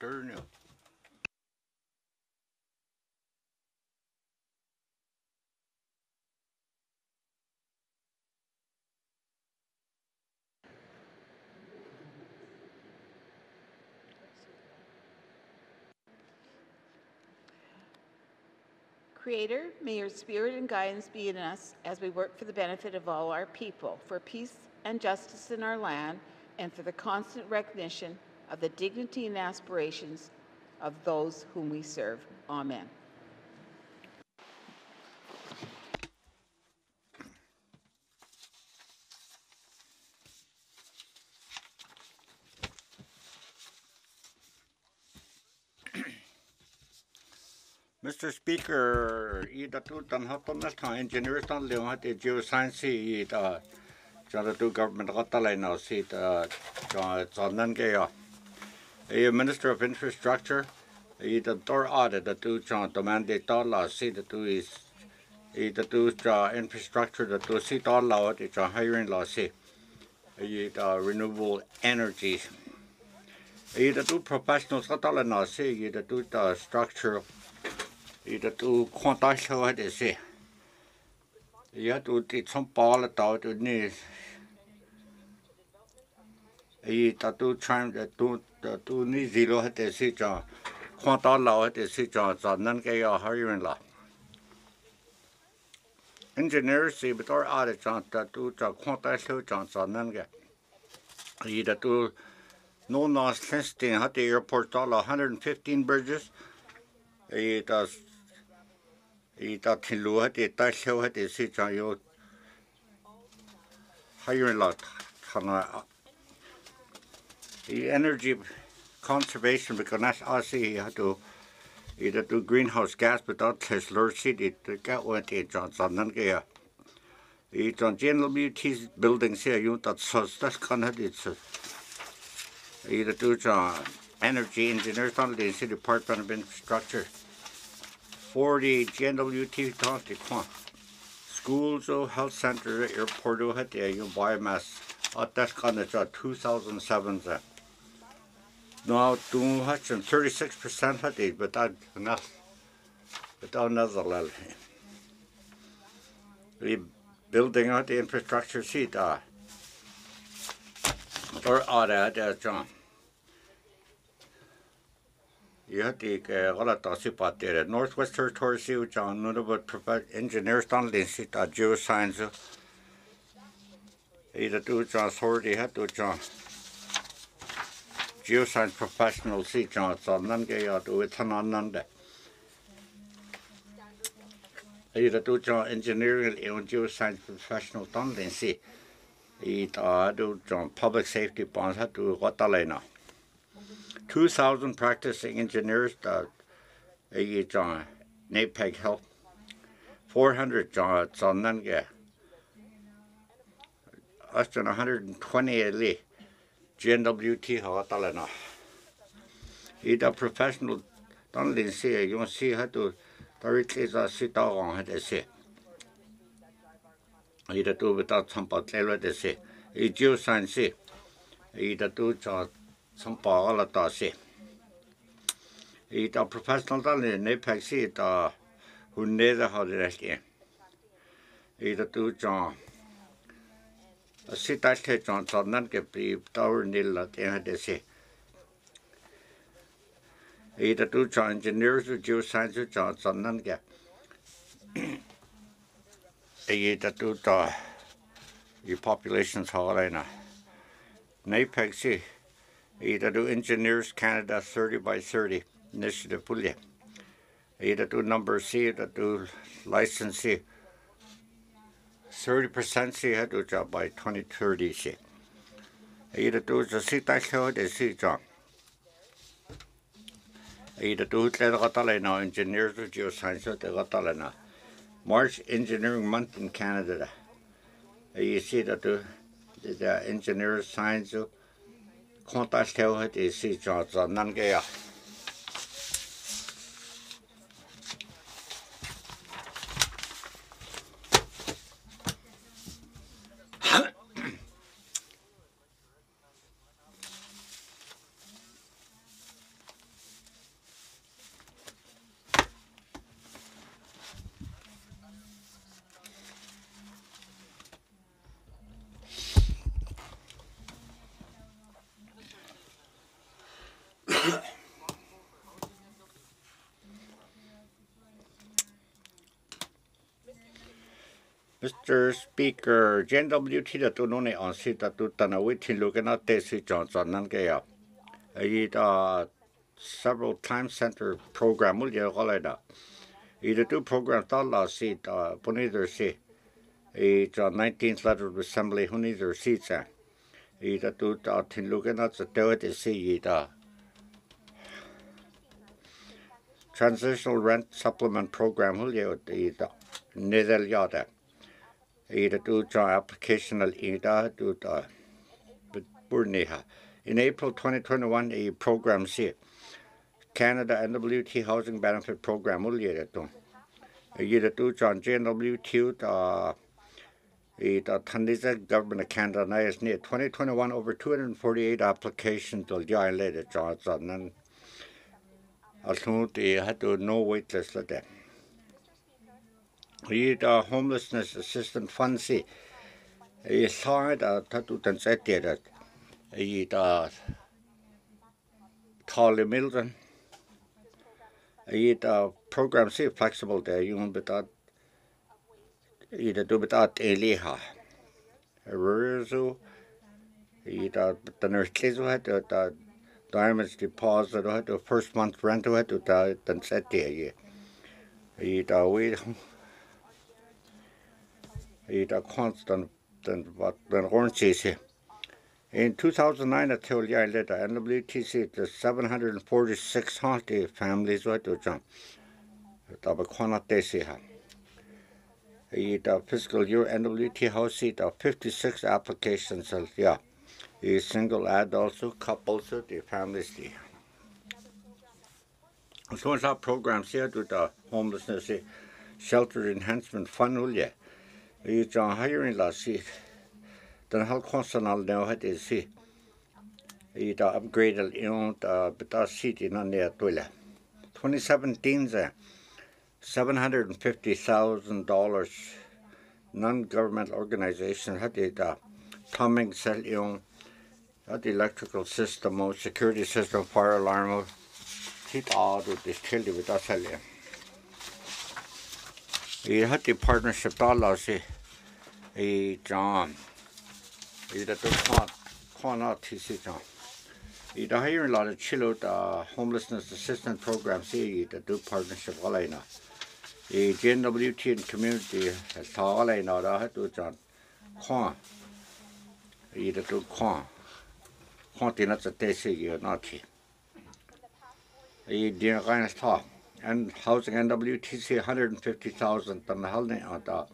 Dëne. Creator, may your spirit and guidance be in us as we work for the benefit of all our people, for peace and justice in our land, and for the constant recognition of the dignity and aspirations of those whom we serve. Amen. Mr. Speaker, I datutan hatonal ta engineers tan lewa te geoscience I ta jadu government qatalai now see ta zanan ke ya. A Minister of Infrastructure, I the door audit the two demand de dollar see the two is I the two infrastructure the two see dollar it hiring law see I renewable energy. I the two professionals qatalai now see I the two structure I the two contact show it see. I to did some ball out to need. I the two trying the two need zero at the see contact law at the see zanan ke ya hiring law. Engineers see but or audit the two contact show zanan ke. I the two no nonsense thing at the airport all 115 bridges. I the tilu at the show at the see you hiring lot. The energy conservation because that's also you have to either do greenhouse gas without Tesla city to get what it Johnson and Gaya. It's on general beauty buildings here, you that's kind of it's either do energy engineers on the city department of infrastructure. 40 GNWT schools, health center, airport, had you biomass. That's kind of 2007. Now, 36% had it, but that's enough. But another level. We building out the infrastructure seat, or John. You had the Northwest Territory, see, John, none about engineers done the seat, geoscience. Either do John authority, had to John. Geoscience professional see John, so none get do it on none. Either do John engineering and geoscience professional done the see. Either do John public safety bonds had to Guatalena. 2,000 practicing engineers that John NAPEG help. 400 John so none get. Us 120 at least. GNWT Hawatalena. Either professional don't see you see how to directly sit down on it say. Either do without some part they say. A geoscience either do some part all say. Either professional don't NAPEC see it who neither how the rest in. Either do John. A sit I say John so none get be tower nil at the end they say. Either do engineers or geoscience or Johnson none get. Either do your population's holiday now. NAPEC see. Either do engineers Canada 30 by 30 initiative pulley. Either do number C that do licensee 30% see had to job by 2030 see. Either do the sit I show they see John. Either do the now engineers or geoscience or the March Engineering Month in Canada. You see that the engineers science contact how they see John none gaya. Mr. Speaker, JNWT da tu nune on si da tu tana witin lugana te si Johnson nangaya. Several time center program will you call it? Either two program thought last seat, Bonither si. 19th letter of assembly, who neither seats. Either two tin lugana to do it si transitional rent supplement program will you nether yada. Either do application either do in April 2021, a program C Canada NWT Housing Benefit Program will get to. Either do John JNWT the Tandisa Government of Canada now is near 2021 over 248 applications to join later Johnson and ultimately had to no wait list like that. Homelessness Assistance Fund C. A side Tatu Tansetia that Tolly Milton. Program C flexible there, you want without either do without Eliha. Rezo, the nurse case had the diamonds deposit, had the first month rent, had to Tansetia. Constant than oranges. In 2009, I told you I led the NWTC to 746 haunted families were to jump. The fiscal year NWT house seat of 56 applications. Yeah, a single adults, couples, the families. So what's our programs here to the homelessness shelter enhancement fund? Yeah. It's hiring last seat. Then how constant now had is see. It upgraded but that seat in on the 2017 $750,000 non-government organization had it plumbing cell had the electrical system, security system, fire alarm, it all with this chili with us. It had the partnership dollars. John. Either do not TC John. Either hiring a lot of chill out homelessness assistance programs here that do partnership all I know. A JNWT and community has all I know that do John. Quan. Either do Quan. Quantinats at TC not he. A dear kind of talk. And housing NWTC 150,000 on the holiday on that.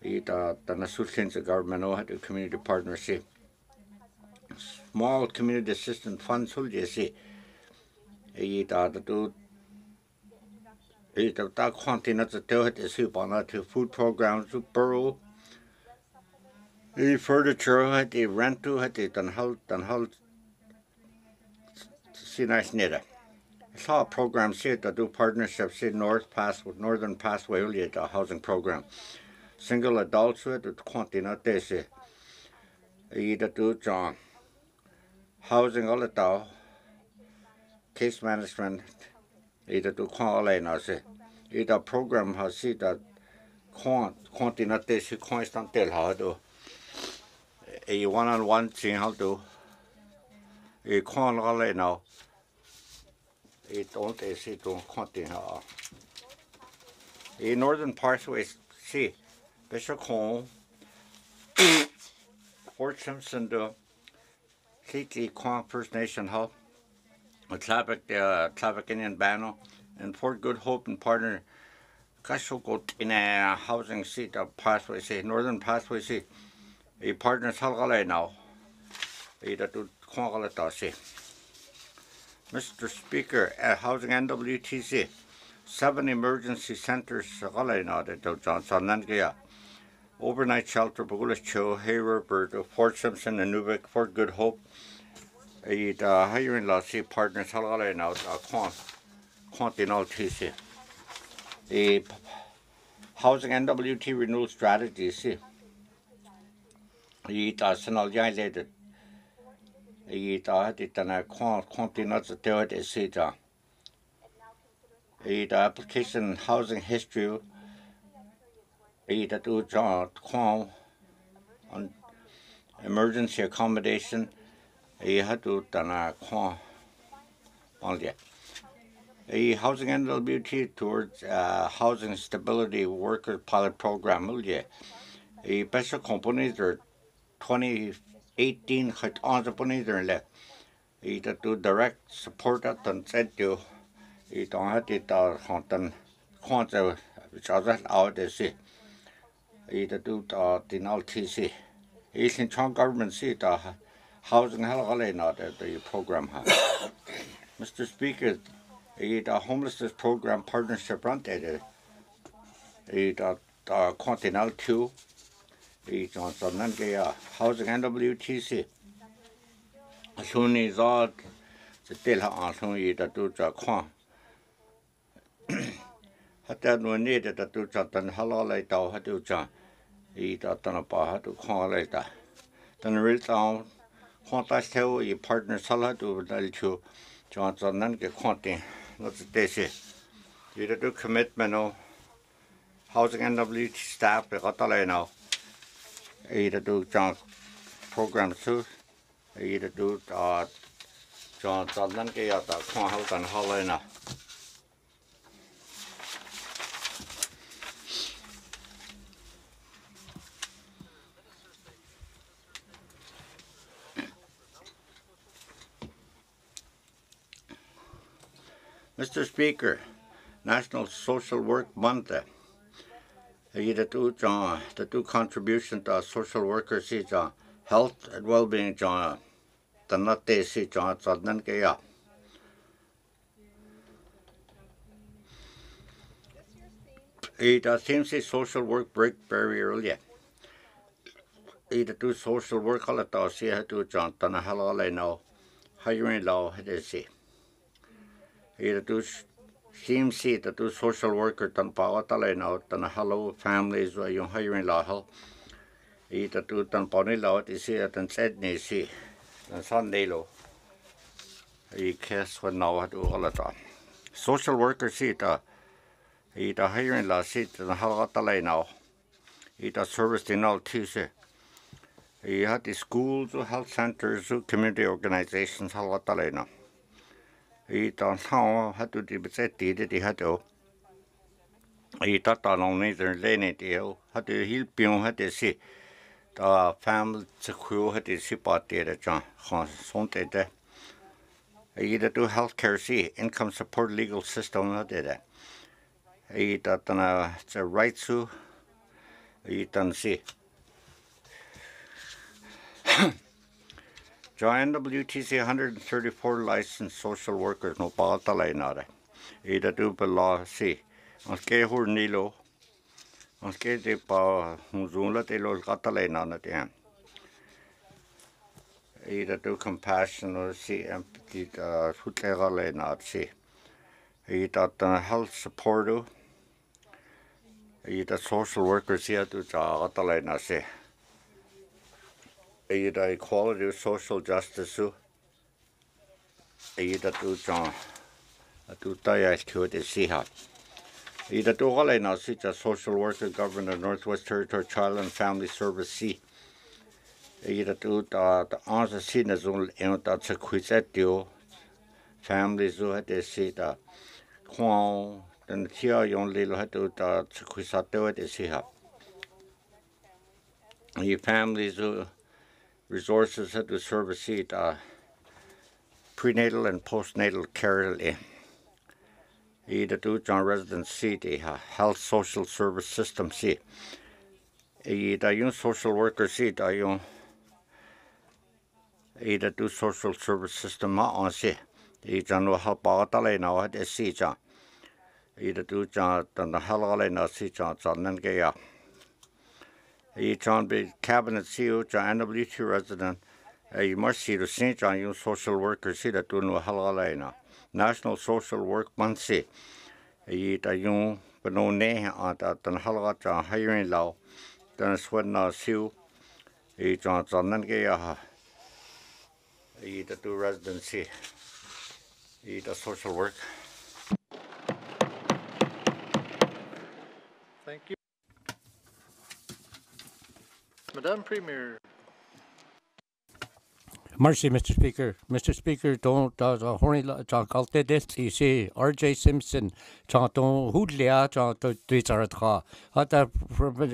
The Dëne Sųłıné government had a community partnership. Small community assistance funds will you see. That continent to do it is to food programs to borough. The furniture had the rent to had the Dun see nice neither. I saw a program see that do partnerships in Northern Passway will the housing program. Single adults with the continent they say. Either do John. Housing all the case management. Either do call I now say. Either program has see that continent they see constant tell how to. A one-on-one thing how to. A call all I now. It don't they see to continent. A Northern Pathway see. Bishop Home, Fort Simpson, the Kiki Kwan First Nation Hub, Tlavik Indian Bano, and Fort Good Hope and partner Kashokot in a housing seat of Pathway, say Northern Pathway, say a partner Salgale now, either to Kwangalata, say. Mr. Speaker, at Housing NWTC, 7 emergency centers, Salgale now, that Johnson Nangaya. Overnight shelter, Bogulas Cho, Hayward, Fort Simpson, and Nubik, Fort Good Hope. Hiring last see partners, Halala now, Quantinal TC. The housing NWT renewal strategy, see. Senal Yalated. I ta hati tana continents te de sita. I the application housing history. I the do on emergency accommodation. I had to tana on the housing NWT towards housing stability worker pilot program. Special companies are 2018 had entrepreneurs are left. That do direct support at and said to it don't have it on concept which other out they see. That do the LTC. In Chong government see the housing holiday not the program. Mr. Speaker, the homelessness program partnership run the Continental 2. It's on the housing NWTC. Soon is all the Dela on Sony that do the quan. Had that no needed that do Jatan Hello later, had to John. Eat out on a bar to call later. Then real town, contact tell your partner salad to tell you Johnson and get quanting. Not the day. You do commitment of housing NWT staff, the Catalay now. Either do John program too. Either do John Sutherland get out the corn house and Hollina. Mr. Speaker, National Social Work Month. The two contribution to social workers is health and well-being. The not they see John Sutherland get out. It seems the social work break very early. It do social work all the see how to John Dana hello now hiring law they see. It do seems that do social worker done power now than hello families where you hiring law. It do done bonny law they see it and said they see and Sunday law. It cares when now do all the time. Social worker see that. It hiring law seat and how now. It service in all Tuesday. He had the schools, health centers, community organizations, how now. He don't know how to do it. He had to. He thought on neither lane deal. How to help you had to see the family to crew had to see part there, John. Something there. He do healthcare, see income support legal system. How did that? He thought it's a right to. He don't see. John WTC 134 licensed social workers no patalay nada. Ida do law see. On ske hur nilo. On ske de pa muzula de los catalay nada de. Ida do compassion or see empathy hutlay not see. Ida health support. Ida social workers here to catalay na see. Either equality of social justice, either do John, do die to it see how. Either do all I know, see a social worker governor Northwest Territory Child and Family Service see. Either do the answer seen as only that's a quiz at you. Families who had to see the quang, then the here you only had to the quiz at you see how. Your families who resources at the service seat prenatal and postnatal care. Either do John residence seat health social service system seat. Either you social worker seat you either do social service system on seat. Either no help out now at the seat. Either do John the hello now seat John and gay. Each on the cabinet CEO, John NWT resident, you must see the St. John you social workers see that do no halalena. National Social Work Month see. You but no name on that than halalacha hiring law. Then it's when see each on Zanangaya. I do residency. I do social work. Thank you. Madam Premier. Mercy, Mr. Speaker. Mr. Speaker, don't horny calte this say R.J. Simpson don't hoodlia to at the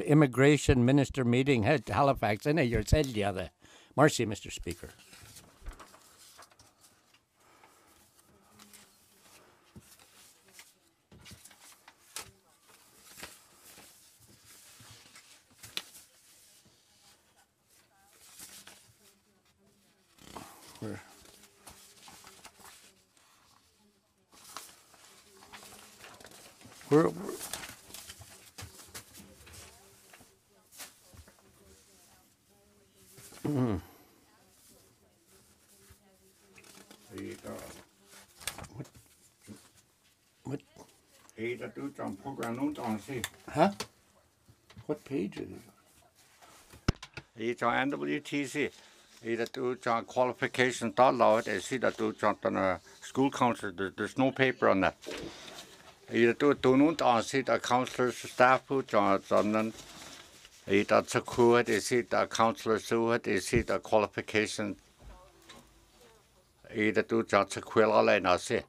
immigration minister meeting at Halifax in a year said the other. Mercy, Mr. Speaker. We're what? I do some program on see. Huh? What page is it? It's on NWTC. I do some qualifications. That law, I see that do some school counselor. There's no paper on that. I do not see the counselors staff who Johnson. I do cool. I see the counselors who I see the qualifications. I do just quill I see.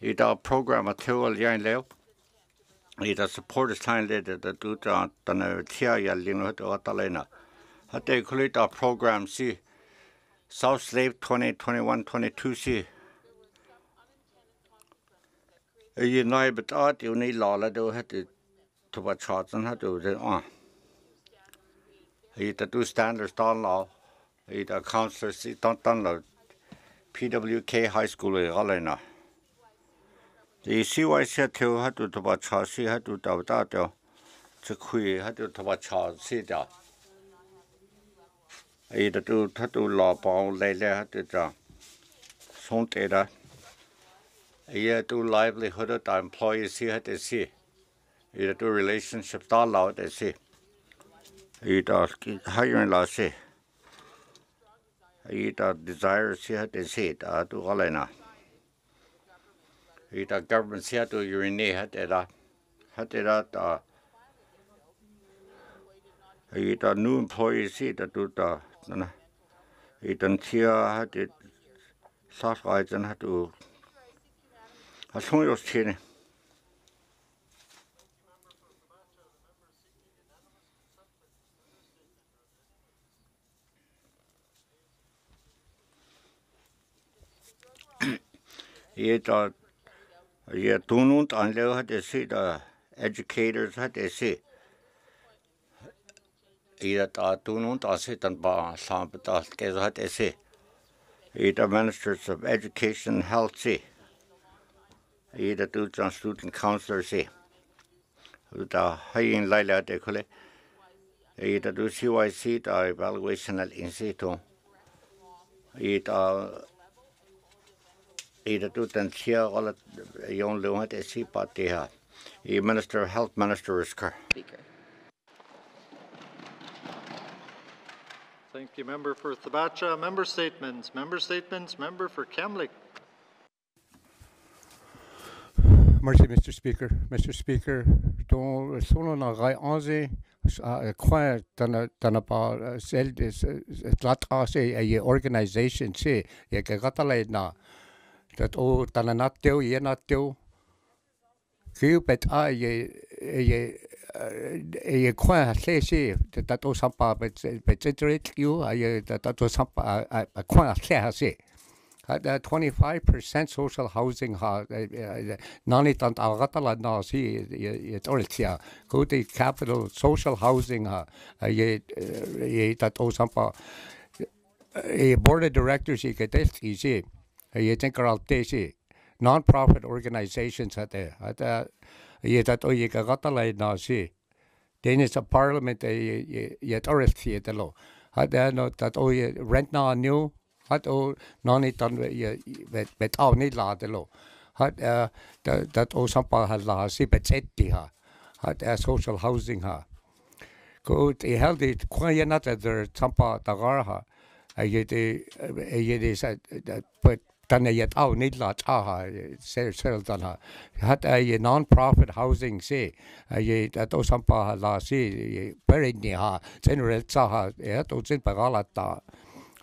I do program a tool young leo. I do support is time later that do the tia yelling to Atalena. Had they create a program see South Slave 2021 22 see. You know, but you need law to have to what charts and how to do it on. You do standards down law. You do counselors see don't download PWK High School in now. You see why I said to how to what charts see how to do that to queer how to what charts see that. You do how to law ball later how to do some data. You do livelihood of the employees see how to see. You do relationships that law they see. You do hiring law see. You do desire see how they see it. Do all I know. You do government see how to urinate how they that. How they that. You do new employees see that do the. You don't hear how they start guys and how to. As long as you're you don't know how to see the educators how they see. You don't know see the how they see. You the ministers of education and health see. You the student counselors see. The high-end Lila de Cole. You the CYC the evaluation at institute. You the do then here all young loan at see party ha. You minister health minister is car. Thank you, member for Thabacha. Member statements. Member statements. Member for Kamlik. Mercy, Mr. Speaker. Mr. Speaker, don't solo na gai anze quiet than about sell this lat a organization say ye kagatala na that oh tana not do ye not do you bet ye quiet say that oh sampa but it you that oh sampa a quiet say 25% social housing nani tant agatala na si it ortia go to capital social housing ye that o sampa a board of directors ye get this easy ye think all this non-profit organizations at ye that o ye agatala na si Danish parliament ye ortia the law no that o ye rent na new had all nani done with all need la de lo had that all sampa had la si betetti ha had social housing ha go they held it quite not at their sampa dagar ha but Dëne yet out need lot sell dana had a non-profit housing say that o sampa la see very near general saha to sin pagalata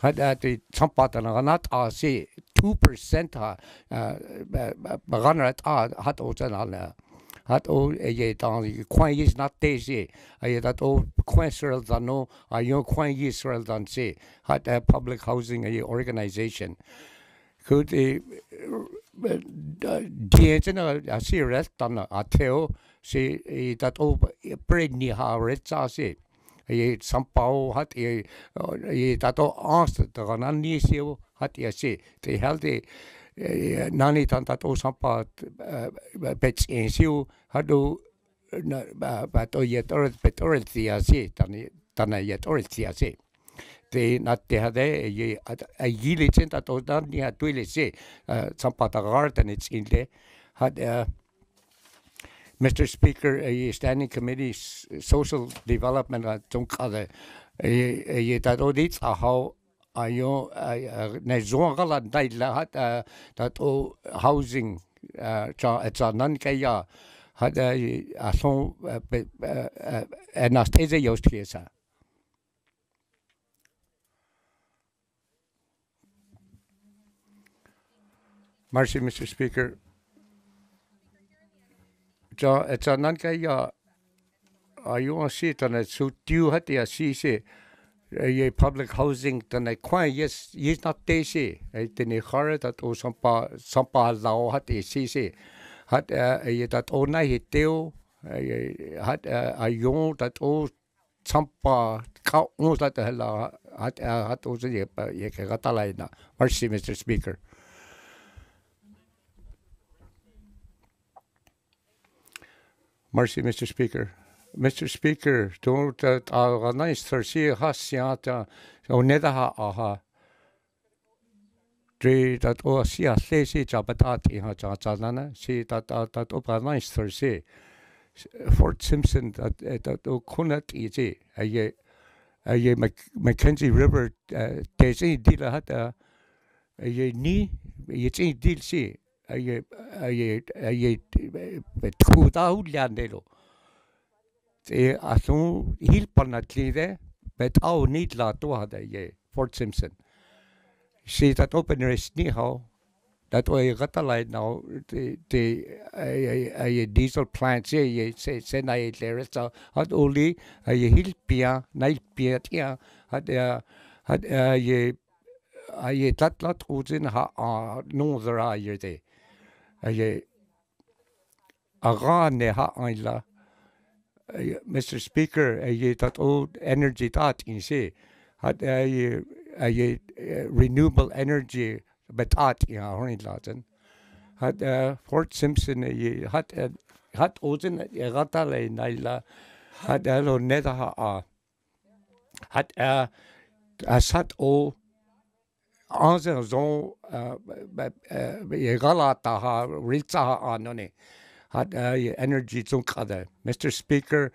had the sampa dana not see 2% baganat had o janala had o dan coin is not daisy that o coin Israel than no I coin Israel than say had a public housing organization could the I see rest on a tail see that over brain near her red say a somehow had a that all answered the Ranani had a say they held a Nani that all some part bets in you had to but yet or better see than yet or see. They not they had a yearly tent at all done near to say some part of garden it's in there had Mr. Speaker a standing committee social development at Unka that audits how na zonga had that all housing it's a non-kaya had a song anesthesia used here sir. Mercy, Mr. Speaker. It's a non-kaya. You want to see it on it. So do you have to see a public housing? Then I quite yes not they say. I didn't hear that or some law had to see had that all night hit deal. Had a young that all some cow almost that hell had also ye katalina. Mercy, Mr. Speaker. Mercy, Mr. Speaker. Mr. Speaker, don't nice Thursday hasiata oneda aha. Dre that o sia lesi jabatati ha janana see that over nice Thursday. Fort Simpson that o kunat easy a Mackenzie River desi deal had a ni it's a deal see. Kudaudlandelo. They are so hilpanatli there, but our need la to had Fort Simpson. See that open rest how that way got a light now the diesel plant say I there so had only a hill pia night pia had I that lot was in ha no there are year day. Mr. Speaker, that old energy that in say had renewable energy, but that in our Latin had Fort Simpson had Ozen Ratale Naila had Elo Neda had sat all. Anze zo galata ha ritza anone had energy zunkade. Mr. Speaker,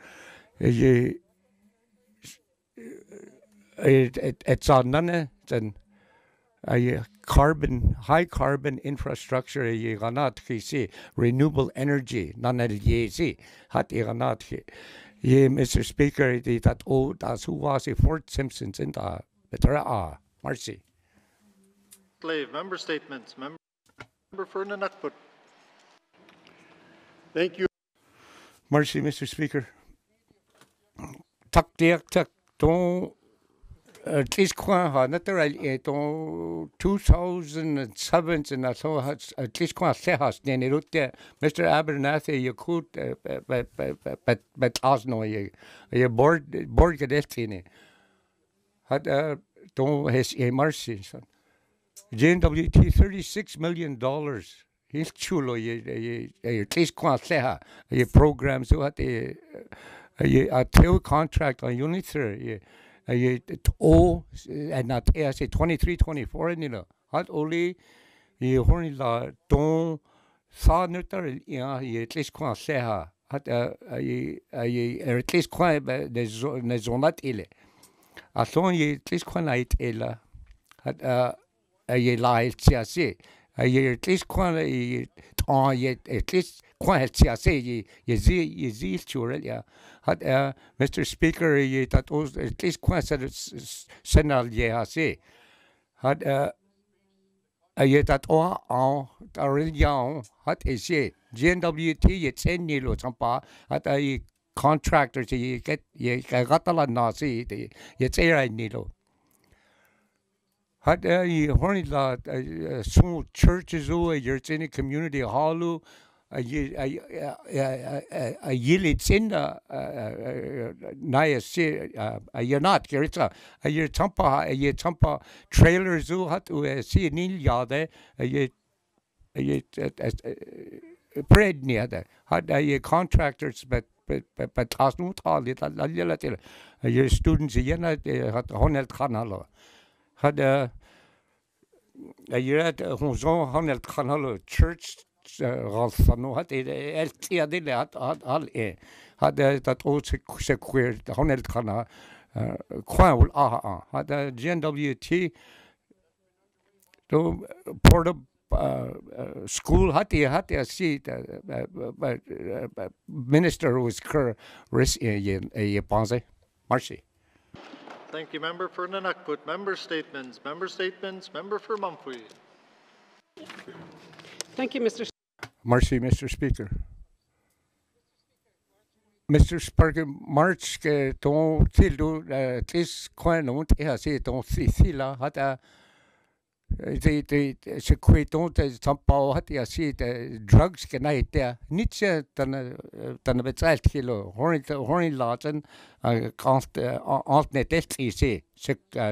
it's on none then high carbon infrastructure ganat see renewable energy none yezi had ganat Mr. Speaker that oh that's who was a Fort Simpsons in the better Mercy. Member statements. Member for Nanakput. Thank you. Mercy, Mr. Speaker. Tak don't at least naturally 2007 and I saw at least has then it Mr. Abernathy you could but Osno you board get had don't has a mercy son. JNWT $36 million. He's chulo at least a program so at a tail contract on unit 3 all and not I say 23-24 you know had only horny la don't saw neutral at least had at least quite the zonat ile a son at least quite ella had ye lai chia se ye at least quan ye on ye at least quan chia se ye zi chura ya had Mr. Speaker ye that was at least quan senal ye ha se had ye that on young had is ye GNWT ye 10 nilo champa had a contractor ye get ye gatala nasi ye tsera nilo had ye horny la small churches o your in community hallu a yili tsinda naya se a you're not gerita a year tampa trailers o hat see nil yade a ye bread near there had ye contractors but as no tal la yela your students yena hat honel kanalo had a year at Honzon Honel Canalo Church Ralfano had LT Adele had that also queer the Honel Cana Quaul had a GNWT to Port school had a seat minister was Kerr a Ponze Marcy. Thank you, Member for Nanakput. Member statements. Member for Mumfui. Thank you, Mr. Mercy, Mr. Speaker. Mr. Speaker, March don't till this coin don't say don't see la had the sequit don't some power had the drugs can I there Nietzsche than a betrayed kilo horny latin can't alternate say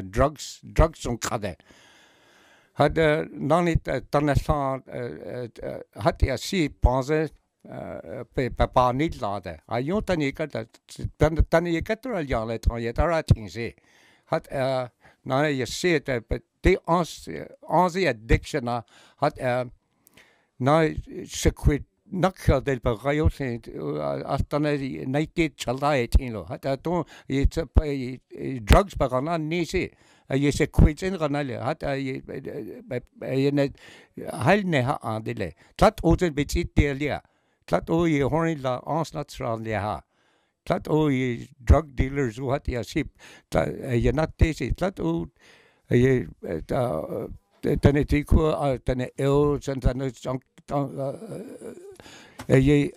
drugs on cade had none it done had a see pause papa need lade I don't then you get to a young let on yet are things say had now you see it but they on the addiction had now sequit nakka del bagayo astana nighted chalai tino had don't it's drugs bagana nisi ye sequit in ganale had ye halne ha andile tat ozen bitit delia tat o ye horny la ons natural ha tat o ye drug dealers who had ya ship ye not this tat o ye tane tiko tane els and tane ye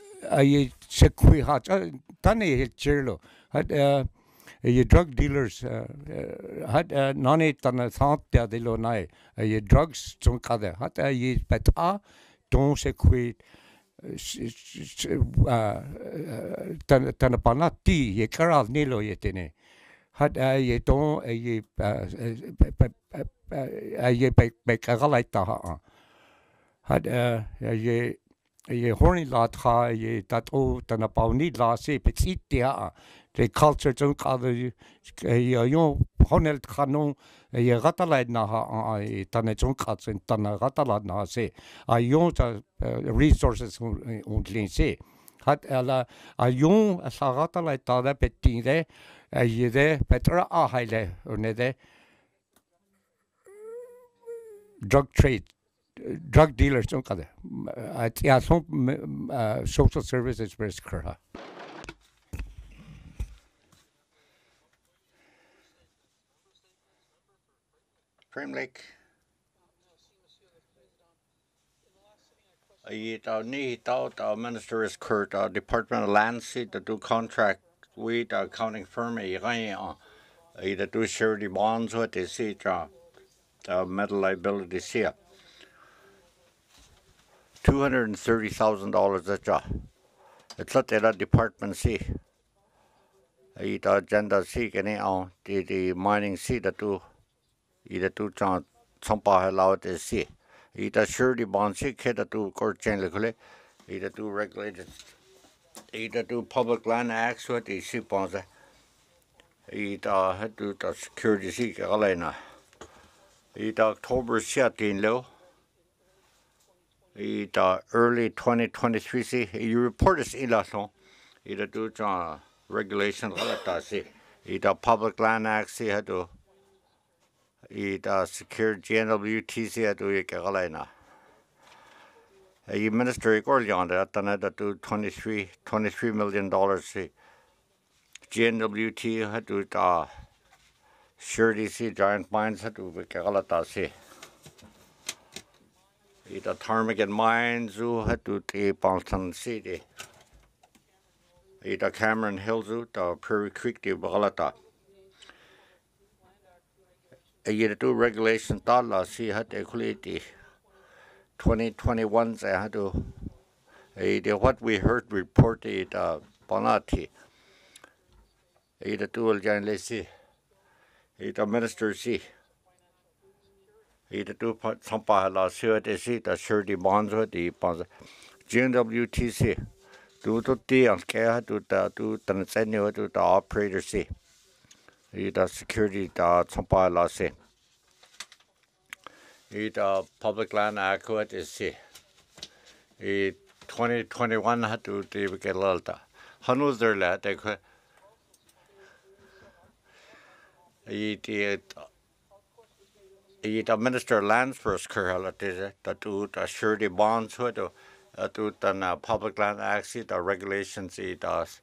sequi hat tane chirlo had ye drug dealers had none tane thought de lo nai ye drugs zum kade had ye beta don sequi tane panati ye karal nilo ye tene had ye don ye be kagalaita ha had ye horny lot ha ye that o tana pauni la se petit dia the culture don't other ye yo honel khanon ye gatala na ha tana jong khatsen tana gatala na se a yo resources only se had ala a yo a gatala ta da petinde ye de petra a haile onede drug trade drug dealers don't got it yeah some social services where curha Frame Lake our minister is Kurt Department of Land seat to do contract with the accounting firm either do surety bonds what they see metal liability see $230,000 a job. It's not that department see. The agenda see any on the mining see that do either do some allow it to see. Either surety bond see that do court chain legally, either do regulated, either do public land acts what they see bonds. Either had do the security see alena. Either October 17 low. Early 2023 see you report is in last long either do regulation see either public land act see had to ita secure GNWTC at Uyakalaina. A minister Gorlion at another $23 million GNWT had to surety see giant mines had to Galata see. Ita Ptarmigan mines who had to Boston City. Ita Cameron Hills out Prairie Creek to Galata. A year to regulation dollar see had equality 2021 I had to what we heard reported Bonati. Ita dual giant lacy. Ita minister see. Ita do some la surety see the surety bonds with the bonds. GNWTC. Do the on care to the senior to the operator see. Ita security some la see. Ita public land accurate is see. 2021 had to get a little. Hanus there lad they could. It administer lands for us currently that do the surety bonds who do the public land access the regulations it does.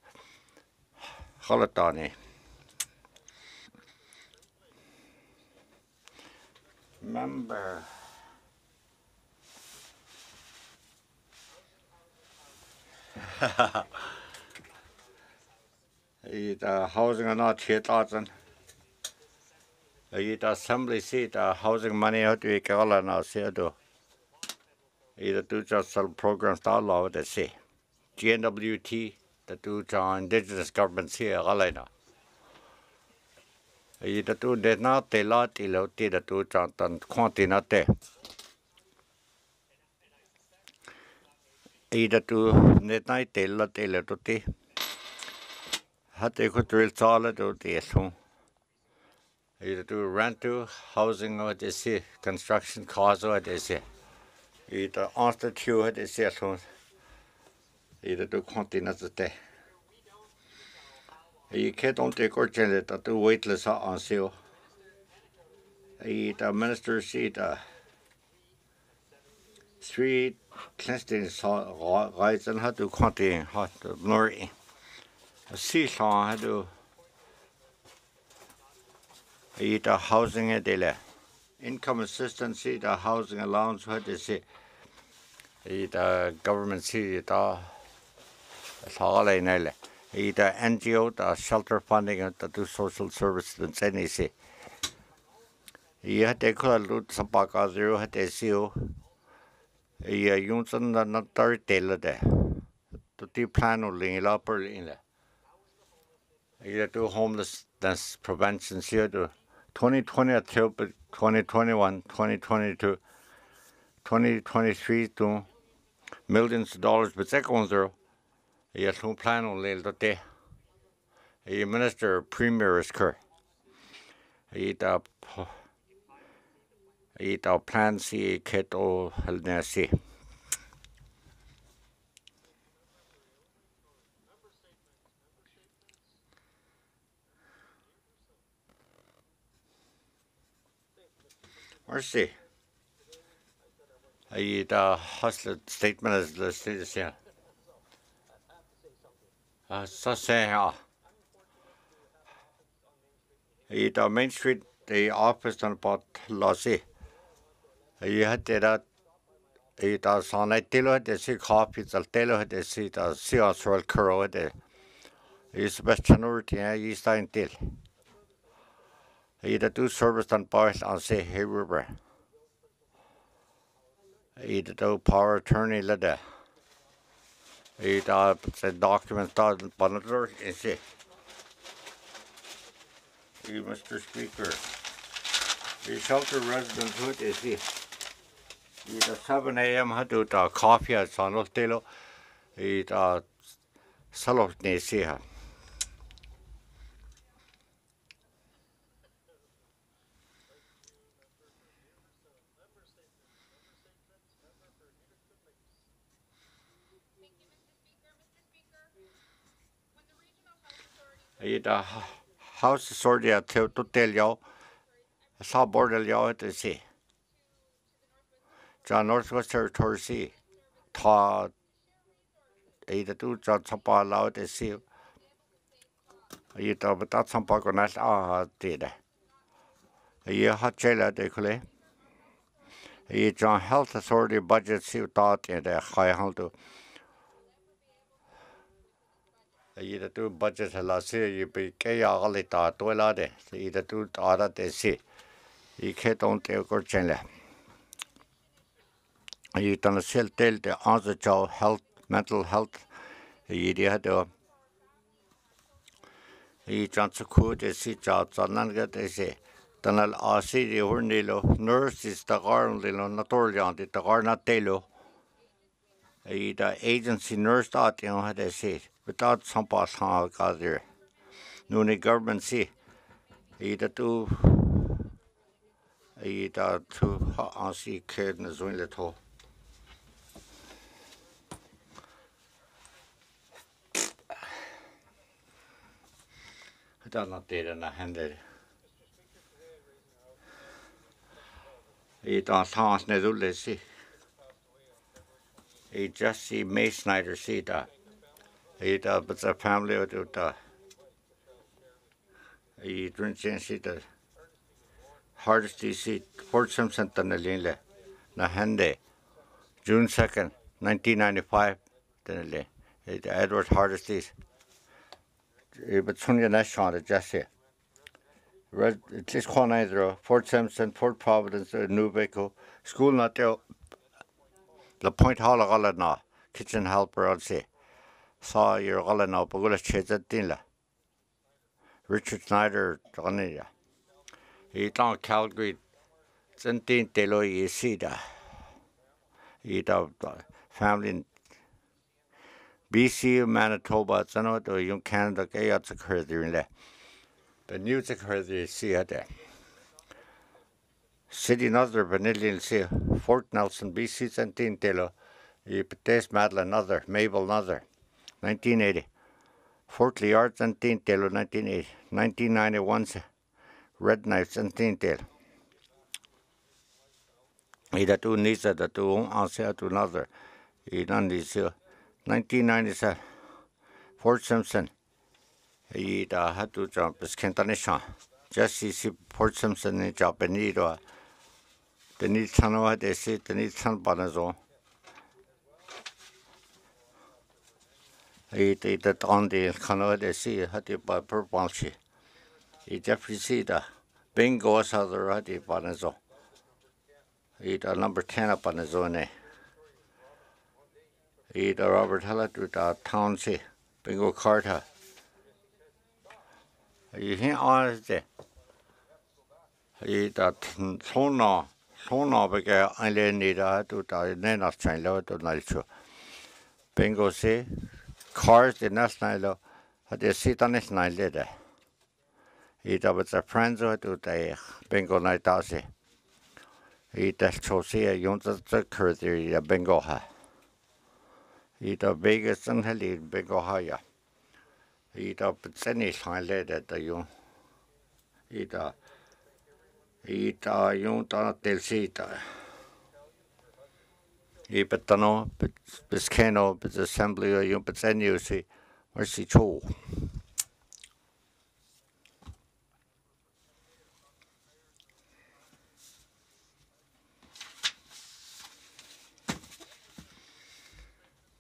Holatani. Member. It housing or not 8,000. It assembly seat housing money out to Ikala now see do. Either do just some programs that law they say. GNWT the do indigenous governments here Galena. Either do did not they lot ilo did the do John quantity not there. Either do midnight they lot they let to had they could drill solid do the home. Either do rent to housing or they see construction costs or they say. Either after two they say home. Either do continents a day. You can't take or change it to waitless on sale. The minister see the three cleanstings rights and had to continue hot blurry. A seesaw had to eat a housing a day. Income assistance, the housing allowance, what they say. The government see it all. It's all I know. The NGO, the shelter funding, the do social services and any say. He had to call loot some back zero had to see you. He used not very tailor there. The plan of ling up or in there. He had to homelessness prevention here to 2020 until 2021, 2022, 2023 to millions of dollars, but second zero. He has no plan on the day. He minister premier is cur. He plan see keto helnesi. Mercy. He hustler statement is listed here. So say he Main Street the office on pot lossy. He had that he does on a tilo de see coffee the telo de see the sea oswald curl de is best tenority he stein till. He do service on boys on say hey river. He do power attorney lede. He the document doesn't monitor and say. Mr. Speaker, the shelter residents hood is here. At 7 a.m. had to coffee at San Ostelo. It salo nesia. It House Authority to tell you Sa bordel yaw te si. Ja Northwest Territory si. Ta ida tu ja tsapa lao te si. Ida bata tsapa ko nas te de. Ye ha chela de kule. Ye John Health Authority budget si ta te de khai hal tu. Ida tu budget la si ye be ke ya gali ta to la de. Ida tu ta da te si. Ye ke ton te ko chela. Ye tan sel tel de answer child health mental health. Ye de ha He chance ku de si cha nan ga de se tanal a si de hornilo nurses the garn lilo natorian de garna telo e da agency nurse that you know had de se without some pass ha ga there no ni government si e da tu ha si kid na zoin le to da na de na hande e da sans ne zulle si he just see May Snyder see that. He but the family of the he drinking see the hardest see Fort Simpson Tanalile na hande June 2nd, 1995 Tanale. Edward Hardesty. But Sonia Nashon just here. Red it's just either Fort Simpson, Fort Providence, New Baco, school not there. The Point Hall of na kitchen helper I'll say. Saw your Galana Pagula Chesa Dinla. Richard Snyder Donilla. He don't Calgary Sentin Telo Yesida. He the family in BC, Manitoba, Zano, the young Canada, Gayats occurred there. The news occurred there, see there. City another Vanillian see Fort Nelson, BC, Sentin Telo. He Pates Madeline, another, Mabel, another. 1980. Fort Liard, Sentin Telo, 1980. 1991, Red Knife, Sentin Telo. He that two needs that two answer to another. He done this 1997. Fort Simpson. He had to jump his Cantanisha. Just see Fort Simpson in Japanese. The need Tanoa, they say the need San Banazo. He did that on the Canoa, they see had it by Purpanchi. He Jeffrey see the bingo as other had it Banazo. He the number 10 up on his own. He the Robert Hallett with the Townsy, bingo Carter. He on the he that Sona began island need to the Nena Chain Low to Nalcho. Bingo say cars the national had a seat on his night later. He that was a friend to the bingo night house. He that so see a young the bingo ha. He the Vegas and Helly bingo higher. He the Seni sign later the young. He the young del seat. He petano, Biscano, but assembly or young Petenu see, or see cho.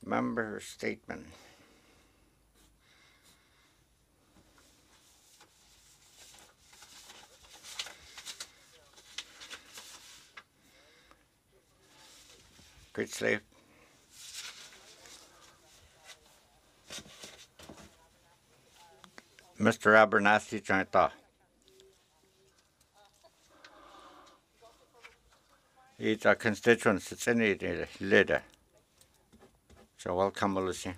Member statement. Great slave. Mr. Abernathy Jointa. He's a constituent, it's in it later. So welcome, Lucy.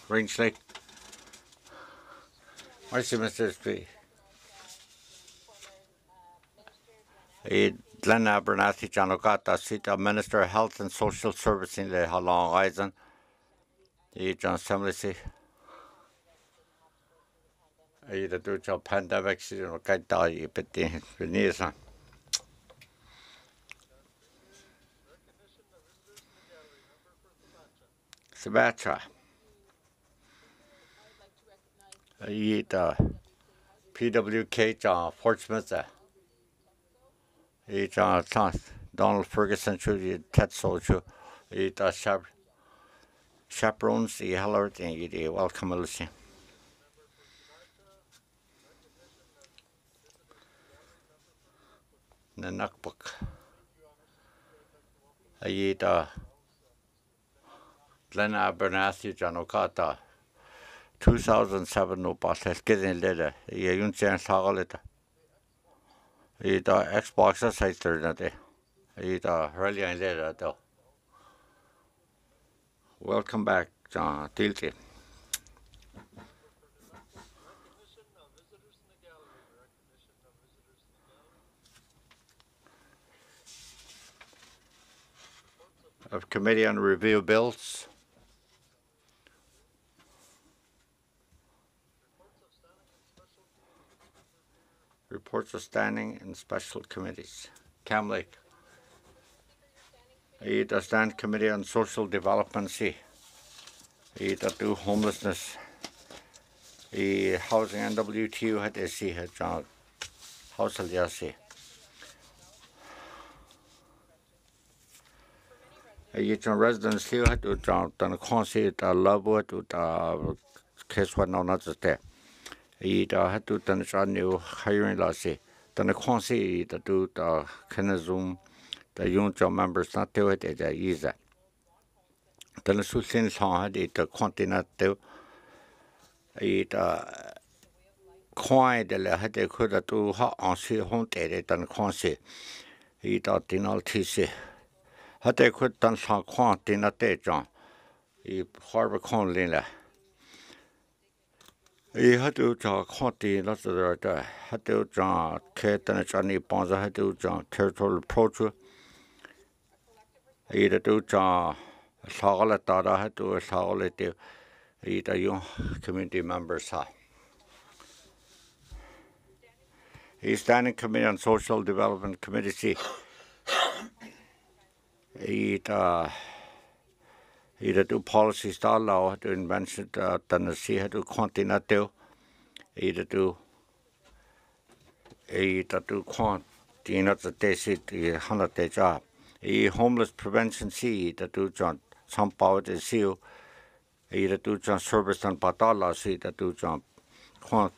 Ring Slate. Where's Mr. Speed? Dëne Abernathy Janogata, Sita Minister of Health and Social Services in the Halong Island. I John Samlisi. I the do John pandemic season of Kaita, but the Veneza. Sabacha. I the PWK John Portsmouth. I John Donald Ferguson, Ted Soldier. I the chaperones, the Hillard, and you welcome, Lucy. The Nukbook. I the Dëne Sůłıné John Okata. 2007 no Battles getting later. I Unka Sagalita. I the Xbox sister that day. I the early and later though. Welcome back, John Tilty. Of Committee on Review Bills. Reports of standing and special committees. Cam Lake. I the Stand Committee on Social Development C. I the do homelessness. I housing NWTU had AC had John House Aliasi. I John residents here had to John Dëne Sůłыné the Lovewood to the case one no not there. I had to Dëne new hiring last Dëne Sůłыné the do the Zoom the Unka members not do it at either. Dëne Sůłıné had it the continent do it coin the had they could do hot on see home day Dëne Sůłыné it the dinal TC. Had they could done some quantity not there, John. He harbor con lila. He had to draw quantity not the had to draw Kate and Johnny Bonza had to draw territorial approach. He had to draw solid data had to a solid he the young community members. He's standing committee on social development committee. He do policy style law to invention Dëne Sůłыné do continental. He do continental desi the 100 job. He homeless prevention see that do John some power to see. He do John service and patala see that do John quant.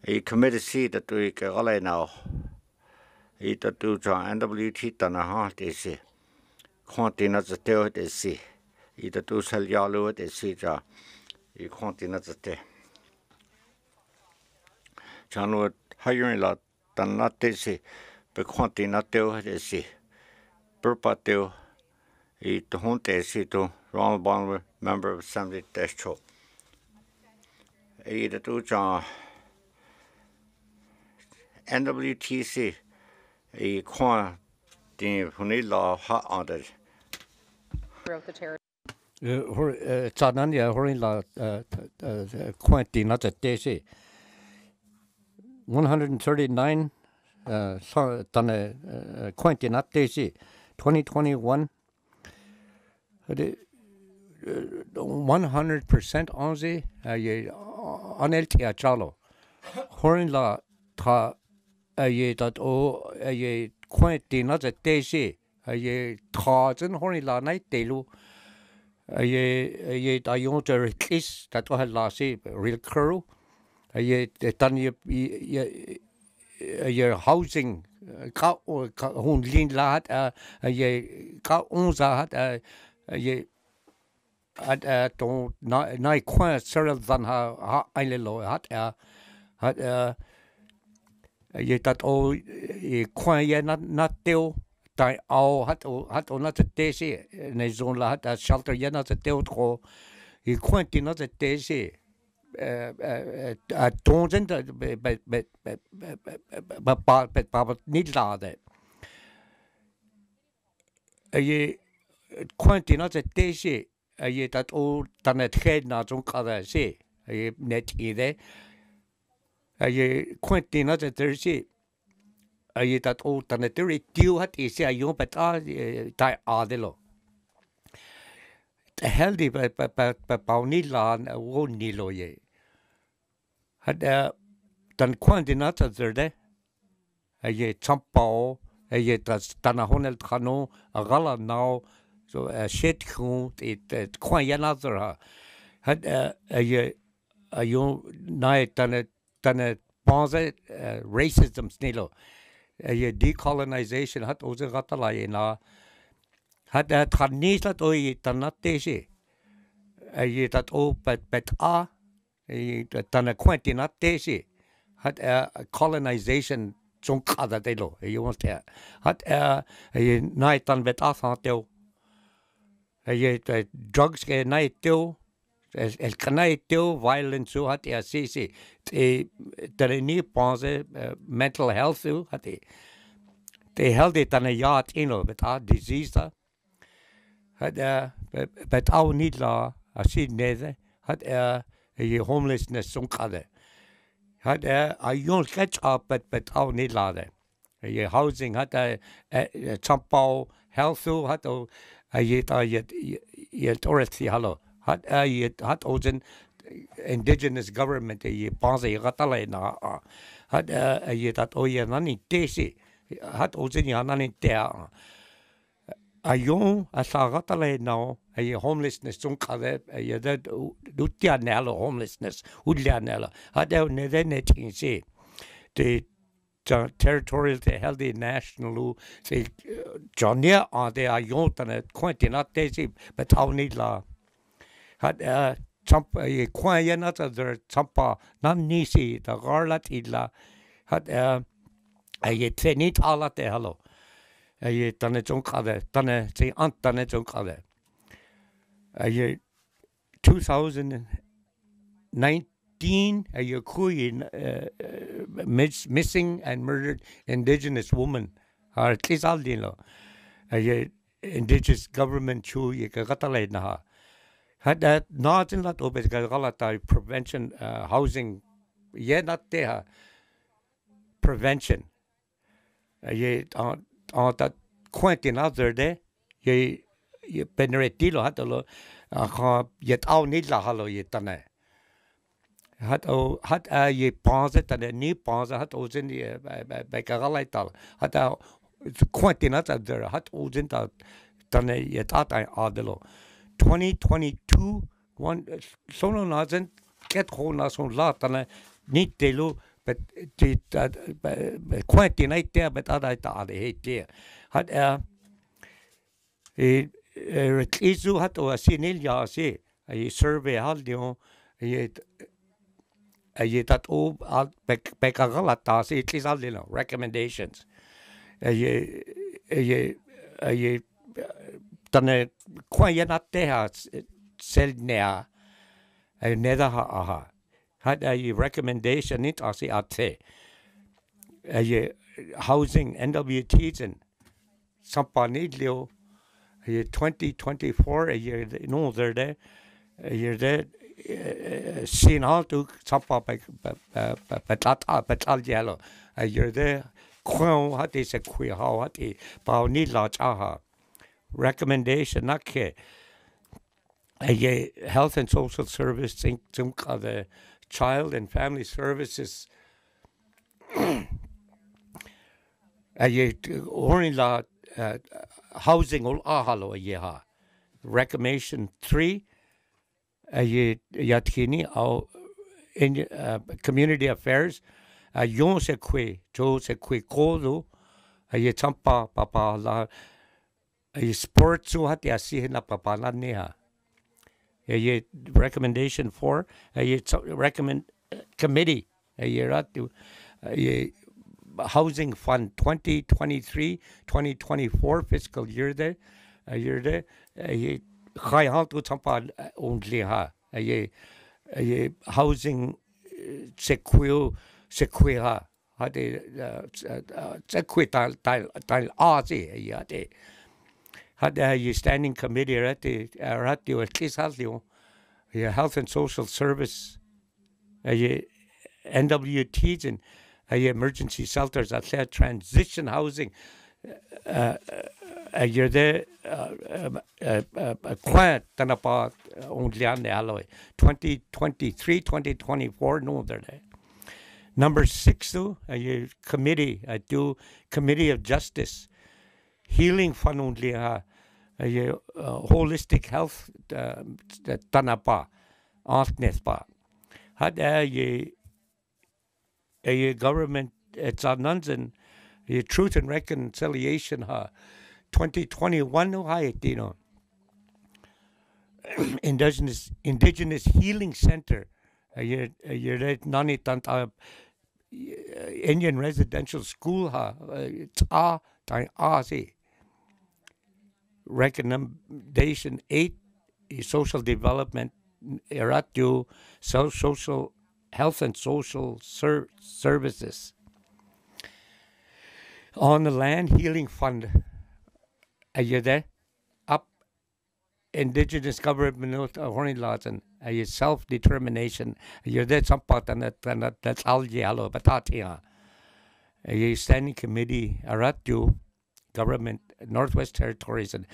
He committee see that do all now. He do John NWT Dëne desi. Continent the tail they see. Either do sell yellow they see ja. You continent the tail. John would hiring lot than not they see. But continent tail they see. Purpa tail. He to hunt they see to Ronald Bonner, member of Assembly Dash Show. Either do John NWTC. A quan the Hunila hot on it. Throughout the territory. Chanania Horilla Quanti not a DC 139 Dëne Quanti not DC 2021 100% onze aneltia chalo Horilla ta ye that o ye Quanti not a DC ye thousand Horilla night delu ye da yon Drygeese that was last real crew ye done ye housing ka hun lin lat ye ka onza hat ye at don't night quite several than ha ailelo hat ye that o ye quite ye not deal tai au hat not the DCในโซนละhat shelter ye not the deal ko ye quite not the DC don't but need la de ye quite not the DC je dat ook dan het geld naar zo'n kada zie. Je net idee. Je kunt die net het er zie. Je dat ook dan het er deal had is ja jong betaal daar adelo. De hel die bij Paunila woon niet lo je. Had dan kwam die net het er de. Je champao. Je dat dan honel kano agala nou. So shit groen het kwam je net er. Had je nee dan het panze racism snelo. Je decolonization had onze gatala je na. Had het gaat niet dat je dan net deze. Je dat ook met a. Dan een kwantje net deze. Had colonization zo'n kada delo. Je was daar. Had je nee dan met a van deel. Je drugs nee deel. El canai deel violence zo had CC. Dat niet panze mental health zo had hij. De held het dan een jaar in met a disease. Had met oude niet la, als je neder, had je homelessness zo'n kade. Had jong catch up met oude niet laden. Je housing had champao health zo had je authority hallo. Had onze indigenous government je panze je gatala na. Had je dat je dan niet deze. Had onze je dan niet daar. Jong als gatala nou je homelessness zo'n kade je dat doet ja nelle homelessness hoe ja nelle. Had net in zee. De territorial the healthy national the Johnny on the jong dan het kwantje not deze betaal niet la. Had champa je kwam je net er champa nan nisi de garlat illa. Had je twee niet alle te hallo. Je dan het zo'n kade dan het ant dan het zo'n kade. Je 2019 je koeien missing and murdered indigenous woman. Haar het is al die lo. Je indigenous government chu je gatale na. Had dat nazen dat op het galata prevention housing je dat te prevention. Je dat kwantje nader de je benretilo had lo je het al niet la hallo je dan. Had je panze dat niet panze had ozen bij galata had kwantje nader had ozen dat dan je dat adelo. 2022 solo nazen get gewoon zo'n laat dan niet delo but dat kwantje niet daar met dat heet daar had het is zo had o sinil ja se je survey had je dat ook al bij galata se het is al die recommendations je dan kwam je naar daar zelf neer neder had je recommendation niet als je had je housing NWT's en sampa niet leo je 2024 je no there je zien halt ook sampa bij jalo je kwam had deze kwee had je bouw niet laat recommendation nakke je health and social service think of the child and family services je orila housing ol ahalo je ha recommendation 3 je yatkini au in community affairs yon se kwe kodo je champa papa la sports so hat ja sie na papa na neha je recommendation 4 je recommend committee je rat je housing fund 2023-2024 fiscal year there je ga halt to champa only ha je housing secure ha had secure tal a je had you standing committee at the Health and Social Service, NWTs and emergency shelters at that transition housing. You're there, quiet than about only on the alloy 2023, 2024, no, they're there. Number 6, though, committee, Committee of Justice, Healing Fund only, holistic health, tanapa, antnespa. Had a government, it's a nonsense, Truth and Reconciliation, 2021, no, Indigenous Healing Center, Indian Residential School, Recommendation 8, Social Development, Social Health and Social Services. On the Land Healing Fund, are you there? Up Indigenous Government Horning Laws and self-determination. You're there, some part and that's all yellow, but that's here. A standing committee, Aratu, government, Northwest Territories, and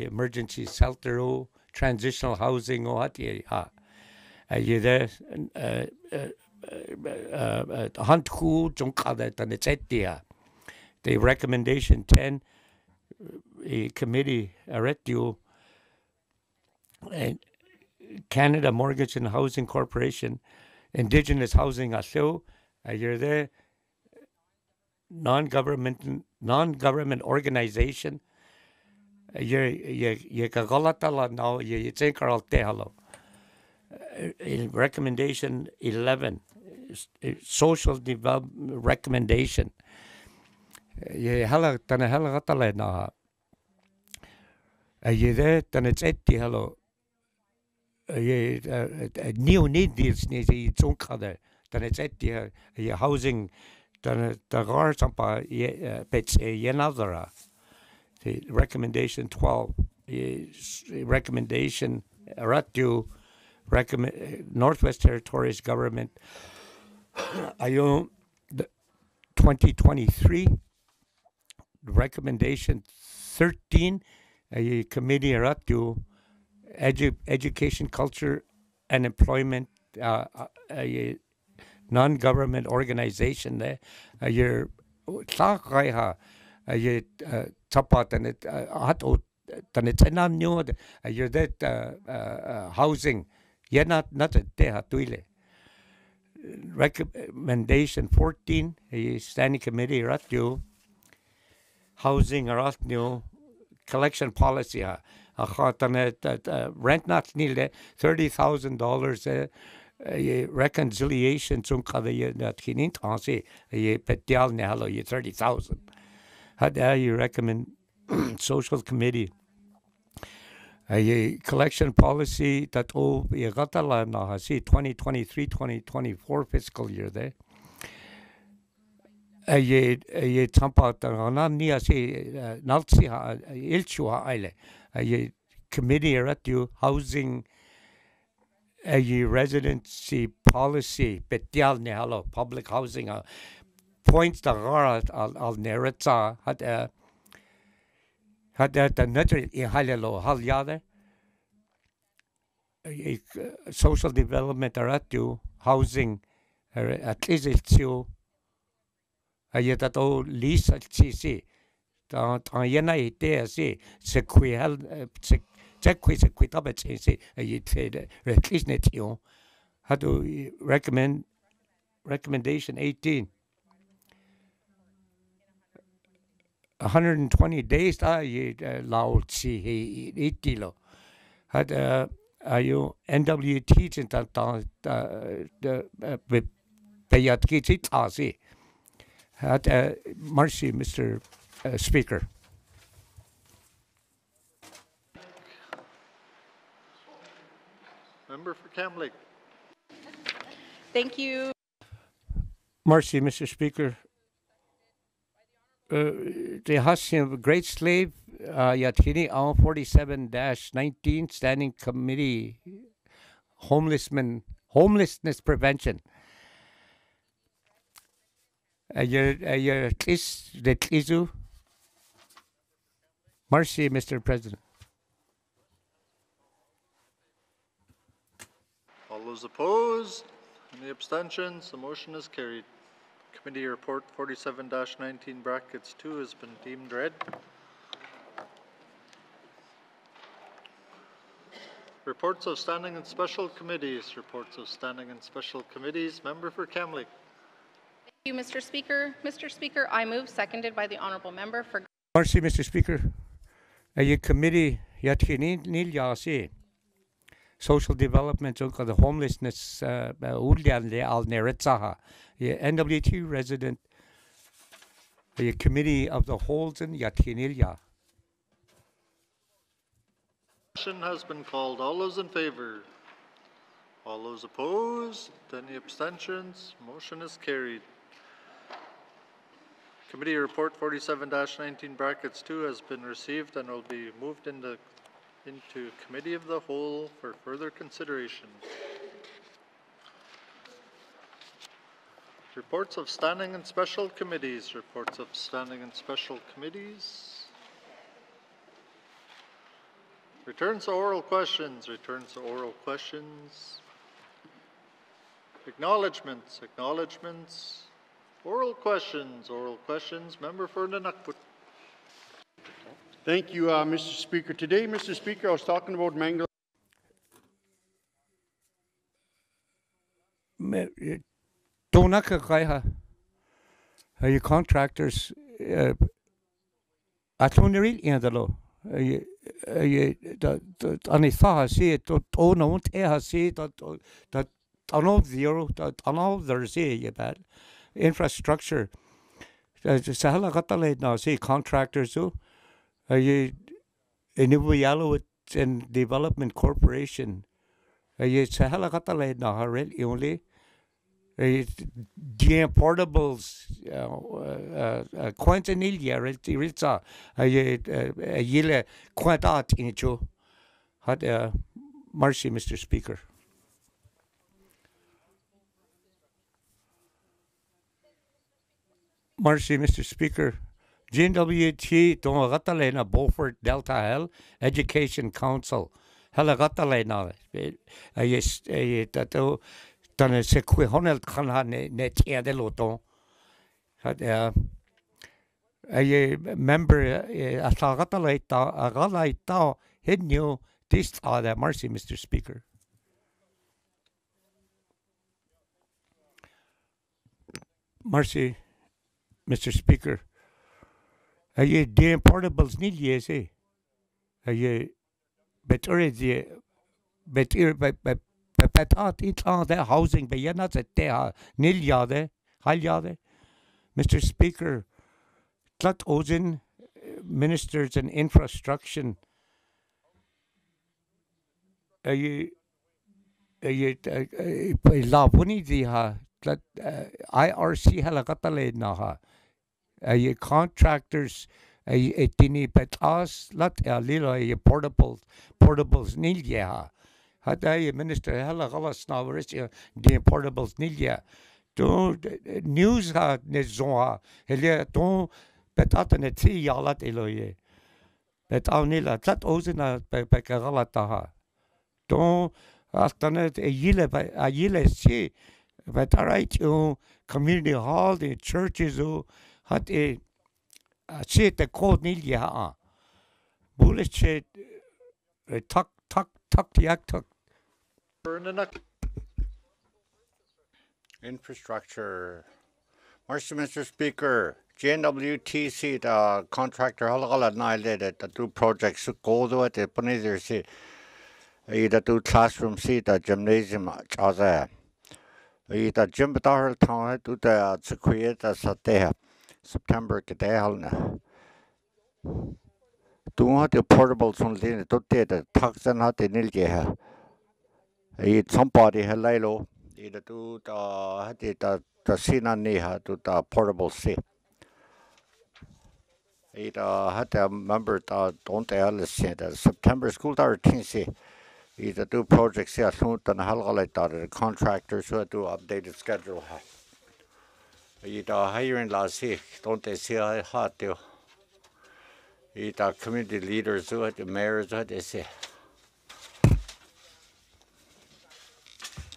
emergency shelter, transitional housing, you there, the recommendation 10, a committee, Aratu, and Canada Mortgage and Housing Corporation, Indigenous Housing Aso, you're there, non-government organization, you now you think recommendation 11, social development recommendation. You hella gatale na. You there, then it's hello. New need deals need Unka there. Then it's housing. Then the are some bits another. The recommendation 12. Recommendation Ratu. Northwest Territories government. The 2023 recommendation 13. A committee Ratu. Education, culture, and employment, a non-government organization there. You're tapat and it it's not new. You're that housing. You're not a teha. Recommendation 14. A standing committee Ratu. Housing Ratnu. Collection policy. Rent not nearly $30,000 reconciliation that he need to say petial nehalo 30,000. How do you recommend social committee a collection policy that you got a see 2023-2024 fiscal year there. A tampa nia say nalsi ilchua ile a committee at you housing a residency policy petial nehalo public housing points the gara al neretza had that another halelo hal yade social development at you housing at least it's you that all lease at CC. Yena idea see sequel sequitabit say at least net you. How do you recommendation 18? 120 days loud see 80 lo. Had you NWT the payat kit see. Mercy, Mr. Speaker. Member for Kamloops. Thank you. Mercy, Mr. Speaker. the Hasim Great Slave Yatkini on 47-19 Standing Committee Homelessness Prevention. Your the Tlizu. Mercy, Mr. President. All those opposed? Any abstentions? The motion is carried. Committee report 47-19 brackets 2 has been deemed read. Reports of standing and special committees. Reports of standing and special committees. Member for Kamloops. Thank you, Mr. Speaker. Mr. Speaker, I move, seconded by the Honourable Member for... Mercy, Mr. Speaker. Your committee, Yatkini Yatyé, Social Development, Unka, the Homelessness, Ulyan Al Neretzaha, NWT resident, the Committee of the Holden Yatkini. Motion has been called. All those in favor? All those opposed? Any abstentions? Motion is carried. Committee report 47-19 brackets 2 has been received and will be moved into Committee of the Whole for further consideration. Reports of standing and special committees. Reports of standing and special committees. Returns to oral questions. Returns to oral questions. Acknowledgements. Acknowledgements. Oral questions. Oral questions. Member for Nanakput. Thank you, Mr. Speaker. Today, Mr. Speaker, I was talking about Mangal. Donaka Kaiha, your contractors, Atluneri Indalo, Anitha, see it, Ono, see that Ano zero, that Ano there, see you bad infrastructure. Sahala Katale now, see contractors, so. Inubuyalo and Development Corporation. Sahala Katale na harel only. The portables, Quantanilia, Ritza, Yile Quantat in it. Had mercy, Mr. Speaker. Mercy, Mr. Speaker. GNWT Dongatalena Beaufort Delta Hill Education Council. Helagatalena. Yes, that done a sequihonel canha net edeloton. Had a member Atagataleta, Agalaita, hidden you this other mercy, Mr. Speaker. Mercy, Mr. Speaker. The importables need yes, but already, but it's on the housing, but you're not at there, Nilyade, Halyade. Mr. Speaker, Tlat Ozin, ministers and infrastructure, Lavuni diha, IRC Halakatale naha. Contractors, Tini Petas, Lat Lila, portables Nilya. Had I minister Halagalas Navaris, the portables Nilya. Don't news had Nezoa, Helia, don't Petatan tea yalat eloye. Bet Aunila, Tat Ozina Pecagalataha. Don't Afternet a yile see, but all right, community hall, the churches, had a shit the code Nilya. Bullet shit, tuck, yak, tuck. Infrastructure. Mercy, Mr. Speaker. GNWTC, the contractor, Halagala Nile, the two projects go to it, the Punizer see, the two classroom seat, the gymnasium, Chaza. The gym Batar town to the create a Satea. September Kedehalna. Do not the portables on the to taxan hat in Ilja. It's somebody hello. Either to the Sina Neha to the portable sea. It had a member don't the September school tinsi. It do projects here soon than halgalite the contractors who do updated schedule. It hiring last see don't they see I hot do. It community leaders who the mayors who they say.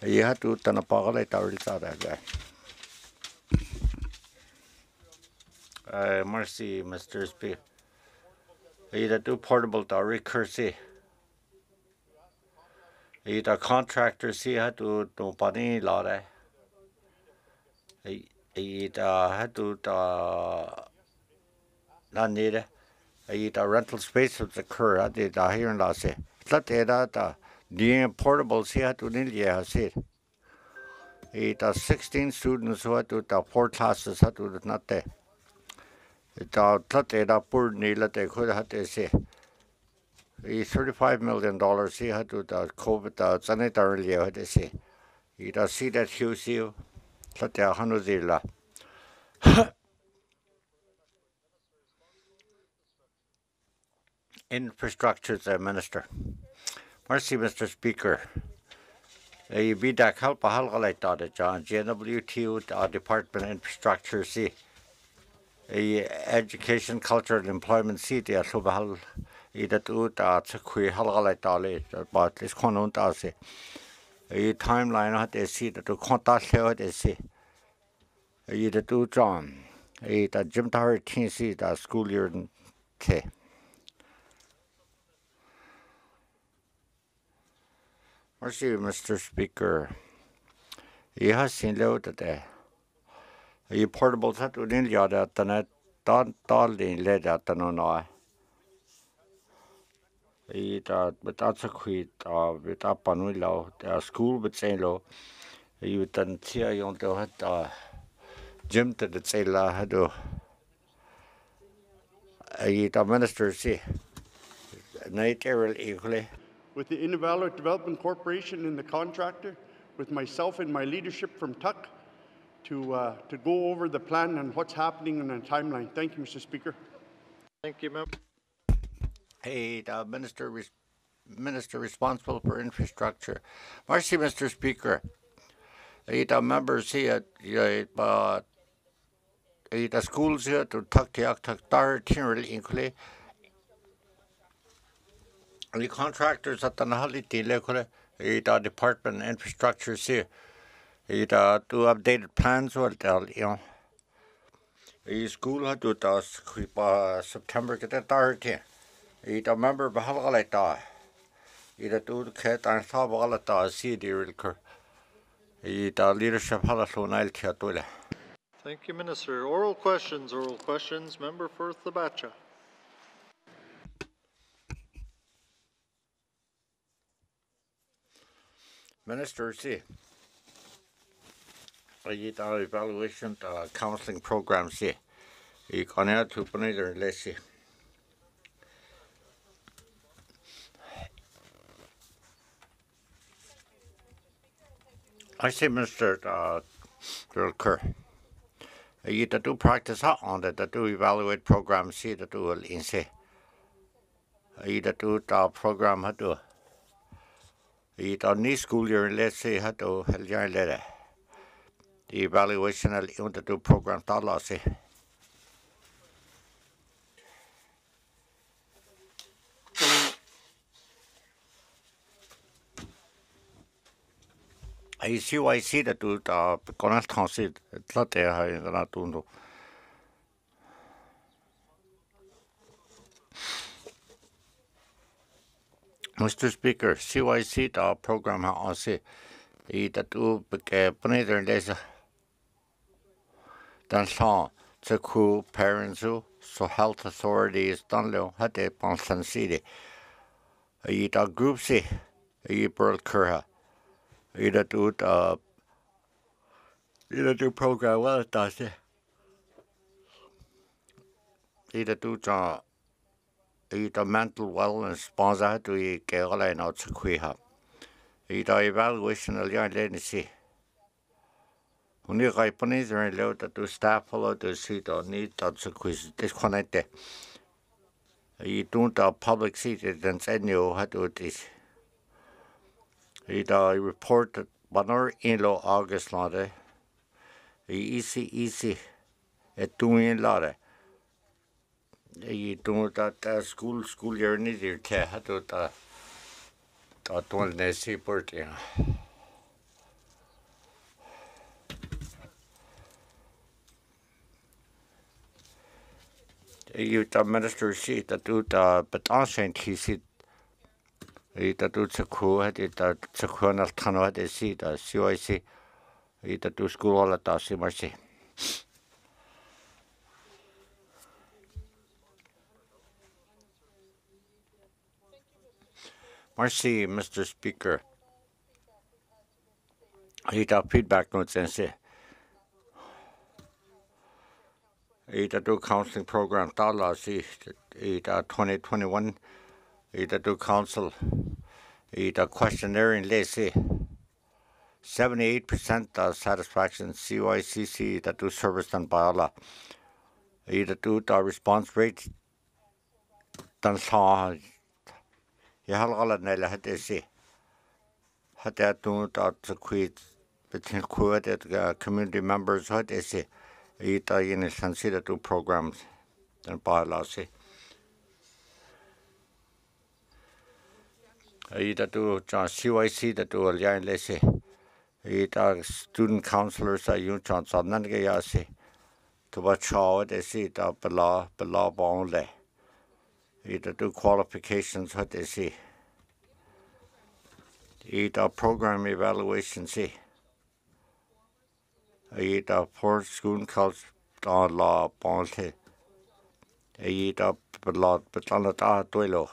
You had to turn a pagalite guy. Mercy, Mr. Speaker. Either do portable to recursi. Either contractor see how to do pani lare. Either had to not need it. Either rental space of the cur at the here and last say. That the portable see how to need ya see. Either 16 students who had to the 4 classes had to not there. The poor need that they could have to say. $35 million he had to the COVID sanitary had to say. He does see that huge you that they are Hanuzilla. Infrastructure Minister. Mercy, Mr. Speaker. You be that help a halgalite the John GNWTU Department of Infrastructure see. Education, Culture and Employment City at Subahal either to Tsakui Halgalite, but this conundase. A timeline had a seat to contact what they say. Either to John, a Jim Tower teen seat at school year. Mercy, Mr. Speaker. He has seen low today. A portable set within the other than a darling led at the no. But that's a quit with up on willow, the school with St. Lo. You didn't see you to had Jim to the sailor had to a minister see. Night aerial equally. With the Invalid Development Corporation and the contractor, with myself and my leadership from Tuck, to go over the plan and what's happening in the timeline. Thank you, Mr. Speaker. Thank you, Member. Hey, the minister responsible for infrastructure. Mercy, Mr. Speaker. The members here, the schools here to Tuck include the contractors at the Nahali the Department of Infrastructure here. Do updated plans or the school had to September get that 30. The member Bahalgalita. Either do the cat and Sabalata see the real cur. The leadership Halasonail Tiatula. Thank you, Minister. Oral questions. Member for Thabacha. Minister, see. The evaluation counseling program, see. You can add to Panida, let's see. I say, Mr. Kerr, you do practice on that, do evaluate programs, see that do in say. You do the program, how to. You do school year, let's say, how to help you later. The evaluation of the do program, that say. I see why see that do the Connect Council, not there, not do. Mr. Speaker, CYC the program also that do Paneder Lesa Dan Shaw to cool parents who so health authorities done low had they Ponson City. A group see a Pearl Curha. Either do program well does it. Either do the mental wellness sponsor to a Caroline out to Quiha. The evaluation of young lady see. When you guys put these in there, that do staff follow the seat or need that to quiz disconnect. You don't the public seat then send you how to do this. It reported banner in law August lade. Easy. It doing lade. You don't that school year need your care how to that one they see birthday. You the minister see that do the but ancient he see that do the crew had it that the colonel tunnel they see the CIC that do school all that see mercy. Mercy, Mr. Speaker. He got feedback notes and say he do counseling program see 2021 he do counsel he questionnaire in say 78% satisfaction CYCC that do service done by Allah he do the response rate done saw he halala nela had they say had that do that to quit between community members had they say Ita in consider two programs and bylaws. Ita do CYC that do a young lessy. Ita student counselors are you chance on none gayasi. To what chaw they see the below only. Ita do qualifications what they see. Ita program evaluation see. Ita for school culture on law bonte. Ita below but on the duelo.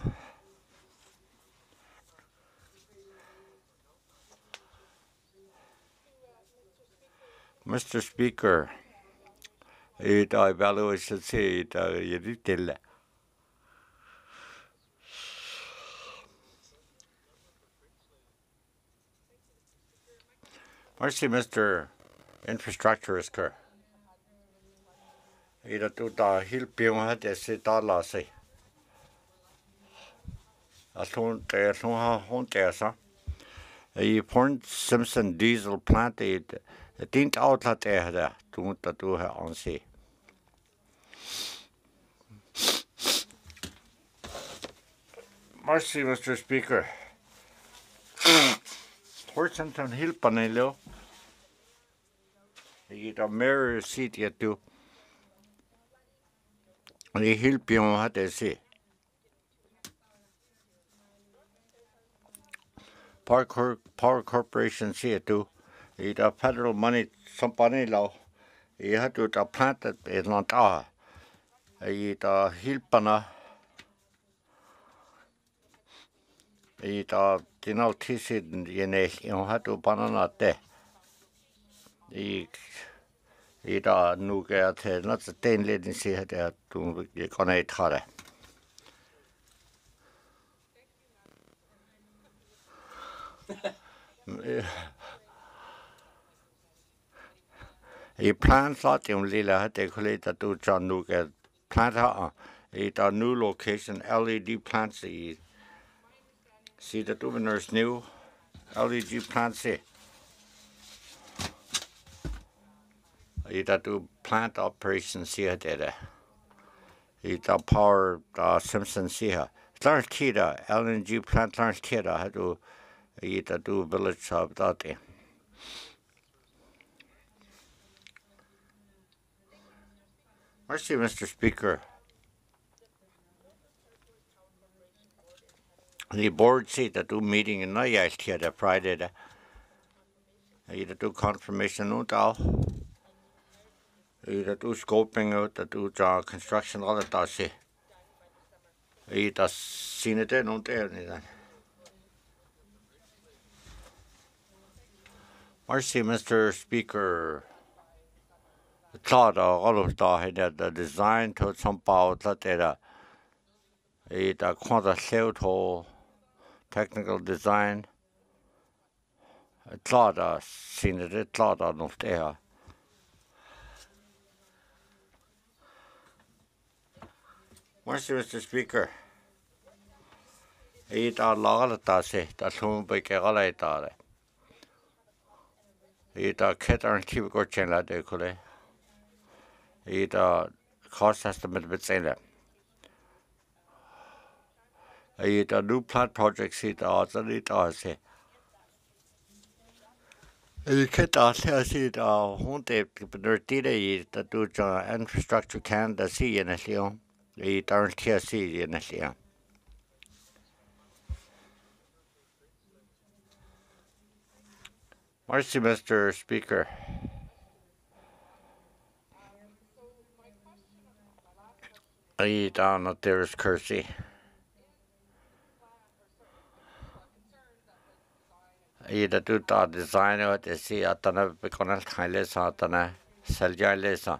Mr. Speaker, ita evaluation say ita yeditilla. Mercy, Mr. Infrastructure is cur. Ida do da hill pion had a sit la say. A ton there, so hon there, sir. A Point Simpson diesel plant it didn't outlet there, to do her on sea. Mercy, Mr. Speaker. Horsenton Hill Panello. The mayor seat yet too. The hill pion had a say. Power Corporation see it too. It a federal money somebody law. He had to plant that is not our. It a hill pana. It a tissy in a had to banana there. It a new get not the 10 ladies see had to connect her. He plants lot in Lila decorated to John Nuka plant her. It a new location LED plants. See the governor's new LED plants. It a do plant operations here there. It a power Simpson here. Large theater LNG plant large theater had to eat a do village of that. Mercy, Mr. Speaker. The board seat that do meeting in Noyas theater Friday. Either do confirmation no doubt. Either do scoping out the do construction all the time. Either seen it there no there neither. Mercy, Mr. Speaker. The thought all of the design to some power that it a quite technical design. A thought seen it thought not there. Mr. Speaker. Ita lagala tase, ta tum by Kegala tare. Ita ketar and Tibico Chenla de Cole. Ita cost estimate bit sailor. Ita new plant projects it odds and it say. You can't ask it, won't they, but that do infrastructure can the sea in a Leon. It aren't here sea in a Leon. Mercy, Mr. Speaker. I down at there is Kersey. I do the design of the sea at the Beconel Highlands at the Seljalis.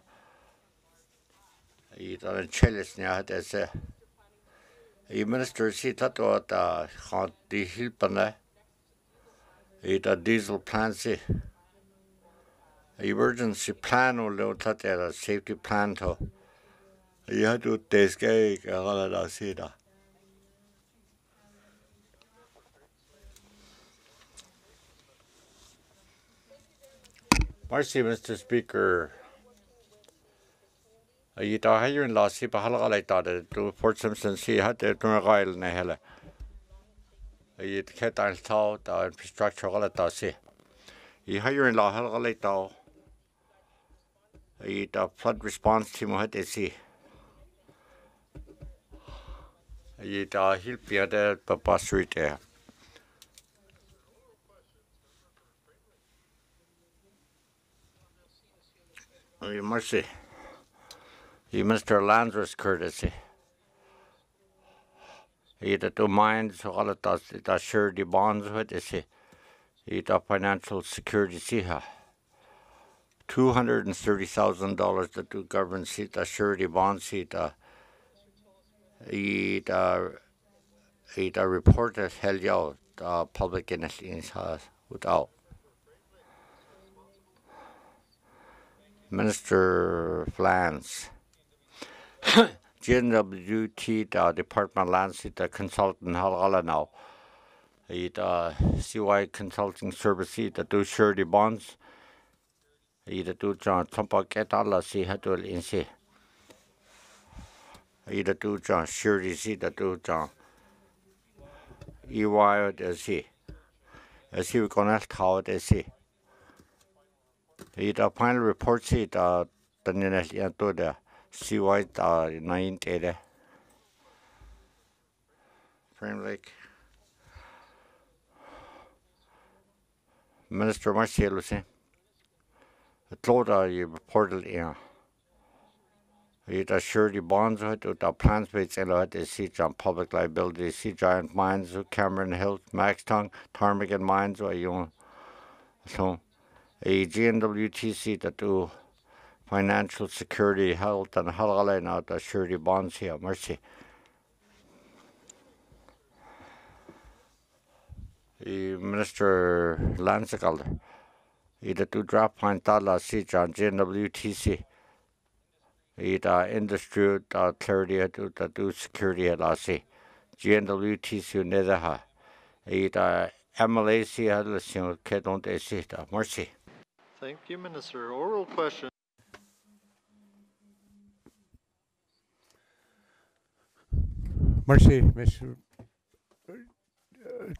I don't chillis near it. A minister seat at the Hilpana. It a diesel plan. Emergency plan or load at a safety plan to. You had to taste cake, a holiday cedar. Mercy, Mr. Speaker. You thought you in last year, like that to Port Simpson Sea had to Drygeese in the hell. You can't tell the infrastructure all at that sea. You hire in law like that. You the flood response team had to see. You the help you there, but bus right there. Mercy. You Mr. Landers courtesy. He the two mines all of that surety bonds with it. He the financial security see $230,000 the two government see the surety bonds he the reported held out the public in without. Minister Flans. GNWT, the Department of Land, the consultant, Halala now. The CY Consulting Service, the do surety bonds. The do John Trumpa get all see how to in see. The do John surety see the do John. EY the see. As he going to how they see. The final report see the Dëne to the CY 9 data. Frame Lake. Minister Marcel Lucy. The Cloda you reported in. It assured the bonds with the plans based in the siege on public liability, sea giant mines, Cameron Hill, Maxton, Ptarmigan mines, or you so a GNWTC that do financial security, health, and halal now the surety bonds here, mercy. The Minister Lansical, either to drop point dollar siege on GNWTC. Ita industry clarity to do security at lasi. GNWTC nedaha. Ita MLAC had listened kedon de sita. Mercy. Thank you, Minister. Oral question. Mercy, Mr.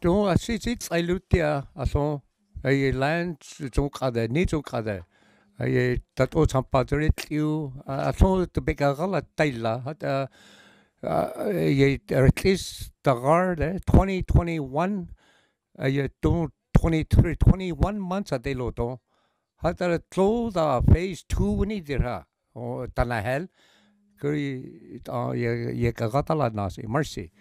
Don't I see it's I loot there. I saw a land don't other need to other. I that all some padre you I saw the big gala taila had at least the guard 2021 I don't 23 21 months at the loto had a close phase 2 need there or tanahel kuri ye kagatala nasi mercy.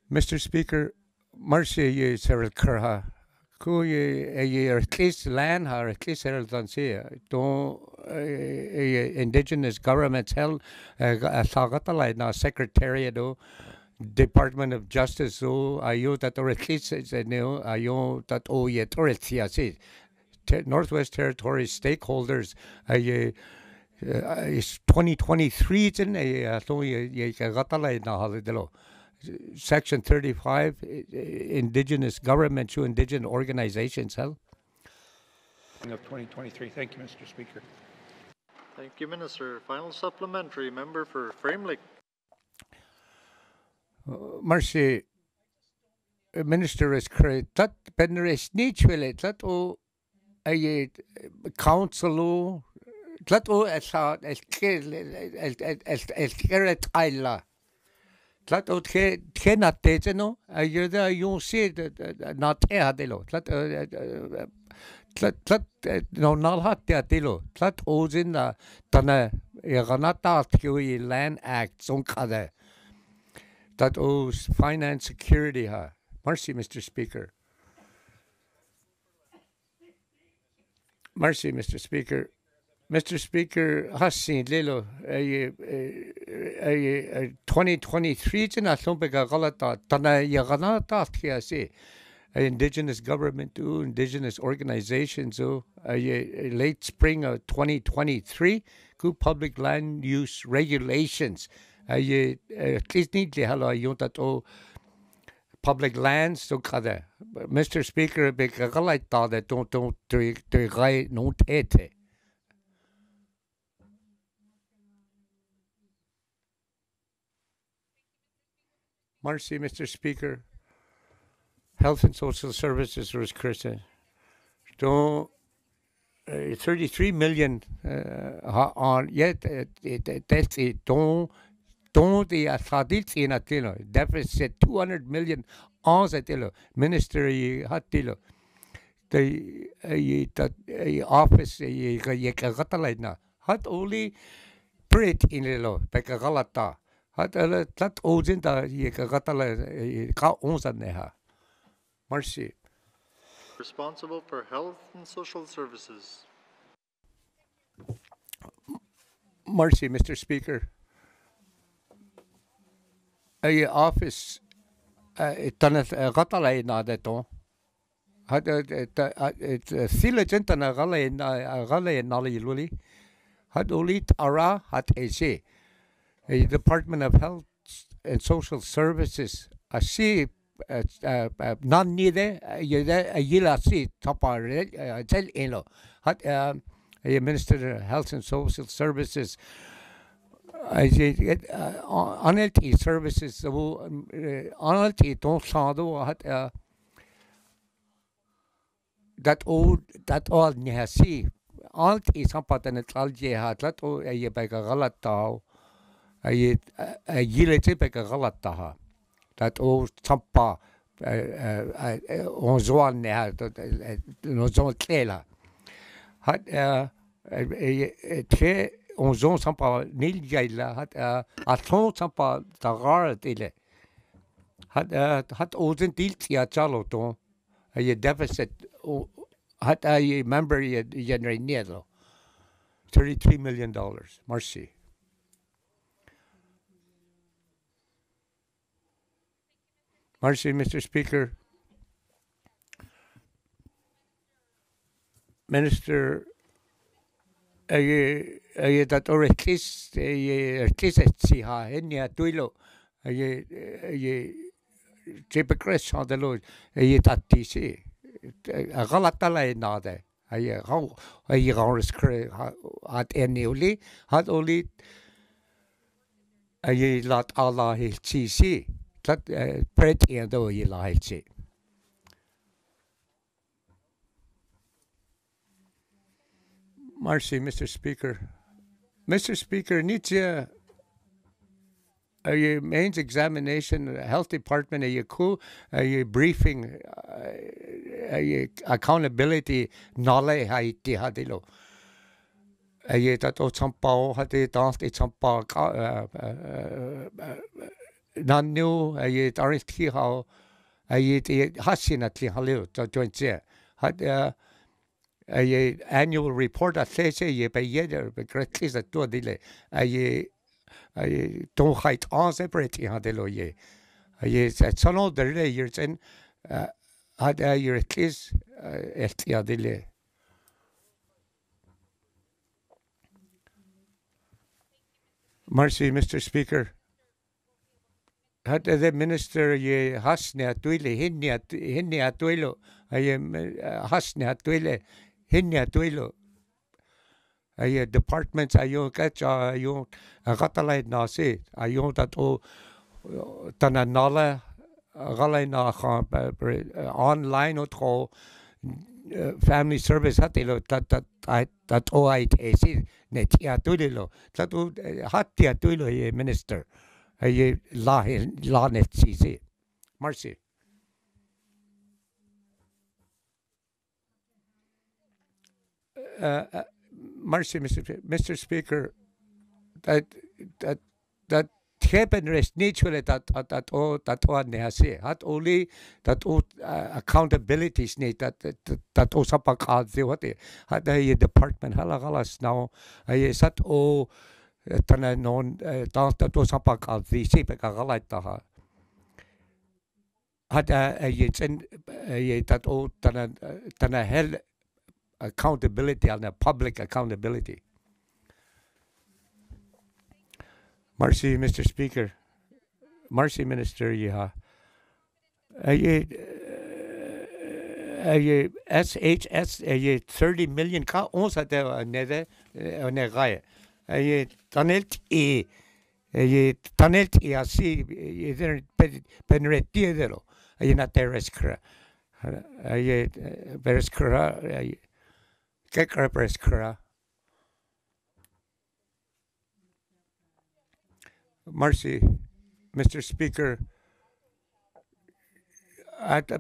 Mr. Speaker, mercy ye several kurha. Ku ye at least land or at least several don't see. Don't indigenous governments held sagatala na secretariat do Department of Justice do ayo that or at least no ayo that o ye authority see Northwest Territories stakeholders is 2023 Section 35 Indigenous Government to Indigenous Organizations Of 2023. Thank you, Mr. Speaker. Thank you, Minister. Final supplementary, member for Framelick. Mercy, Minister is correct. That Benris Nietzsche, that o a council, that o as carrot isla. That o cannot take no. You're there, you see that not air delo. That no not hot there delo. That owes in the Dëne Sųłıné Land Act, Unka. That owes finance security. Mercy, Mr. Speaker. Mercy, Mr. Speaker. Mr. Speaker, Hassin Lilo, 2023 jina thumbega galata tana yaganata tiasi indigenous government indigenous organizations late spring of 2023 ku public land use regulations at least need to hello yunta public lands so kada Mr. Speaker be galata that don't gai no tete. Mercy, Mr. Speaker. Health and Social Services was Christian. Don't 33 million on yet that's it. Don't the Sadit in Atilo deficit 200 million on Atilo Minister Hatilo. The office Yekatalina had only print in Lilo Pekagalata. That owns the Mercy. Responsible for Health and Social Services. Mercy, Mr. Speaker. A office Dëne Sųłıné Yatıé. It's Silent and a Gale Nali Luli. Had Ulit Ara hat AC. A Department of Health and Social Services. A see non neither a yila see tapa tell elo. Had a Minister of Health and Social Services. I say Anelti services Anelti don't sound had that all near see Anelti sompat and it's algae had that all a yebeka galatao a yilete beka galataha that all sampa on zoan near no zone kela had on zone sampa nil jaila had a thon sampa tagar dile had ozen diltia chaloton a deficit had a member generate near $33 million. Mercy. Mercy, Mr. Speaker. Minister, that or at least see ha enya tuilo Chipewyan on the Lord that TC a galatala nade how at annually had only a lot Allah his TC that pretty and though you like it. Mercy, Mr. Speaker. Mr. Speaker, Nietzsche, a mains examination, Health Department, a briefing, accountability, knowledge, Haiti hadilo. A that o sampa had it danced it sampa non new, a aren't how a hasinatli halil to joint there. Had a annual report that says ye by year correctly that to dile a don't hide on separate hadelo ye a son of the years in had a year at least dile Mercy, Mr. Speaker. Had the minister ye hasne atuile hinni atuilo ay hasne atuile hinni atuilo ay departments ayo kacha ayo gatalay nasi ayo dat o tananala galay na online otro family service hatilo that o IT net atuilo that o hatti atuilo ye minister. Ay la net CC. Mercy. Mercy, Mr. Speaker. That happen rest naturally that all nehasi. That only that all accountabilities need that all sapak adzi what had a department halagalas now. I sat all. Tana non tanta to sapak al the sipe kagalata had a ye that o tana hell accountability and a public accountability. Mercy, Mr. Speaker. Mercy, Minister. Yeah. SHS 30 million ka ons had another guy. Tanelt asi either penrettiedelo ayina tereskra ay bereskra ay kekra bereskra. Mercy, Mr. Speaker. At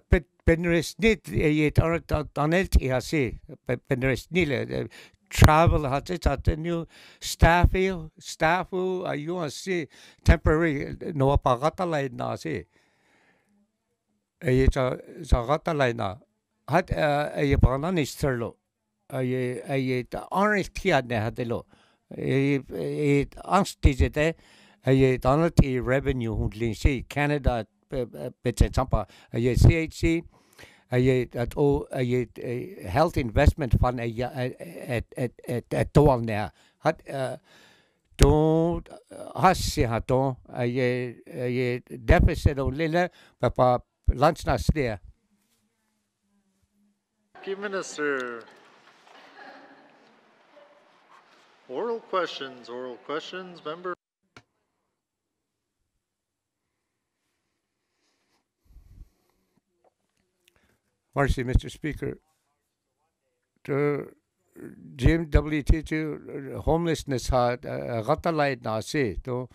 penresnit ay tanelt asi penresnile travel hat a new staff who you see temporary no pagatalay na si ay zagatalay na hat ay pananisтерlo ay orange tiad ne hatelo ay angstizete ay donald revenue hundlin si Canada bit tampa ay CHC at health investment fund at toal now. Had don't has haton a deficit of lila papa lunch nas there. Thank you, Minister. Oral questions, member. Mercy, Mr. Speaker. The GMWT homelessness had gatalay na si to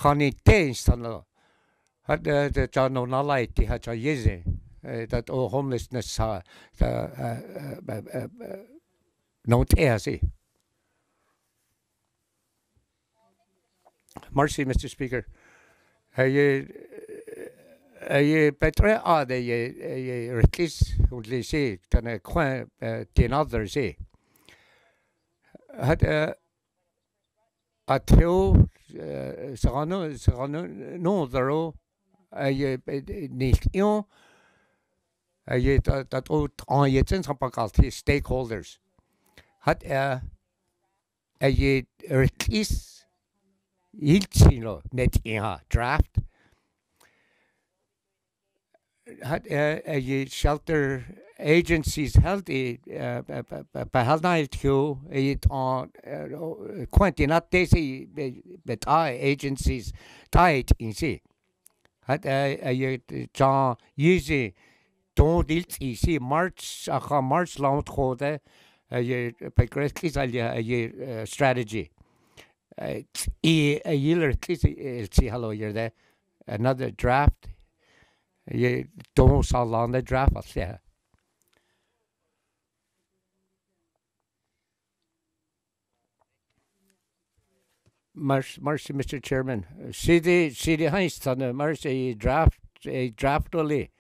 kanite instano had the chano nalaiti had yeze that all homelessness ha no si. Mercy, Mr. Speaker. Petre de release only say than a coin another say. Had a till Serrano no thorough a nation that old on yet in some stakeholders. Had a release net draft. Had a shelter agencies held it on quantity daisy but agencies died in sea. Had a John easy don't easy March long hold a strategy. A year see hello you're there. Another draft. You don't so long the draft of there. Mercy, Mr. Chairman. CD Heinz on the Mercy draft only.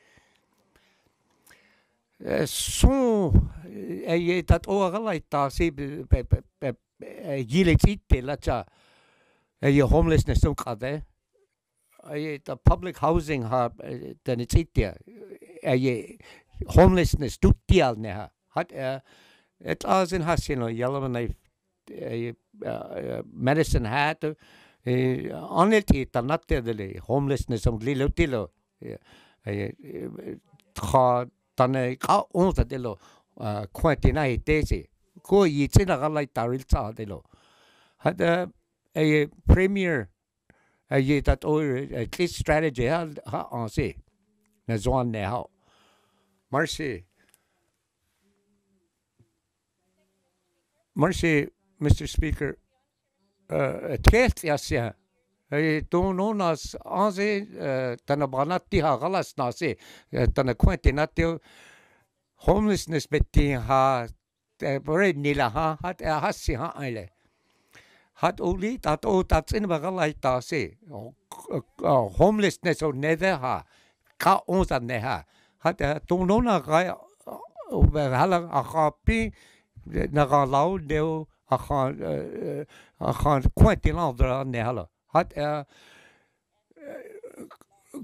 So that like see yield it lacha homelessness so there. The public housing hub then it's it there. Homelessness to deal neha. Had it as in Hasino yellow knife medicine hat only the homelessness of little tilo tane ka onza delo quantina itesi ko yitina galai tarilta delo had a premier ye that at least strategy ha on see na zon now mercy Mr. Speaker test yasia don't know nas anze tana banati ha galas nasi tana quantinatio homelessness betti ha bore nila ha hat hasi ha ile hat oli dat o dat in bagalai ta se homelessness o never ha ka onza ne ha hat don't know na ga hala ahapi na ga lau deu gaan quantilandra ne hala hat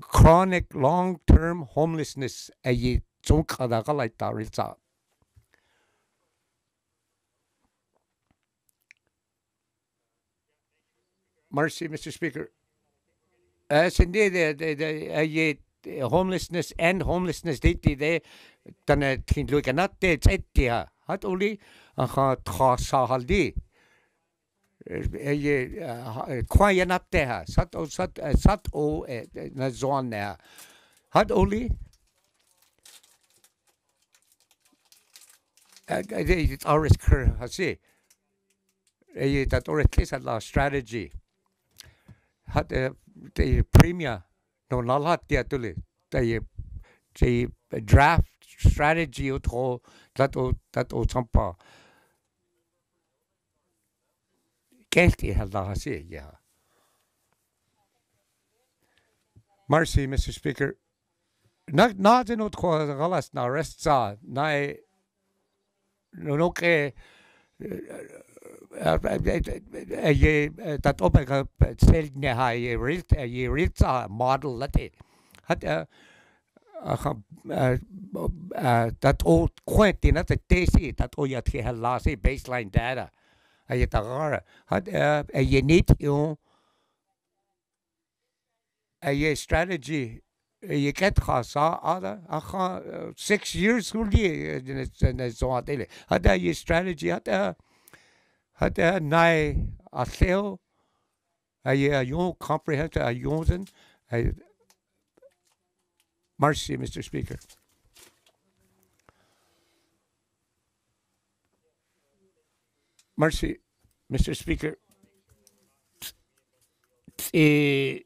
chronic long-term homelessness ay zonkada galai ta rilsa Mercy, Mr. Speaker. As indeed, the homelessness and homelessness they dan kin look at det etia hat only ga sahaldi kwaya nat te sat o na zon na hat only it always occur hasi that or at least a strategy had the premier no nalat dia tuli the draft strategy utro that o tampa kelti halla hasi yeah Mercy, Mr. Speaker. Not in utro galas na resta na no que dat opega sel ne ha je rilta model lati hat dat o quanti na tesi dat o yat he lasi baseline data ay tagara hat je niet you ay strategy je get khasa ada 6 years huli in so dele hat je strategy hat nai a sale you comprehend a using Mercy, Mr. Speaker. Mercy, Mr. Speaker. It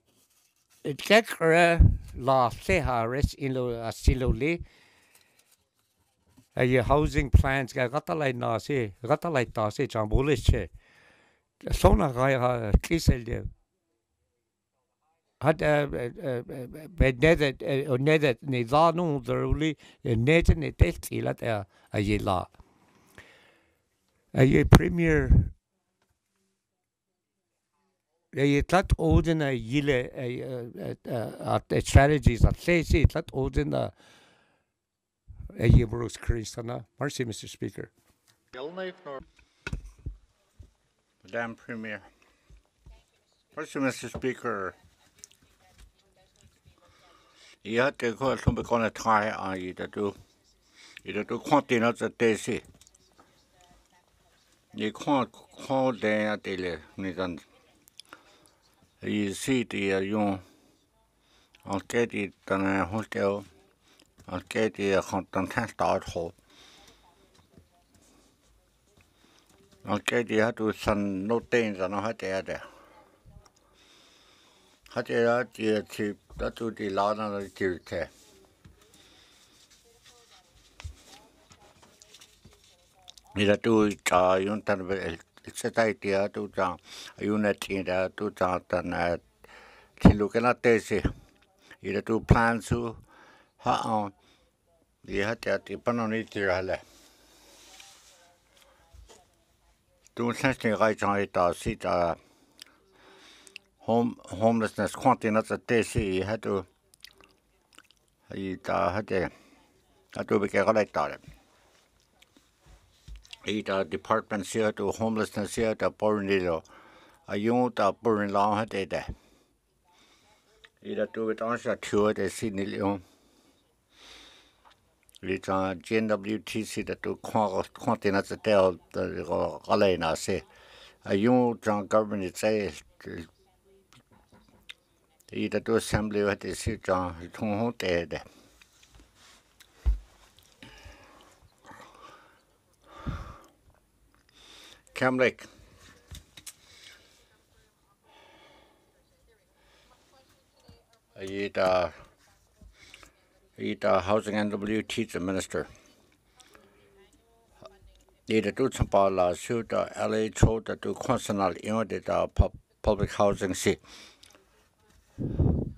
la seharis in lo asiloli a housing plans ga gatalai na se gatalai ta se chambulis che sona ga kisel de had nedet ne zanu deruli net ne testilat a yela a premier tat odena yile strategies at say tat odena Bruce Kristana. Mercy, Mr. Speaker. Madam Premier. Mercy, Mr. Speaker. You had to go to become a try on either to continue the day. You can't call there at the Nidan. You see the young on Katie than a hotel. On Katie, a content start hole. On Katie had to send no things and I had there. Had the cheap that would the Lana of the Either to Yuntan, it's a idea to a unit in there to Jonathan to look at Daisy. Either to plan to her on the hat at the Panoniti. Doing something right on it, sit homelessness quantity at Daisy had to be like that. the department here to homelessness here to Borneo. A young to Borneo had it. Either do it on the tour the Sydney Leon. It's a GNWTC that do continents the tell the Galena say. A young government say either do assembly at the city John Hong dead. Cam Lake. Housing and WT minister. Do some ball shoot LA told that do consonant in the public housing see. Do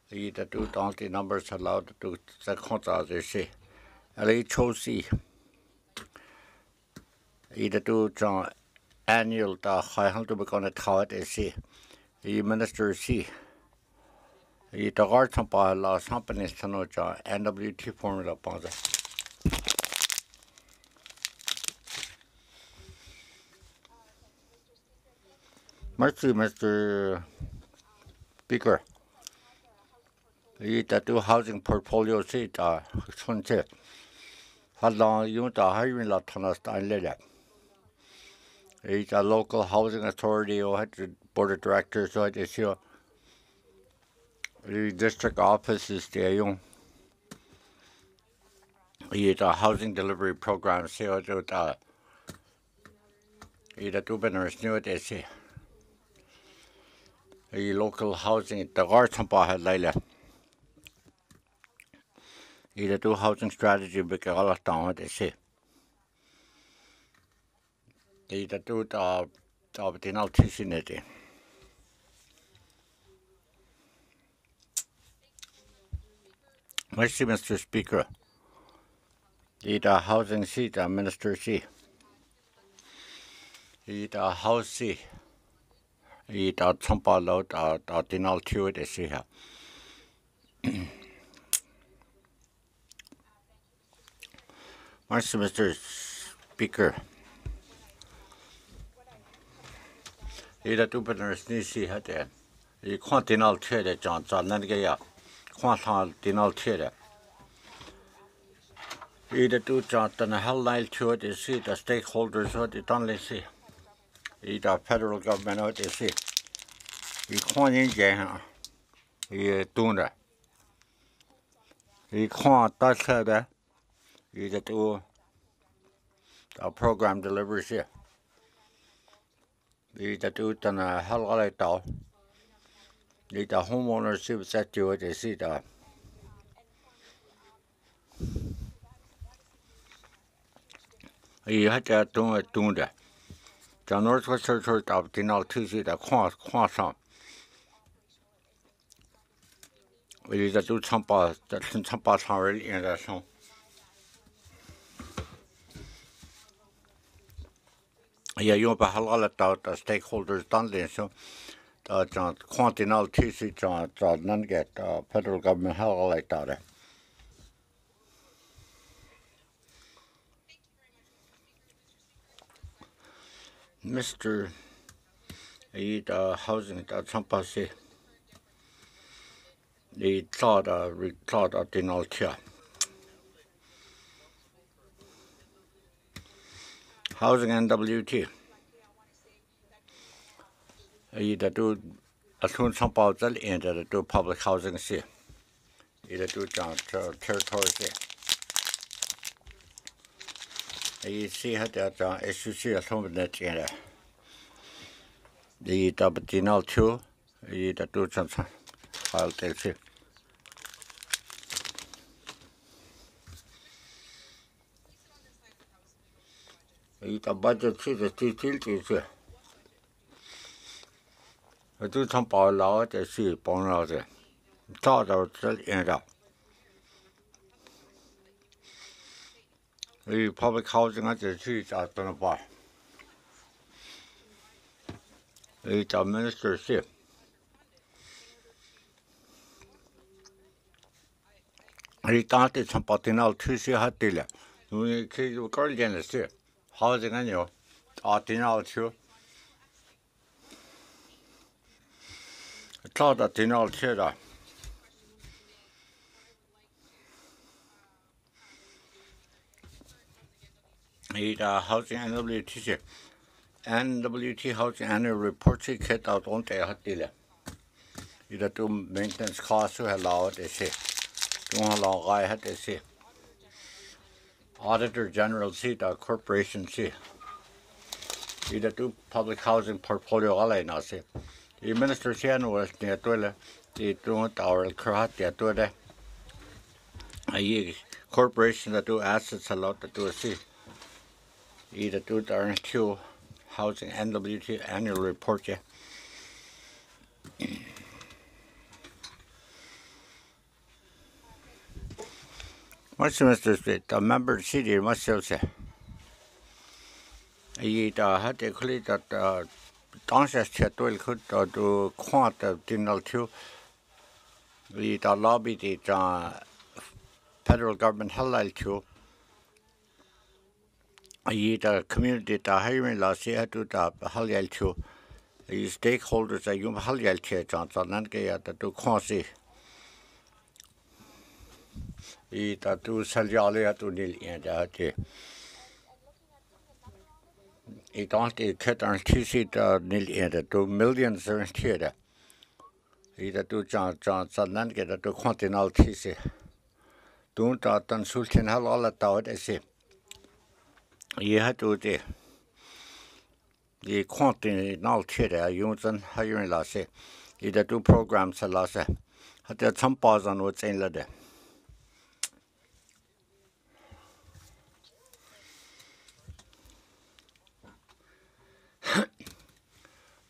the numbers allowed to the contract they say. LA chose see. Do annual the high hunter become a tower they see. The minister see. The guard some ball companies to know NWT formula upon the. Merci, Mr. Speaker. The two housing portfolio seat are Sunche. How long you the hiring lot on us and later. It's a local housing authority or the board of directors so it is here. The district office is there. It's a housing delivery program. See what the two banners new they say. The local housing, the Gartampa had Laila. The two housing strategy because all of town what they say. The two the Alticinity. Merci, Mr. Speaker. The housing seat, Minister C. The house C. The Tampa load, the Dinal Tuit, they see here. Merci, Mr. Speaker. The two banners need see had there. The continental trade, John, Nagaya. Quantal Dinal Theatre. Either do John and a hell Nile to it is see the stakeholders what it only see. Either federal government what they see. You can't engage you do that. You can't touch that. You do the program delivers here. You do it on a hell like that. The homeownership set you what they see that. You had to do that. The Northwest Territory of the North Tuesday, the Quasam. We did do some bars already in that song. Yeah, you have a lot of the stakeholders done this, so the continental Tuesday, none get federal government hell like that. Mr. Housing that some say the thought of the North. Housing and WT. Either do a soon some about that and do public housing see. Either do territory see. You see how that issues here some that in the double too. Either do some I'll tell you. The budget is the details. I do some power law to see born out there. Thought out in it. The public housing at the streets out on the bar. The minister said. He thought it's some patinal to see how they we can't go again. housing año, Dëne Sůłыné. Claude Dëne Sůłыné. The housing NWT housing annual report she kit out on the hatile. Either to maintenance costs who allow it, they say. Don't allow I had to say. Auditor General see the corporation see. Either to public housing portfolio all I now say. The minister see was near toilet, the don't our crat the toilet. A corporation that do assets a lot to do see. Either do the two housing NWT annual report, yeah. What's Mr. Street? The member city must say. I had to clear that Drygeese chat will could do quant of Dëne Sůłыné. We lobby the federal government held to. The community the hiring laws here to the held to. The stakeholders are you held to Johnson and get to consi. The two Saljalia to Nil and that. It don't cut on TC Nil and 2 million here. Either to Johnson and get to continental TC. Don't Dëne Sůłыné all at out, I say. You had to the continental theatre, Johnson, hiring law say. Either two programs a law say. Had there some pause on what's in the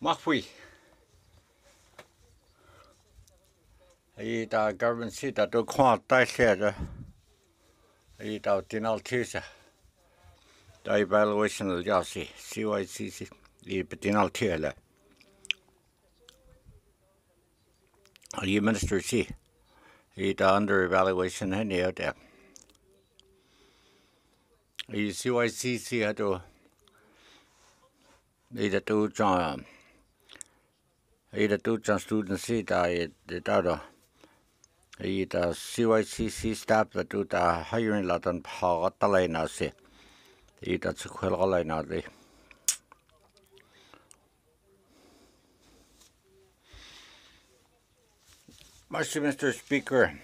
Mafui. The government seat that do quant die here. It out in all teaser. The evaluation of Yasi, CYCC, the Dëne Sůłыné. The minister see. It's under evaluation any out there. The CYCC had to either two students see the data. The CYCC staff that do the hiring lot on Pagatalaina say. That's a quality. Mr. Speaker,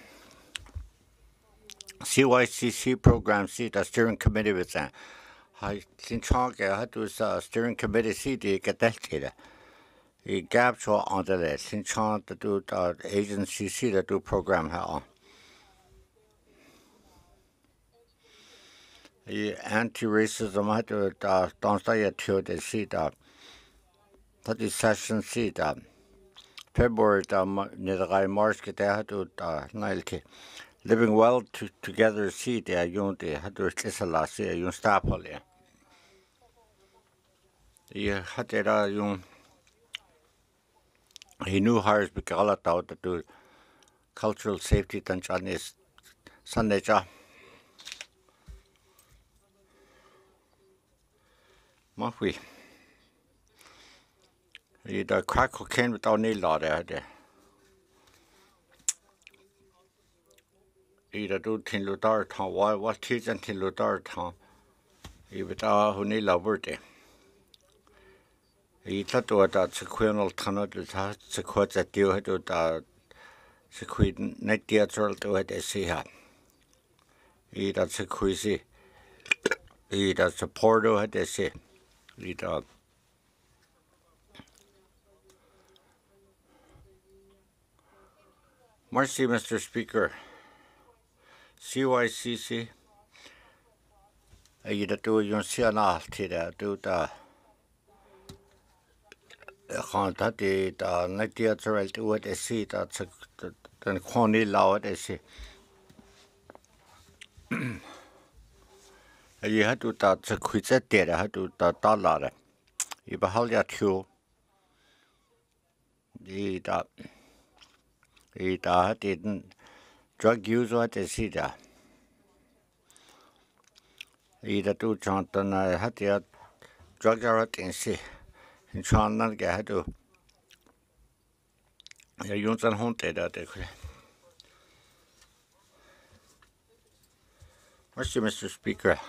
CYCC program seat the steering committee with that. I think I had to steering committee seat the get the gap show on the list. Since to do the agency see the do program how. The anti-racism had to don't to the seat that the session seat February near March get had to living well together seat there you had to listen last year you stop all there. You had to you he knew hires because all out to do cultural safety and Chinese Sunday job. Mafui. The crack cocaine without any law there. Either do tin Ludar town, what teach and tin Ludar town. Without who need love there. He thought that sequential tunnel to sequence that you had to sequence net theatre to it as see her. He that sequence. He that support to it as see. Mercy, Mr. Speaker. CYCC. You do you see an alt to do the contact the net theatre to it as see that's the corny law as see. You had to that quit that there, had to that dollar. You behold your two. He didn't drug use what they see there. Ida tu chantana hatia dragarat in si. In channan gahadu. Ja junsan honte da tekle. Mr. Speaker.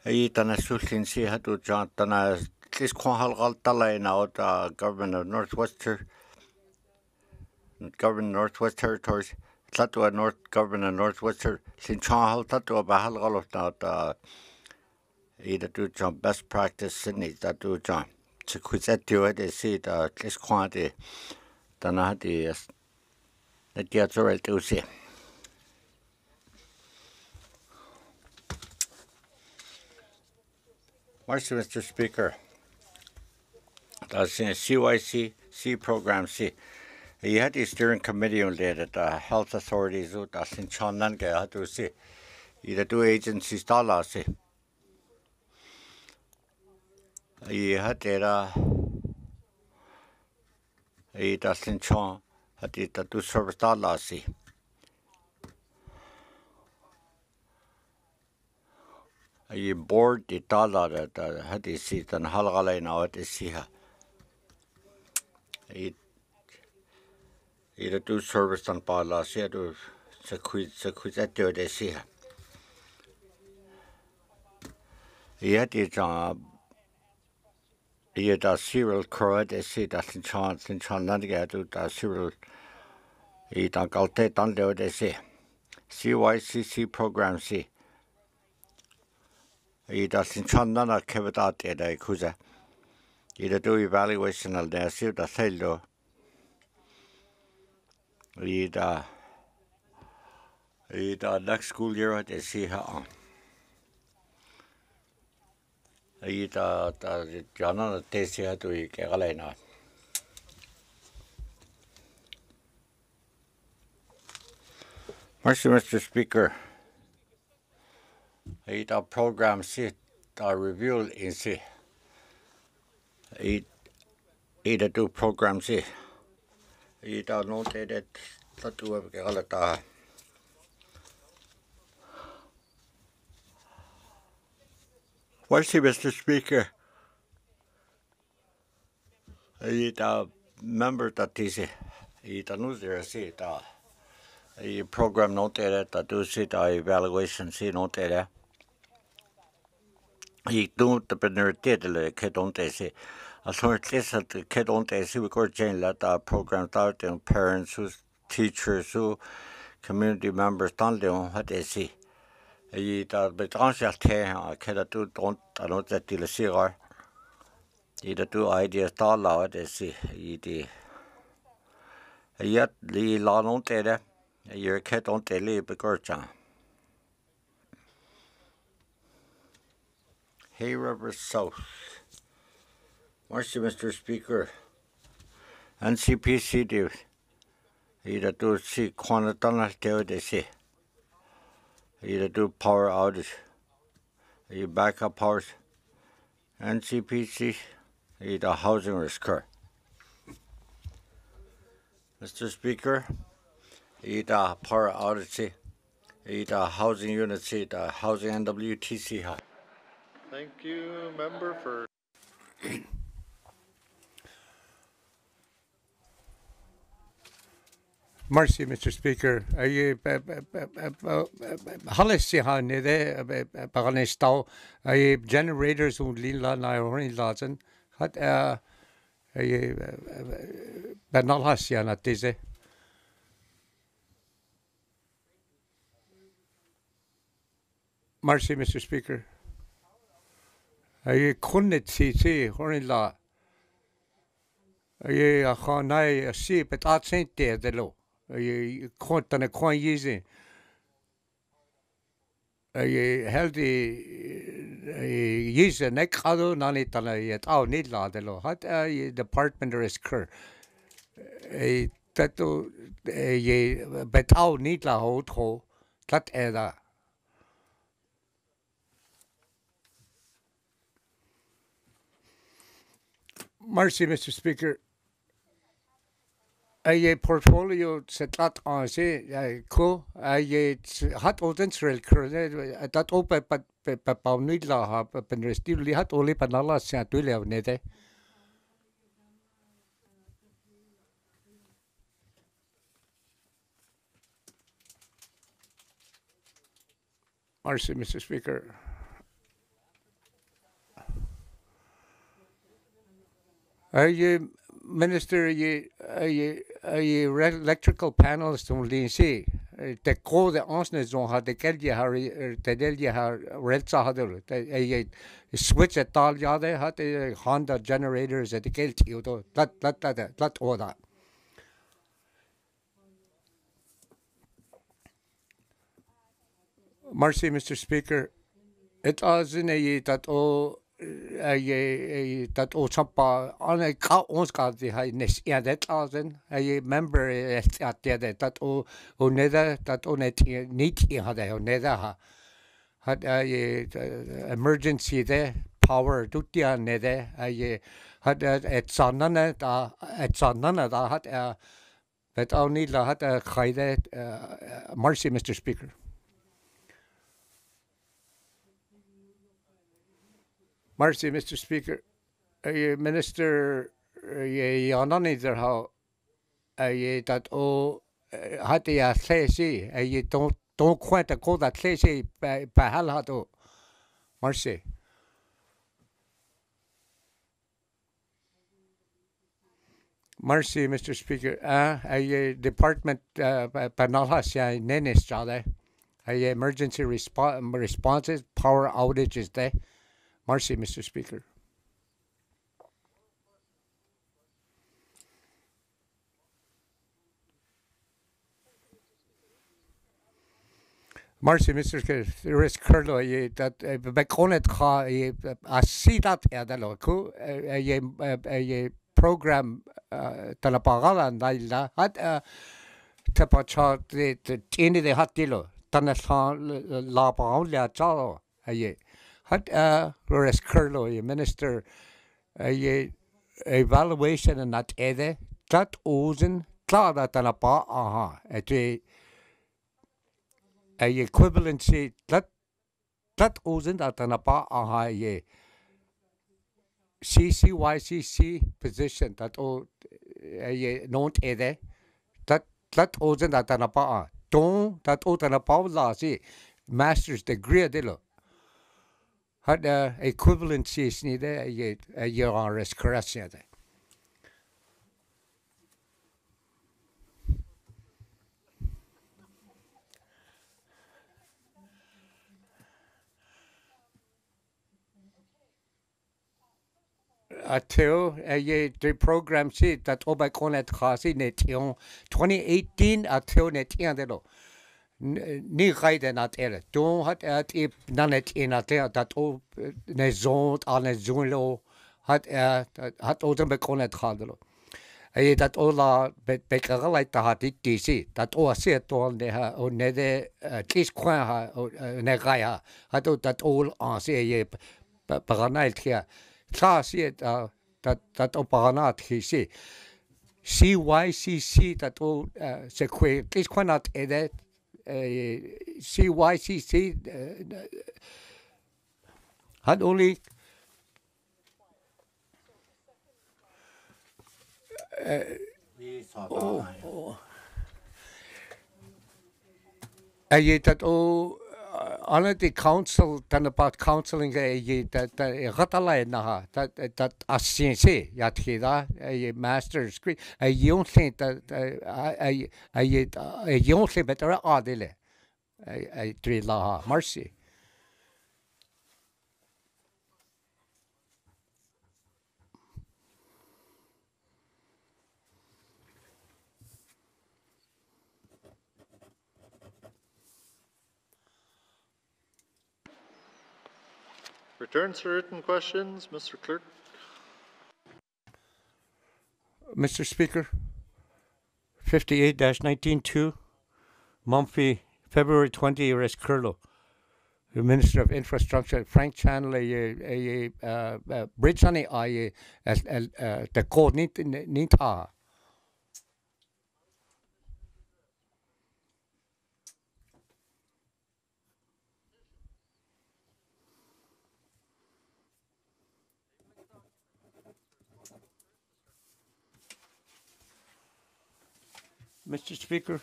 Dëne Sųłıné si hadu chantana this halgal talaina ota government of Northwest Territories. Tatua North Governor Northwest Sinchahal Tatua Bahal Galota either do John best practice Sydney that do John. To quit at you at the seat this quantity than I had the gets all right to see. Mr. Speaker, that's in CYC program C. He had the steering committee on the health authorities that's in Chananga had to see either two agencies see. He had the he doesn't Chan had it to service see. He board the dollar that had the seat and Halgala now at the sea. Either do service on Pala, see to quit at the sea. He had the job. He had a serial crowd, they see that in Chananga to the serial. He don't call it on the they say. CYCC program C. He doesn't Chanana Kevitat at a Kuza. Either do evaluation of the see the sale. Either next school year they see her on. Either the Jana they see her to Carolina. Mr. Speaker, either program C review in C. Either do program C. Either noted that to have Galata. Mr. Speaker, either member that is either news there see a program noted that do see the evaluation see noted. He don't the benefit kid on they say. As long as the kid on they see we could change that program out and parents who teachers who community members don't know what they see. He that but on I can't do don't I don't that the cigar. He do ideas all they see. He yet the law don't there. Your kid don't they leave because Hay River South. Mr. Speaker, NCPC do either do see quantitana they say. Either do power outage, you backup powers, NCPC, either housing risk. Mr. Speaker, either power outage, either housing unit, either housing NWTC. Thank you, member for. Mercy, Mr. Speaker. Halisihan de Paganistau, generators who lila na horin lazen, hat Benalhasian at this. Mercy, Mr. Speaker. I couldn't see horin la. I can't see, but I sent there the law. I can't use it. I held the use a neck other than it yet. Oh, need la the law. Had a department or a scur. A tattoo, but oh, need la hold ho. That either. Mercy, Mr. Speaker. Ay portfolio setlat anse ko ay hat odentrel kurne dat ope pa paunidla ha pen restivli hat oli panala sa tuile nede. Mercy, Mr. Speaker. Minister, electrical panels som linsi. Det kode ansne som hade kelje har det delje har relsa hade det switch ett tal ja det hade Honda generators det kelti och då lat oda. Mercy, Mr. Speaker. It was in a that dat o champa on ka ons ka di ha nes ja det asen a member at dat o neda dat o net nit ha det o neda ha had emergency there power dutia nede had et sanana da had but only la had khaide mercy, Mr. Speaker. Mercy, Mr. Speaker. Minister, anani there how that had the say don't quite call that say halato. Mercy. Mercy, Mr. Speaker. Department panalha nenes jade. Emergency responses, power outages there. Mercy, Mr. Speaker. Mercy, Mr. Speaker. There is curlo that bekonet kha asidat edaloku a program talapagala naila hat tapacha the tini de hatilo tanasha la paula chalo aye. Had Loris Curlo, Minister, evaluation and that either that ozen clara tanapa aha at a equivalency that ozen that tanapa aha ye CCYCC position that o not either that ozen that tanapa don't that o tanapa la see master's degree dilo. Had equivalencies neither a year on risk correction. Until the program sheet that Obaconet Khasi Netion 2018 until Netian. Ni gaiden at ele. Toen had het nanet in at dat o ne zond aan ne zonlo had oten bekonet gadelo. Dat ola bekeralait had dit zie dat o se ton de ha o ne de kis kwa ha ne gaya had dat all aan se paranait hier. Sa se dat op paranat zie. CYCC dat o se kwe kis kwa nat ede CYCC had only that on the council done about counseling that ratalai na that asiense yatkida a master's degree a young thing that a young thing better adile a trila mercy. Returns to written questions, Mr. Clerk. Mr. Speaker, 58-19-2, Mumphy, February 20, Res Curlo. The Minister of Infrastructure, Frank Channel, a bridge on the code Nita. Mr. Speaker,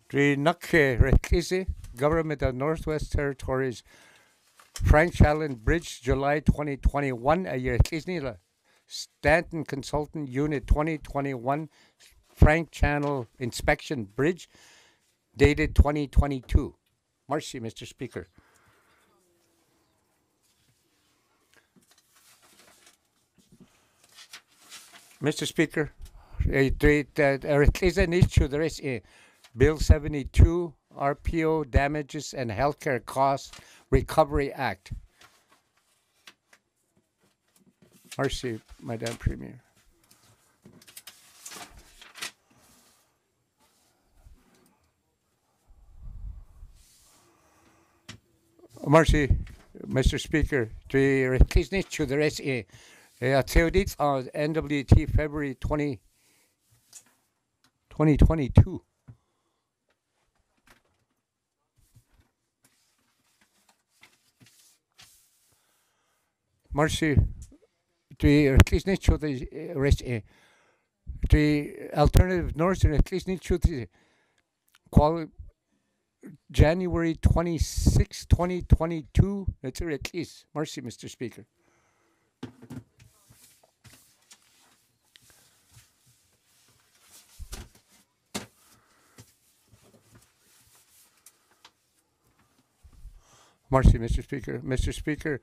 Drygeese, Government of Northwest Territories, Frank Challen Bridge, July 2021, a year Stanton Consultant Unit 2021, Frank Channel Inspection Bridge, dated 2022. Merci, Mr. Speaker. Mr. Speaker, Bill 72, RPO Damages and Healthcare Costs Recovery Act. Merci, Madame Premier. Merci, Mr. Speaker. The recognition to the rest theodits on NWT February 2022. Merci. The recognition to the rest the alternative Northern recognition to the January 26, 2022. That's at least. Merci, Mr. Speaker. Merci, Mr. Speaker. Mr. Speaker,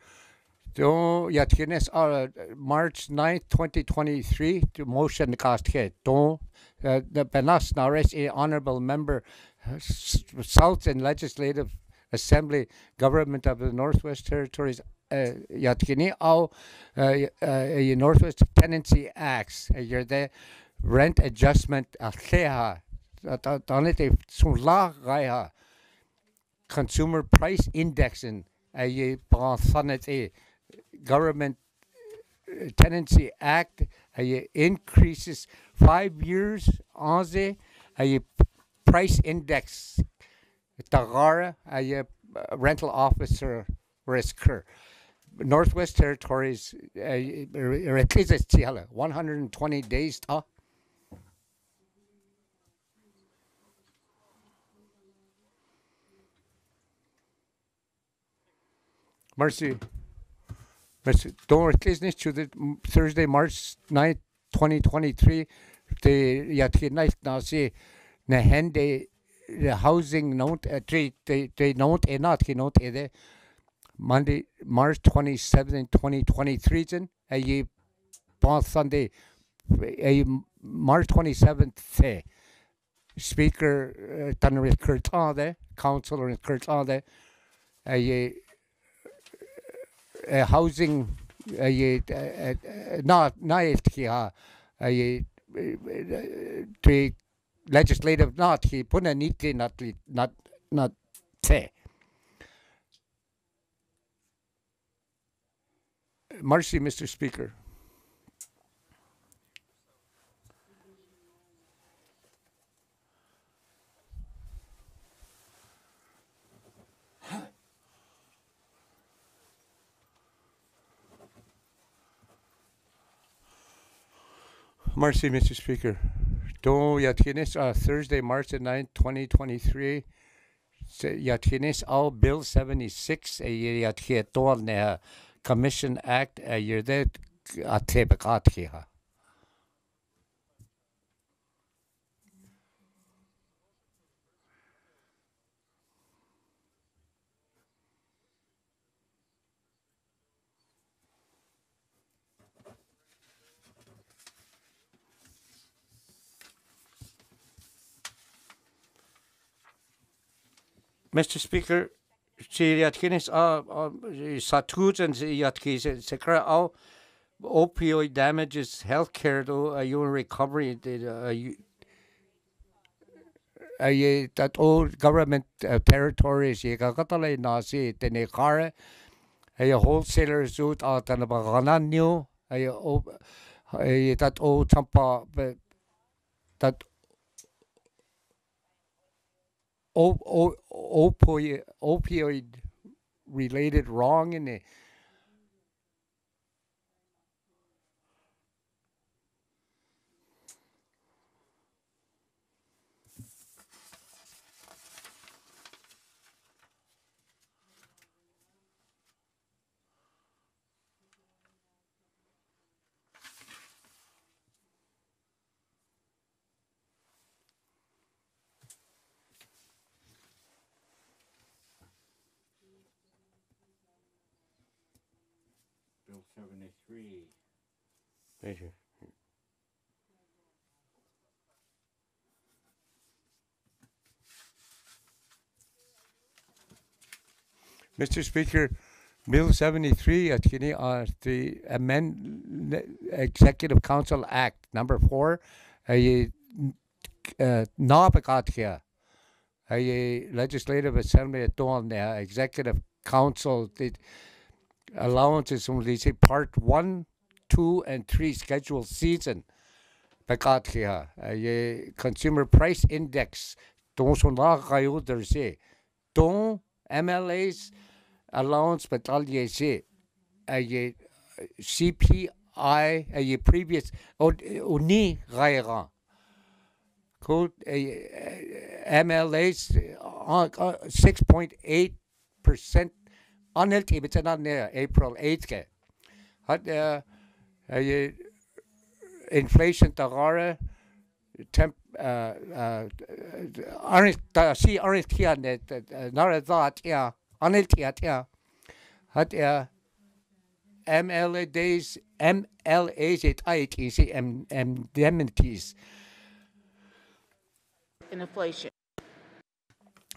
March 9th, 2023, the motion cast here. The Benas Nares, Honorable Member, South and Legislative Assembly, Government of the Northwest Territories, Northwest Tenancy Acts, you're the rent adjustment, Consumer Price Indexing, Government Tenancy Act, increases 5 years on the price index, rental officer risk. Northwest Territories, 120 days. Merci. Don't business to the Thursday, March 9th, 2023. The night now see the hende the housing note they note and not he note either Monday, March 27th, 2023. A Sunday, a March 27th. Speaker Dëne Sųłıné, Councillor Yatıé, a housing not the legislative not he put a neatly not say. Merci, Mr. Speaker. Merci, Mr. Speaker. Thursday, March 9th, 2023. All Bill 76, Commission Act, you're there. Mr. Speaker, Satuj and Secret all opioid damages, healthcare, recovery, that all government territories, Nasi, Tenekara, wholesalers out at an Bagananio, that old Tampa, that opioid related wrong in it. Bill 73. Thank you. Mr. Speaker, Bill 73 at the Executive Council Act number 4 nabagat Legislative Assembly at Dawn Executive Council the allowances from the Part 1, 2, and 3 scheduled season bagat Consumer Price Index don son kayo derse don MLA's allowance batalye se CPI previous uni gaira code MLA's 6.8% unhealthy but not near April 8th had inflation tagara temp aren't here not that yeah unhealthy had MLA's it indemnities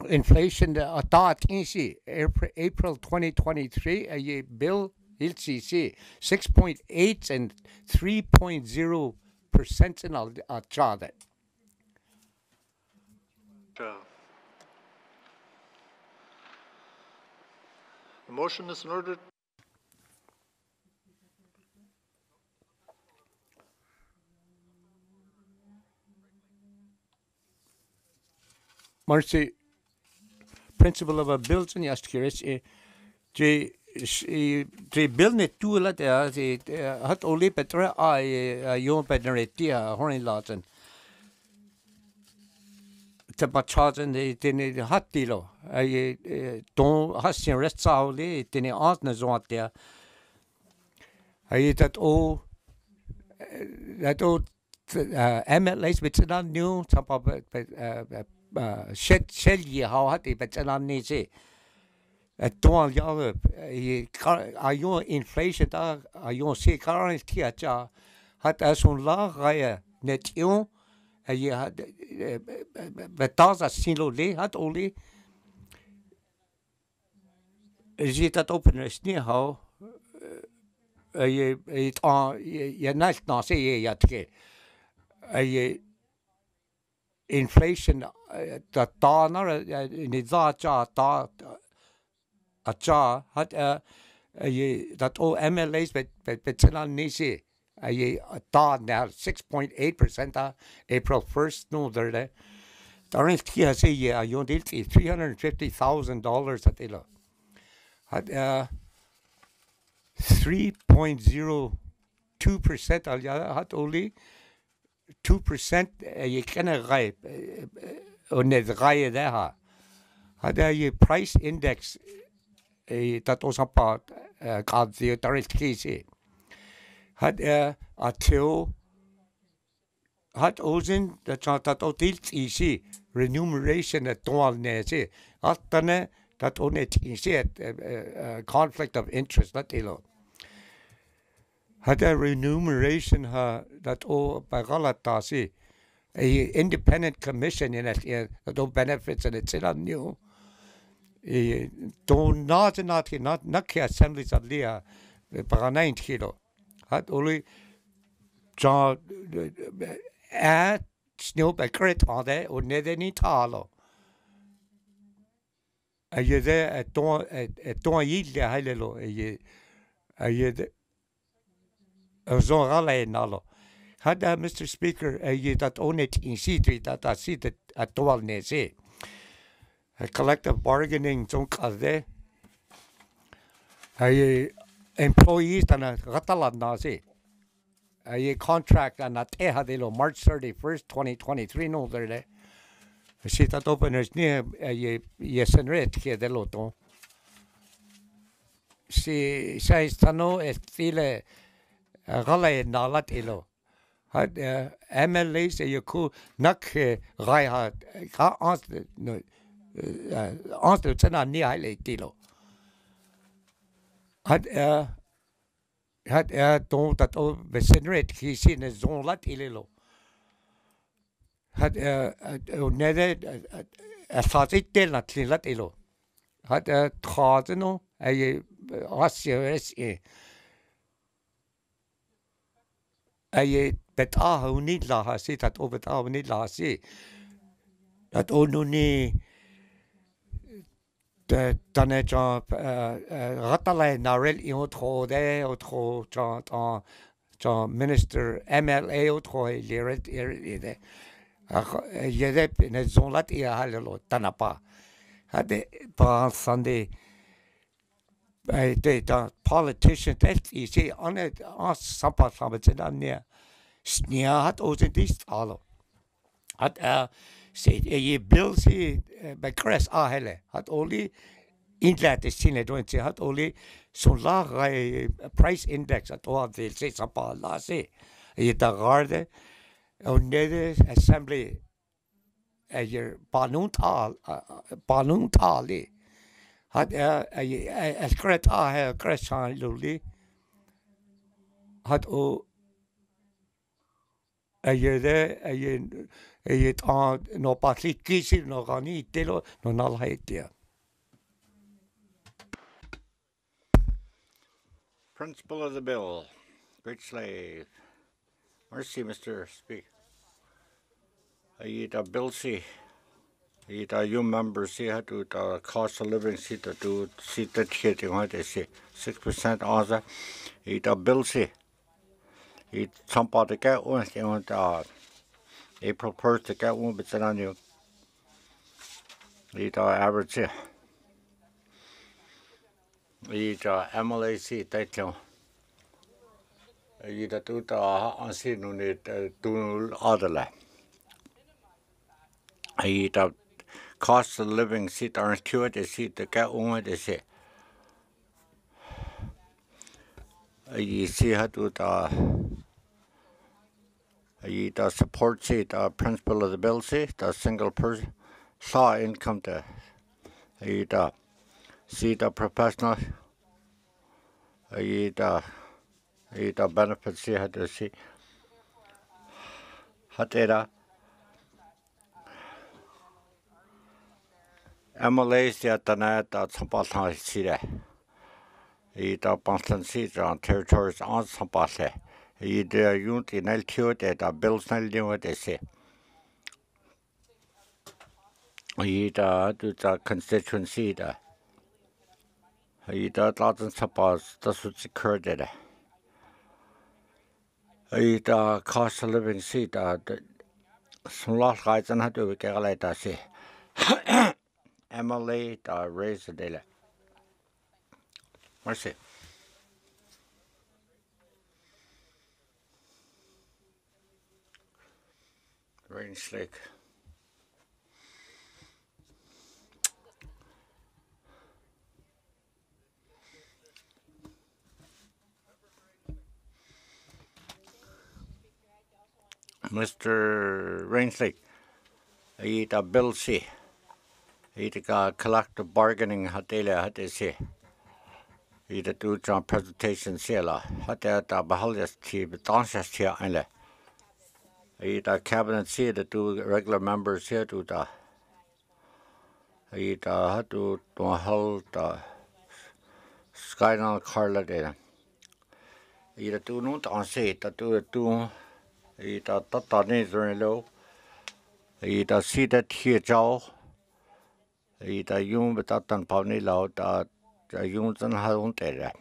inflation thought easy April 2023 a bill LCC 6.8 and 3.0% in all that. The motion is in order. Marcy, principle of a bill in yesterday, the bill net two let the hot only better I young better horny lots and the bachazan the hot deal. I don't has seen rest solely, it didn't ask the zone there. I that all MLAs, which is not new, some of shell ye how hot it, but not need at dawn yellow. Are your inflation? Are your see current theatre? Had as on la raya net you. You had but does a single had only. Is it that openness near how? It you're not say yet. Inflation that dollar in the jar had that all MLAs but nisi a dot now 6.8% April 1st no there aren't here say yeah you did $350,000 at ilo had 3.02% al had only 2% you can ripe on the rye there had a price index that was about got the Drygeese had until had ozen that that easy remuneration at dual nese atane that on it easy conflict of interest that ilo had a remuneration that all by galatasi a independent commission in it that all benefits and it's not new don't not assemblies of Leah para 9 kilo had only John at snow by credit on there or neither any talo a year there at dawn yield the hilo a year nalo had Mr. Speaker a year that own it in C3 that I see that at dual nese a collective bargaining don't there a employees and a ratalan nazi a contract and at ehadilo March 31st 2023 no there see that openers near yes and red here the loto si says tano estile gala nalat ilo had MLAs you could nak rai ka no answer tana ni highlight tilo had had don't that vicinate he seen a zone lat ililo had nede a thought it del not lat ilo had thought no a asys a bet who need la hasi that over need la hasi that only Dëne Ratala narel I otro de otro John Minister MLA otro liret ide yede ne zonlat I hallo tanapa had pa Sunday the politician that you see on it sampa sampa near sneer hat os this allo had said ye bill see by Chris hele had only inlet is seen it had only so large price index at all they say sampa la se ye da garde on the assembly a year banuntal had a great Chris luli had a year there a year no patli kisi no gani telo no nal haitia. Principle of the bill. Great slave. Mercy, Mr. Speaker. A bill see. You members see how to cost of living see to do see that shit you want to see 6% also. A bill see. Somebody get one you want April 1st to get one, but it's on you. Average see. MLAC that you. Do on see no need do other. Cost of living seat aren't to it, seat the get one they say. You see how to the support seat principle of the bill seat, the single person saw income to see the professional the benefits see how to see how MLAs the Dëne Sųłıné Yatıé the Boston seats on territories on Sampale. The unit in LTO the bills nil they say. The constituency the lots of suppose that's what's occurred there. The cost of living seat some lot guys and how do we get like that say. MLA raise the daily. Mercy. Rain slick. Mr. Rainslick, a bill C. Collective bargaining had they say. Do John presentation sela. Had the Bahalis tea, but dancers here and the cabinet see the two regular members here to the had to hold the Skyline Carla there. Do not on say that do Tata needs very low. See that here jaw. Yung but that pony loud yung and how there.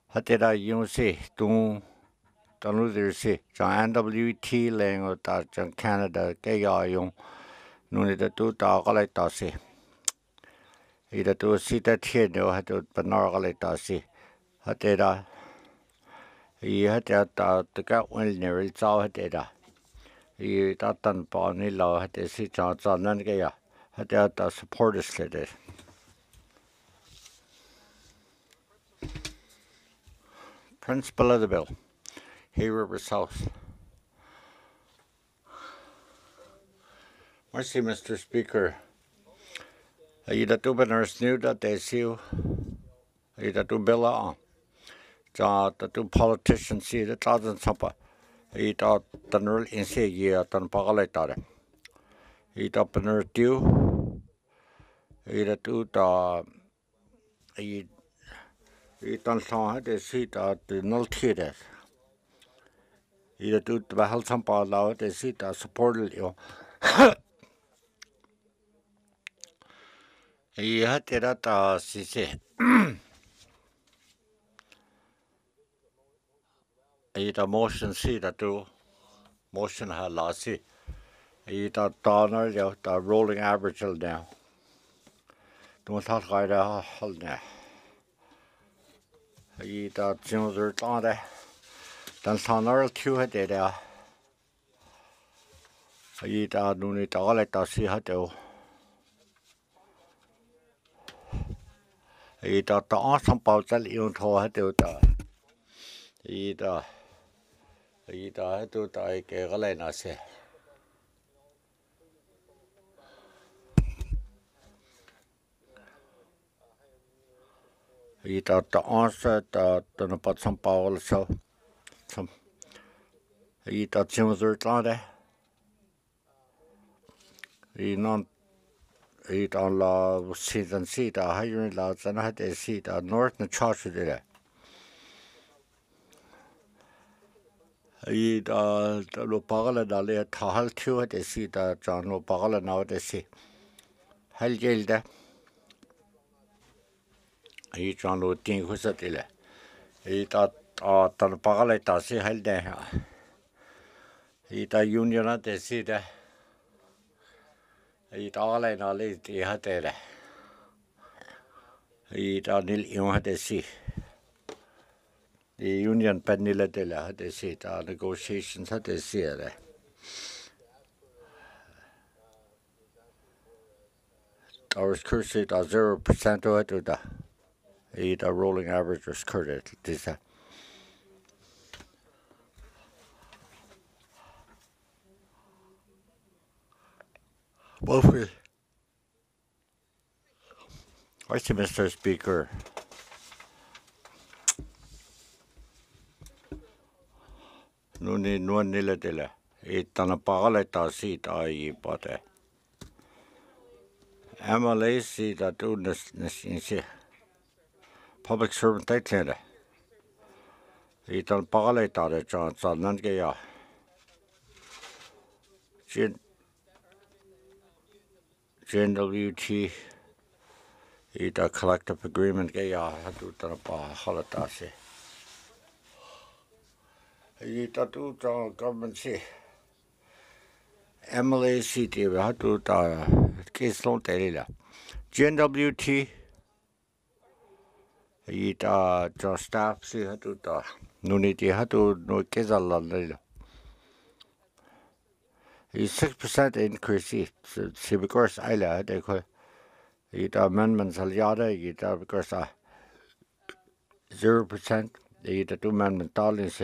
Had you see don't lose see John NWT laying or that John Canada gay yung no need to do like that see. Either to see that here no had to banal like that see. Had he had that the got well near it's all had he that done pony low had to see John and gay. Had the supporters did it. Principle of the bill. Hay River South. Mercy, Mr. Speaker. You that do nurse knew that they see you that do bill on. the politicians see the doesn't suffer. He thought the real insane year than Pagalator. He thought the due. He the he done saw the seat at the null theatre. He the health some part the seat supported you. He had that CC. He the motion see that do motion had last see. He the donor the rolling average now. Don't talk right now. He the Jim's on there. Then Sonor two had it. He the Nuni Dalek the see had to. He the awesome powder you told had to. He the had to take a galena say. He thought the answer that the put some power so some he thought Jim's on there. He non he on la season seat a higher lads and had a seat at north and church there. He the Lopagala Dale Tahal two at a seat at John Lopagala now at a sea. Hell jail there. He John Lutin who's at it. He thought the Pagala see hell there. He the union at the sea there. He all in all is the had there. He the nil had the sea. The union penila de la had the sea. The negotiations had the sea there. Our curse it 0% of it to the. The rolling average was curted. This both I see Mr. Speaker. No need no nila dela. Itana pagaleta seat I but MLA see that do this public servant title. Itan pagaleta the chance on Nangaya. GNWT. Ita collective agreement gaya hadu tanapa halatase. Ita tu government see. MLA city hadu ta case long telila. GNWT. Ita just staff see hadu ta nuniti hadu no kezala. It's 6% increase. See because I they call it amendments aliada. It because 0%. It 2 amendment dollars.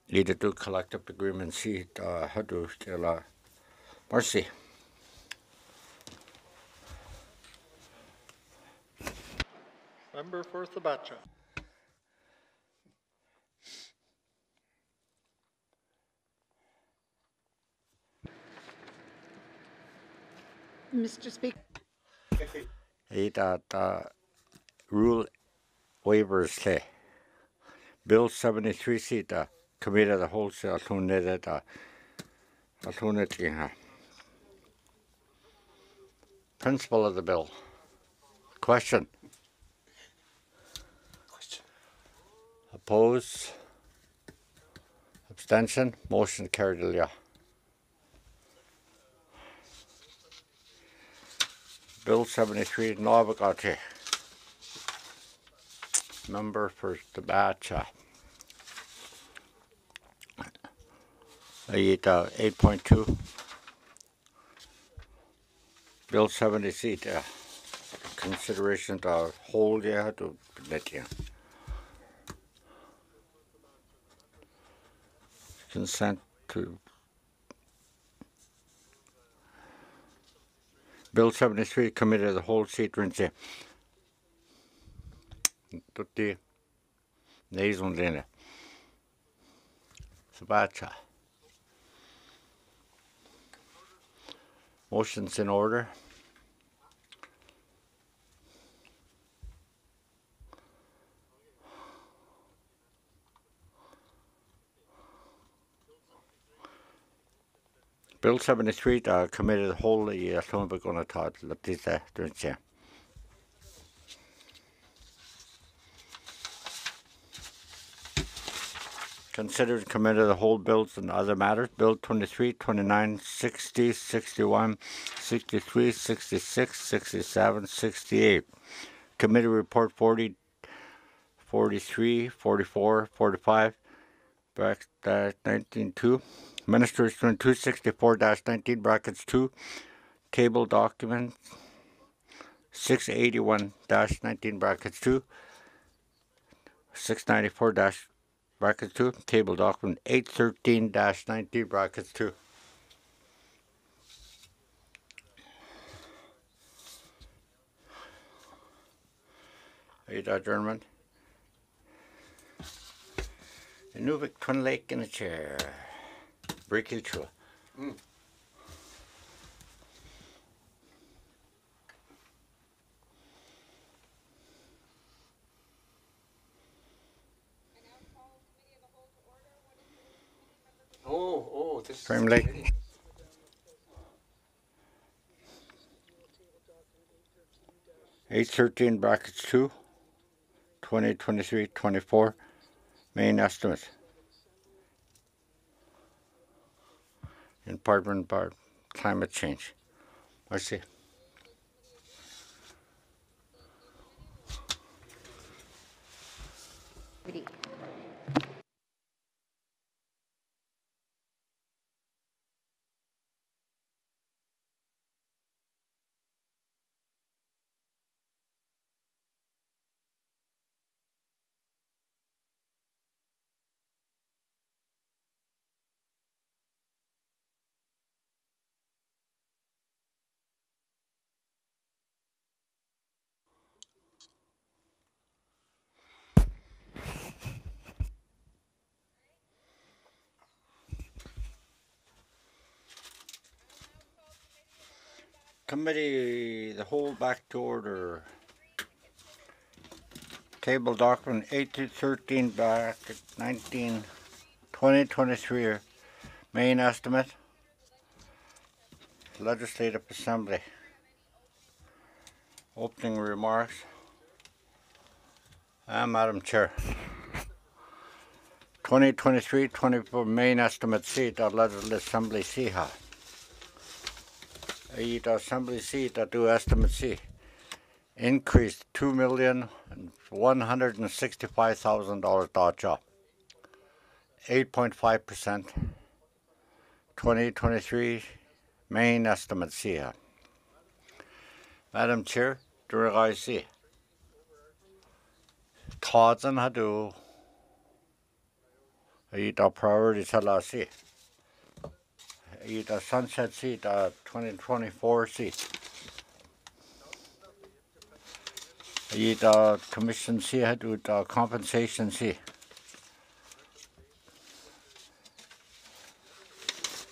It 2 collective agreement. See how to tell mercy. Member for Sabacha. Mr. Speaker. Rule waivers say Bill 73 seat committee of the wholesale alternative principle of the bill. Question. Oppose. Abstention. Motion carried. Bill 73, Novagati. Member for Sabacha. 8.2. Bill 70 seat. Consideration to hold to let you. Consent to Bill 73 committee of the whole seat rinse. tutti neisundine. Sabacha. Motion's in order. Bill 73, committee of the whole, we're going to talk about this during the Considered committee of the whole bills and other matters. Bill 23, 29, 60, 61, 63, 66, 67, 68. Committee report 40, 43, 44, 45, bracket 19.2. Ministers 264-19, brackets 2. Table document 681-19, brackets 2. 694- brackets 2. Table document 813-19, brackets 2. Eight adjournment. Inuvik Twin Lake in a chair. Breaking through. This Twin Lake. $813 brackets 2, 2023-24 main estimates. Department by climate change. I see. Committee, the whole back to order. Table document 813 bracket 19, 2023 main estimate. Legislative Assembly. Opening remarks. Madam Chair. 2023-24 main estimate seat at Legislative Assembly Siha. The Assembly seat at do estimate C increased $2,165,000 Dacha, 8.5%. 2023 main estimate C. Madam Chair, Drygeese. Thousand hadu. The priority salasi. The sunset seat 2024 seat. The commission seat had the compensation seat.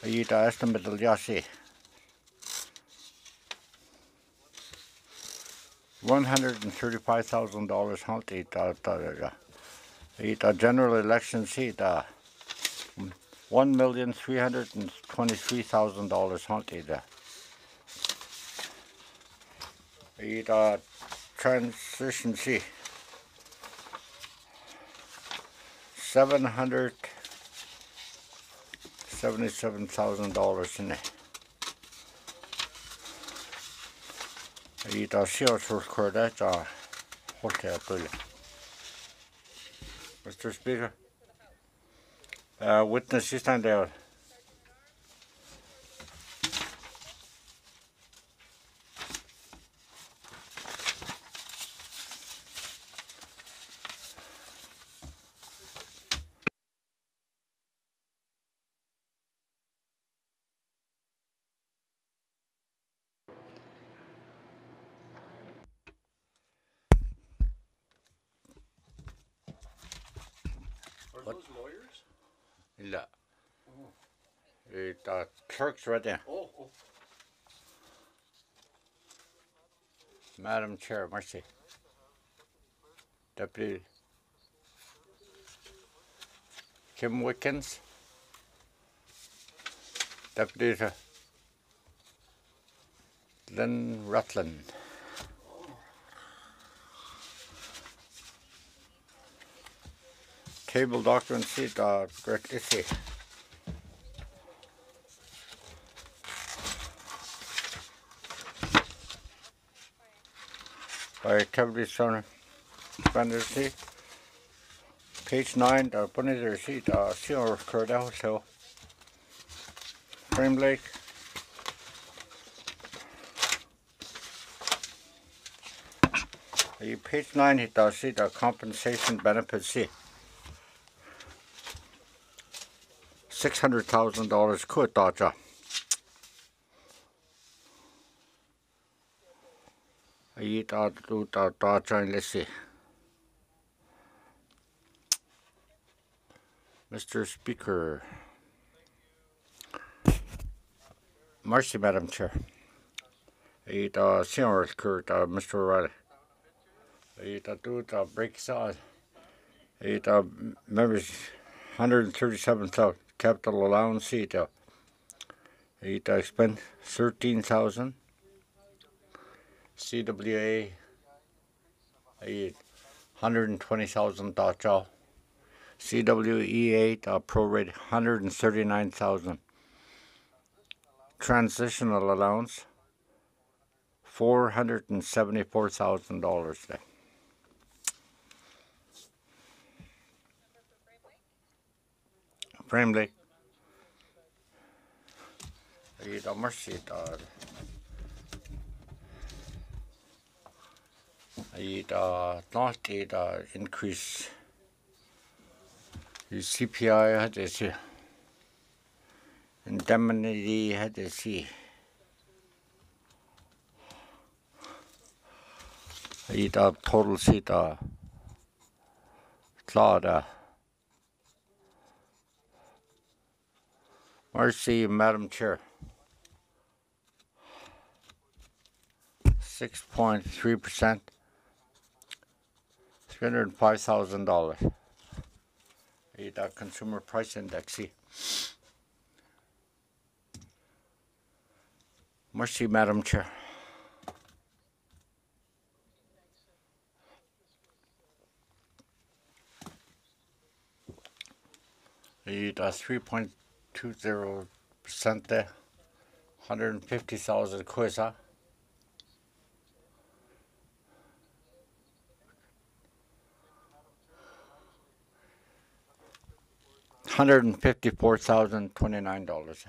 The estimate of yasi. $135,000 hunty. The general election seat. $1,323,000 hunty. The transition seat. $777,000 in it. The sales record that hotel bill. Mr. Speaker, witness you stand there. those lawyers? Yeah. The clerk's right there. Oh. Madam Chair, mercy. Deputy Kim Wickens. Deputy Lynn Rutland. Table document seat, Drygeese. By activity center, Bandersea. Page 9, the Bunny seat, Senior Cordell Hill. Frame Lake. Page 9, it does see the compensation benefits see. $600,000 could dodge. I eat out to dodge and let's see. Mr. Speaker. Mercy, Madam Chair. I eat senior Kurt, Mr. O'Reilly. I eat do breaks on. I eat members 137,000 capital allowance seat. I eat spend 13,000. CWA. I eat 120,000 dodge. CWE8 prorate 139,000. Transitional allowance $474,000 there. Frame Lake. I eat mercy. I eat not eat increase. The CPI had to see. Indemnity had to see. I eat total seat Claude. Mercy, Madam Chair. 6.3%. $305,000. The consumer price index. Mercy, Madam Chair. The 3.20% there. 150,000 quizza. $154,029.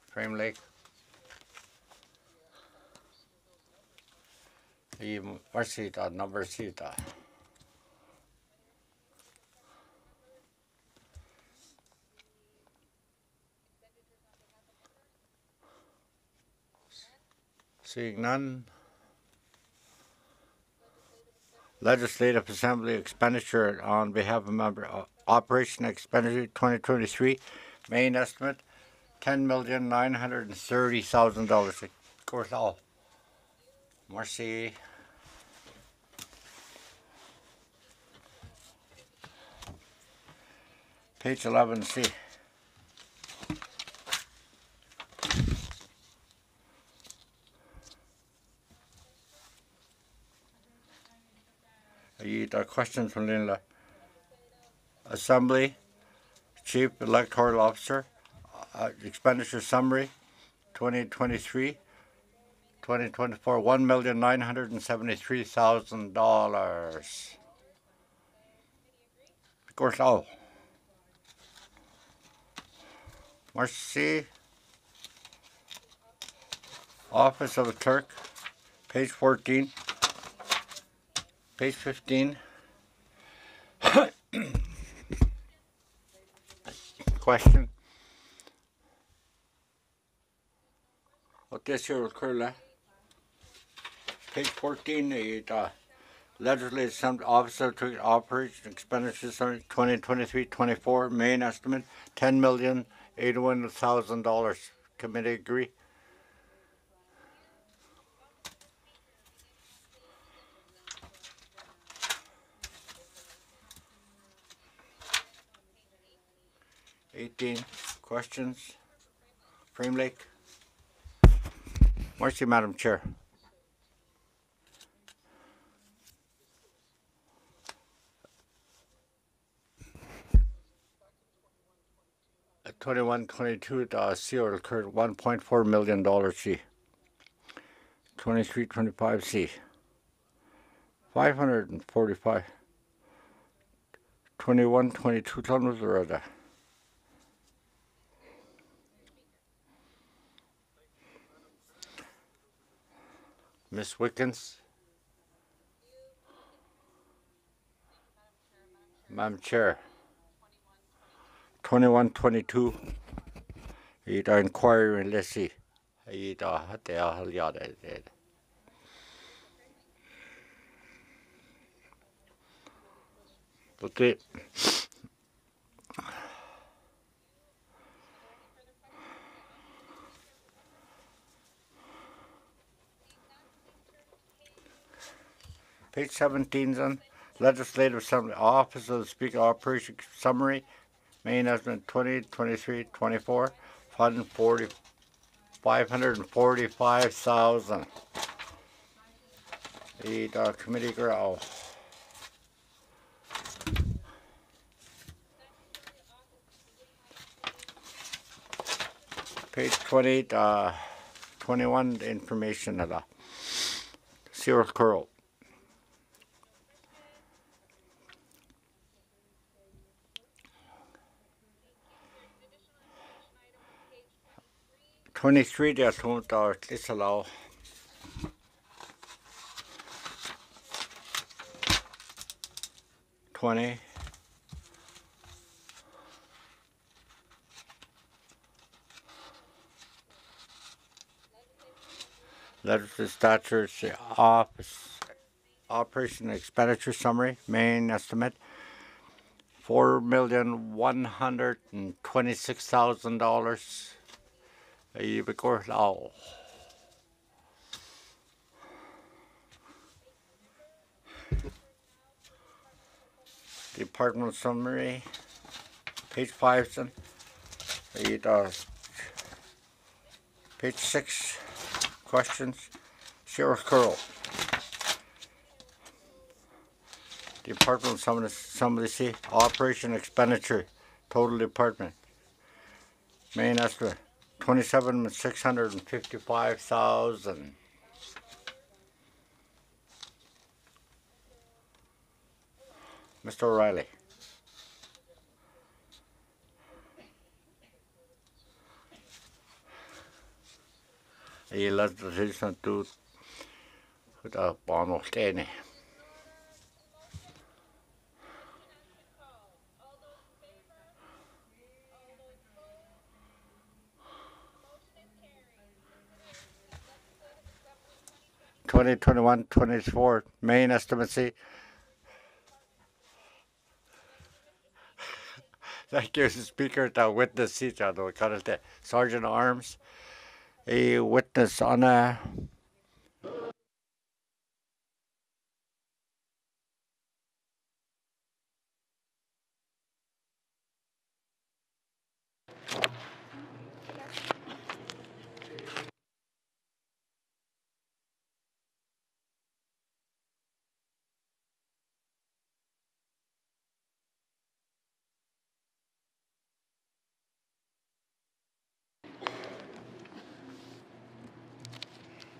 Frame Lake. The mercy number seat. Seeing none. Legislative Assembly expenditure on behalf of member Operation Expenditure 2023, main estimate $10,930,000. Of course, all. Mercy. Page 11C. The questions from the Assembly, Chief Electoral Officer, expenditure summary, 2023, 2024, $1,973,000. Of course, all. Mercy. Office of the Clerk, page 14. Page 15. Question. What this here will occur, page 14, Legislative Assembly Office of Operation Expenditure Summary 2023-24 main estimate $10,081,000. Committee agree. Questions? Frame Lake. Mercy, Madam Chair. At 21-22, the CO occurred $1.4 million C. 23-25 C. 545. 21-22 ton was the Miss Wickens. Madam Chair. 21-22. Ita inquiry and let's see. Ita hate yada. Okay. Page 17 then. Legislative Assembly Office of the Speaker Operation Summary. Main estimate 2023-24. Fund 545,000. The committee grow. Page 28, 21 information of the Zero Curl. $23 this allow. $20. Legislative Statutes Office Operation Expenditure Summary main estimate $4,126,000. Department Summary, page 5, son. Page 6, questions. Sheriff Curl. Department Summary C, Operation Expenditure, Total Department. Main estimate, $27,655,000. Mr. O'Reilly. He led the decision to the Bono Dëne. (2021-24) main estimate C. That gives the speaker the witness seat. Sergeant at Arms, a witness on a.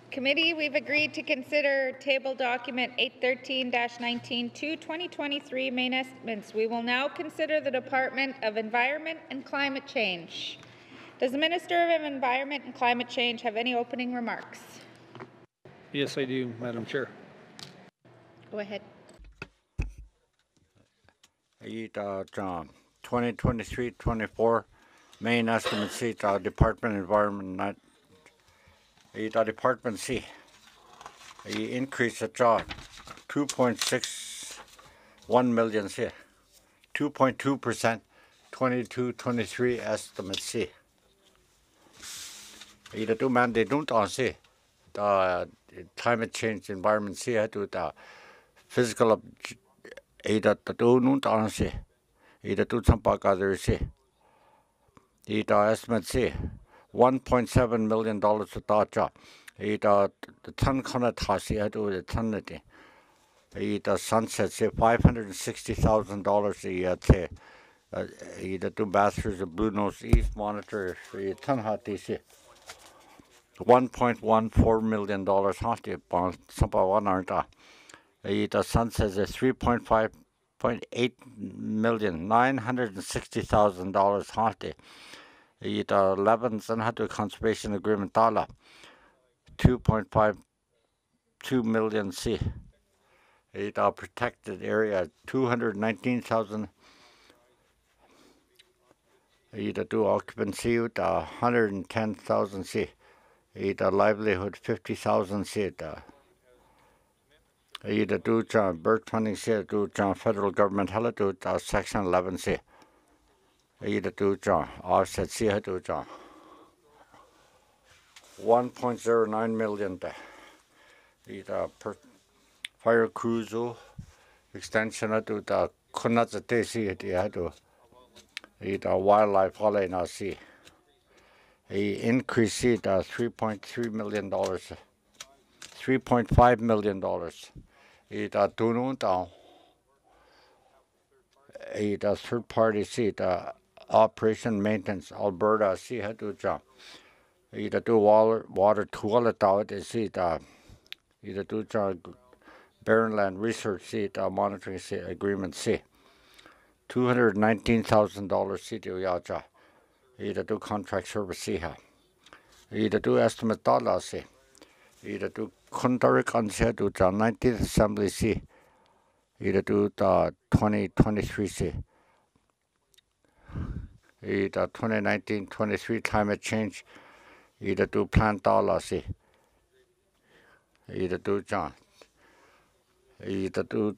Committee, we've agreed to consider table document 813-19 to 2023 main estimates. We will now consider the Department of Environment and Climate Change. Does the Minister of Environment and Climate Change have any opening remarks? Yes, I do, Madam Chair. Go ahead. 2023-24 main estimate seat, Department of Environment. Department C. Increase the job $2 2.61 million C. 2.2%, 22-23 estimate C. Ida do man they don't on C. The climate change environment C had to the physical Ida do not on C. Ida do some other C. Ida estimate C. $1.7 million to Dacha. Ida the ton conatasi had to the tonity. Ida sunset say $560,000 a year. Ida do bachelors of Blue Nose East monitor for your ton hot DC. $1.14 million hot bond something one aren't. Ida sunset is $3.8 million $960,000 hot. Ida 11 and had to conservation agreement dollar 2.52 million C. Ida protected area 219,000. Ida do occupancy with 110,000 C. Ida livelihood 50,000 C. Ida do birth funding C. Do federal government hella do section 11 C. Ida do offset C. Do 1.09 million. Ida per fire cruiser extension do the Kunatsa C. Do Ida wildlife holiday now C. Increase it $3.3 million, $3.5 million. It Dunu down. It third party seat operation maintenance Alberta see had to jump. It do water toilet out is it either do barren land research seat monitoring seat agreement see. $219,000 seat yaja. Either do contract service see ha. Either do estimate dollar see. Either do contract on see do 19th assembly see. Either do 2023 see. Either 2019-23 climate change. Either do plant dollar see. Either do either do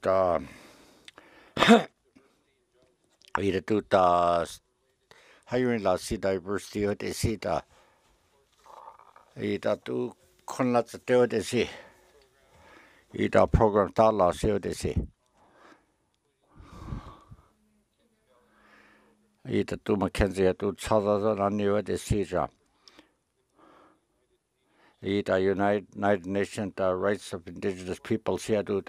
either do hiring la see diversity or they see either do kunlat the they see either program dollar see they see either do Mackenzie do chada on you they see either United Nations rights of indigenous peoples here do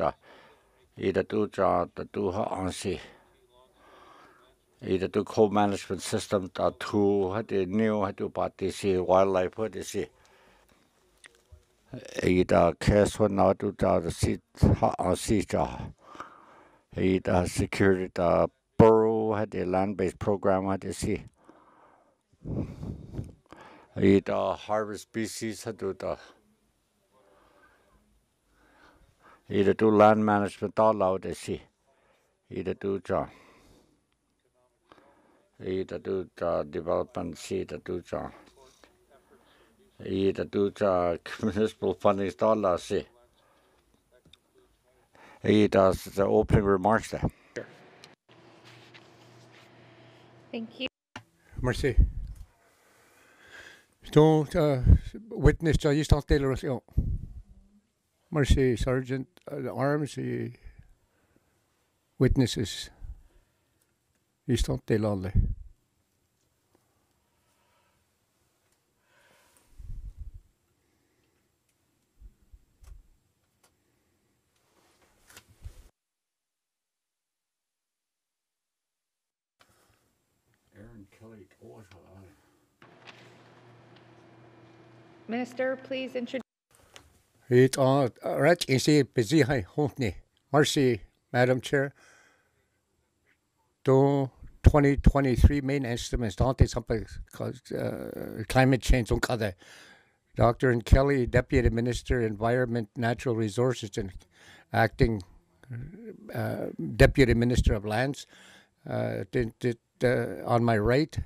either do the do on see either do co-management system to had the new had to party see wildlife what they see either case one now to the seat on see either security the borough had the land-based program what they see either harvest species had to either do land management all out they see either do either do development see the do either do municipal funding dollar see either the opening remarks there. Thank you. Merci. Don't witness you start Taylor. Merci, Sergeant. Arms, witnesses. You start Taylor. Minister, please introduce. It's right in see busy high home. Merci, Madam Chair. To 2023 main estimates don't something called climate change on kada. Dr. Kelly, Deputy Minister, Environment, Natural Resources, and acting Deputy Minister of Lands. On my right,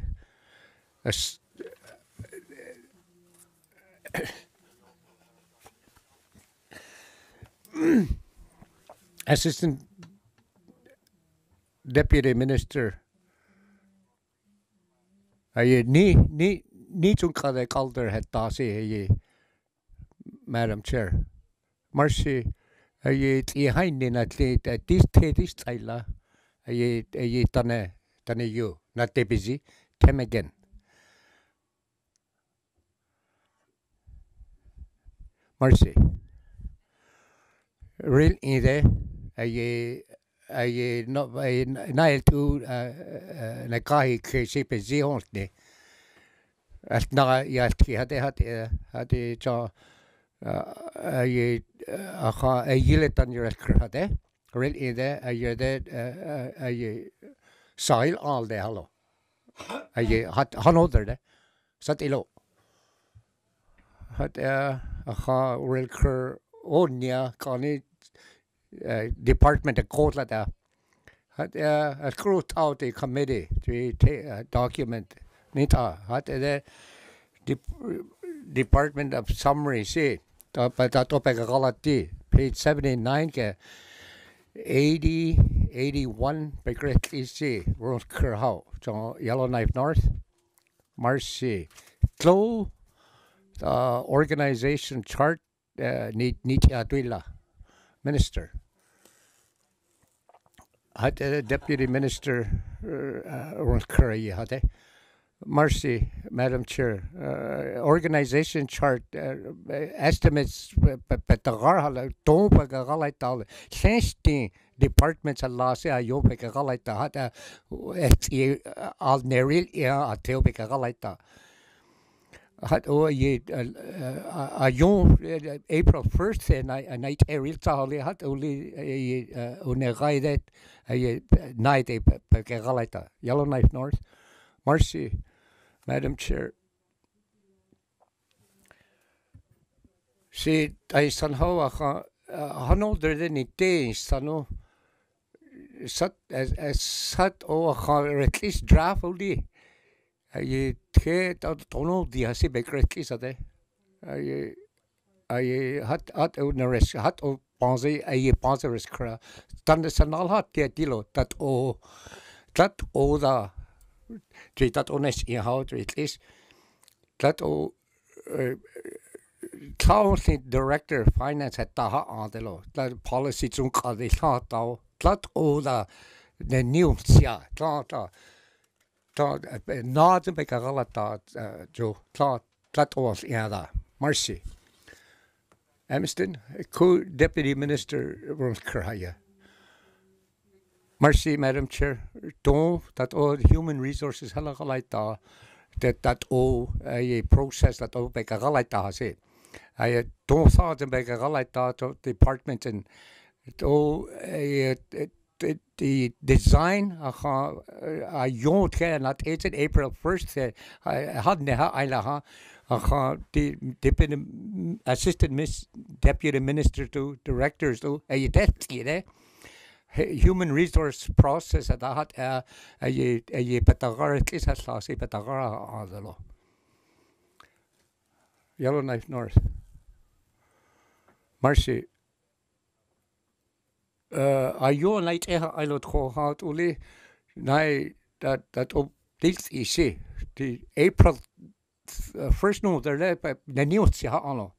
Assistant Deputy Minister ni Unka de calder het dasi Madam Chair. Mercy I hainin at this Taylor Dëne you not de busy tem again. Mercy. Real either no nail to na kai create busy only. At na yalki had cha a yilet on your crade. Real either a soil all the hello. A hot another day. Sat ilo. Had real cur onia conny department of court like that. Had a crew out a committee to document. Nita had the Department of Summary see. But that topic page 79 ke 81 correctly see Rose Kerhow so Yellowknife North Marcy Clo organization chart need Adwila Minister had Deputy Minister Rose Curry had Mercy, Madam Chair. Organization chart estimates betagar don't begalite all 16 departments a last year you begalite had all neril yeah atel begalite had a young April 1st and night eril tali had only uneride a night begalite Yellowknife North Mercy, Madam Chair. See, I somehow Hano there any days, Sano sat as sat or at least draft only. I take out Tono, the Hasi Baker at least a day. I had at Unaris, hat of Ponzi, a Ponzer's cra. Tandesanal hat the Dilo, that the that honest in how to at least that county director finance at Taha on the law that policy to call the thought that all the new not to make a galata Joe that was yeah Mercy Amston co-deputy minister Ron Kerhaya. Mercy, Madam Chair. Don't that all human resources halagalaita that all a process that all begagalaita say. I don't thought the begagalaita department and all the design I don't care not it's April 1st I had neha ilaha the assistant deputy minister to directors to a debt human resource process at that a petagar at least has lost a petagara on the law. Yellowknife North. Mercy. I you night I lot ho out only night that this is the April first no there the news on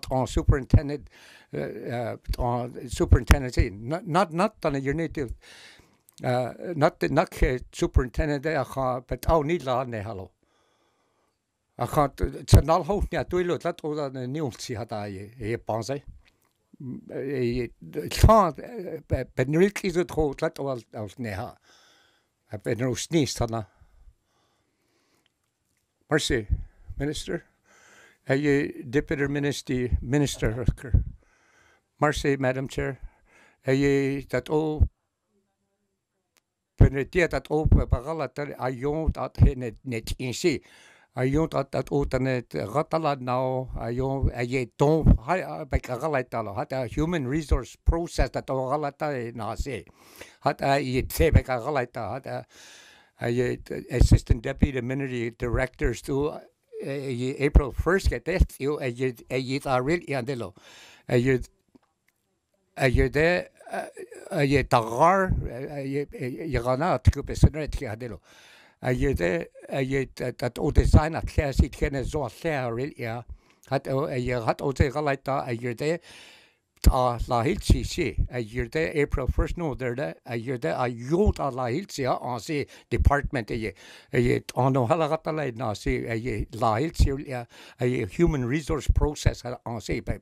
on superintendent not on your native not superintendent but need la ne hello I can't it's an all hope yeah do that all the news had I pense can't but really is it hold that all else neha I've been no sneeze tana Mercy Minister Deputy Minister Mercy, Madam Chair. That all penalty that all bagalater ayon that net in see. Ayon that all the net ratala now ayon don't begalatalo had a human resource process that all galata na say. Had I say begalata had a assistant deputy ministry directors to April 1st get this you a really andelo a year there ye tagar ye gana tkupe senet ki hadelo ye de ye dat o design at class it kenne zo real ja hat ye hat o te galaita ye de la hilsi si ye de April 1st no there ye de a yot la hilsi on si department ye on no halagata na si ye la hilsi ja ye human resource process on si be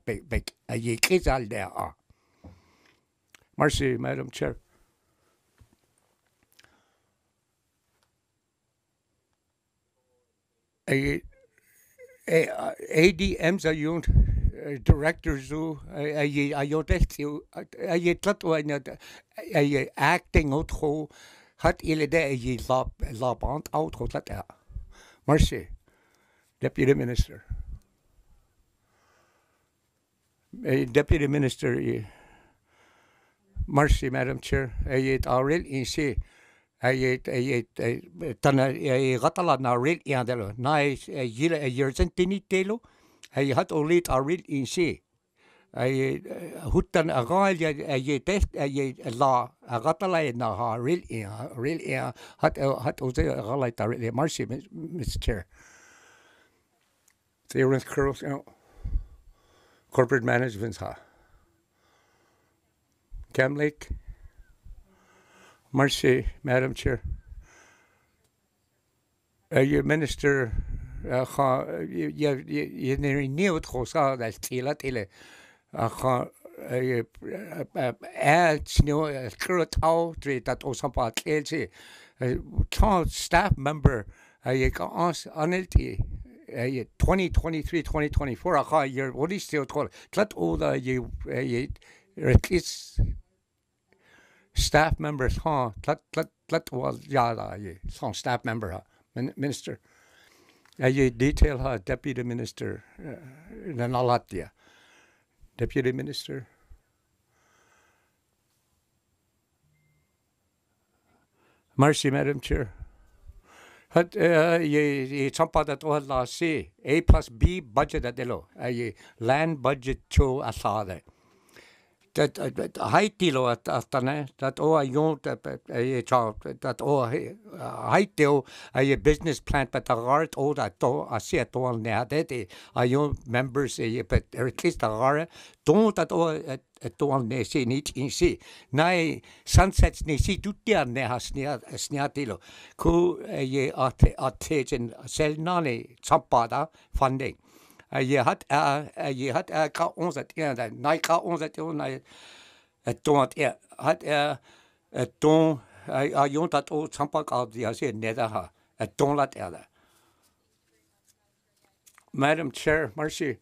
ye kizal there. Merci, Madam Chair. ADM's a young director zo a yodecht a je tlat o a acting out ho hat ile de a laband out ho tlat ja. Merci, Deputy Minister. Deputy Minister. Merci, Madam Chair. Ayet already in say ayet tana gatala na real yandelo. Na yile yerzen tinitelo. Ay hat already already in say. Ay hutan agal ayet test ayet la gatala na ha real hat oze agalai tarele. Merci, Mr. Chair. The curls corporate management ha. Cam Lake. Merci, Madam Chair. You Minister, you knew it was all that tilat ile. Current out that was some part staff member, you got on it. 2023, 2024, year what is still called? That all the you at least staff members, that was some staff member, minister. You detail deputy minister, Nalatia. Deputy minister. Merci, Madam Chair. Had ye sompa that all la say A plus B budget at the land budget cho asade. That height lo at tane that all you that all height a business plan but the art all that to I see it all now that I you members but at least the art don't that all to all ne see need in see nai sunsets ne see tutti ne has sniatilo ku ye at in sel nani sampada funding. Je had ka ons het dat nai ka ons het nai het toont had het ton jong dat o sampak al die as neda ha het ton laat Madam Chair, merci.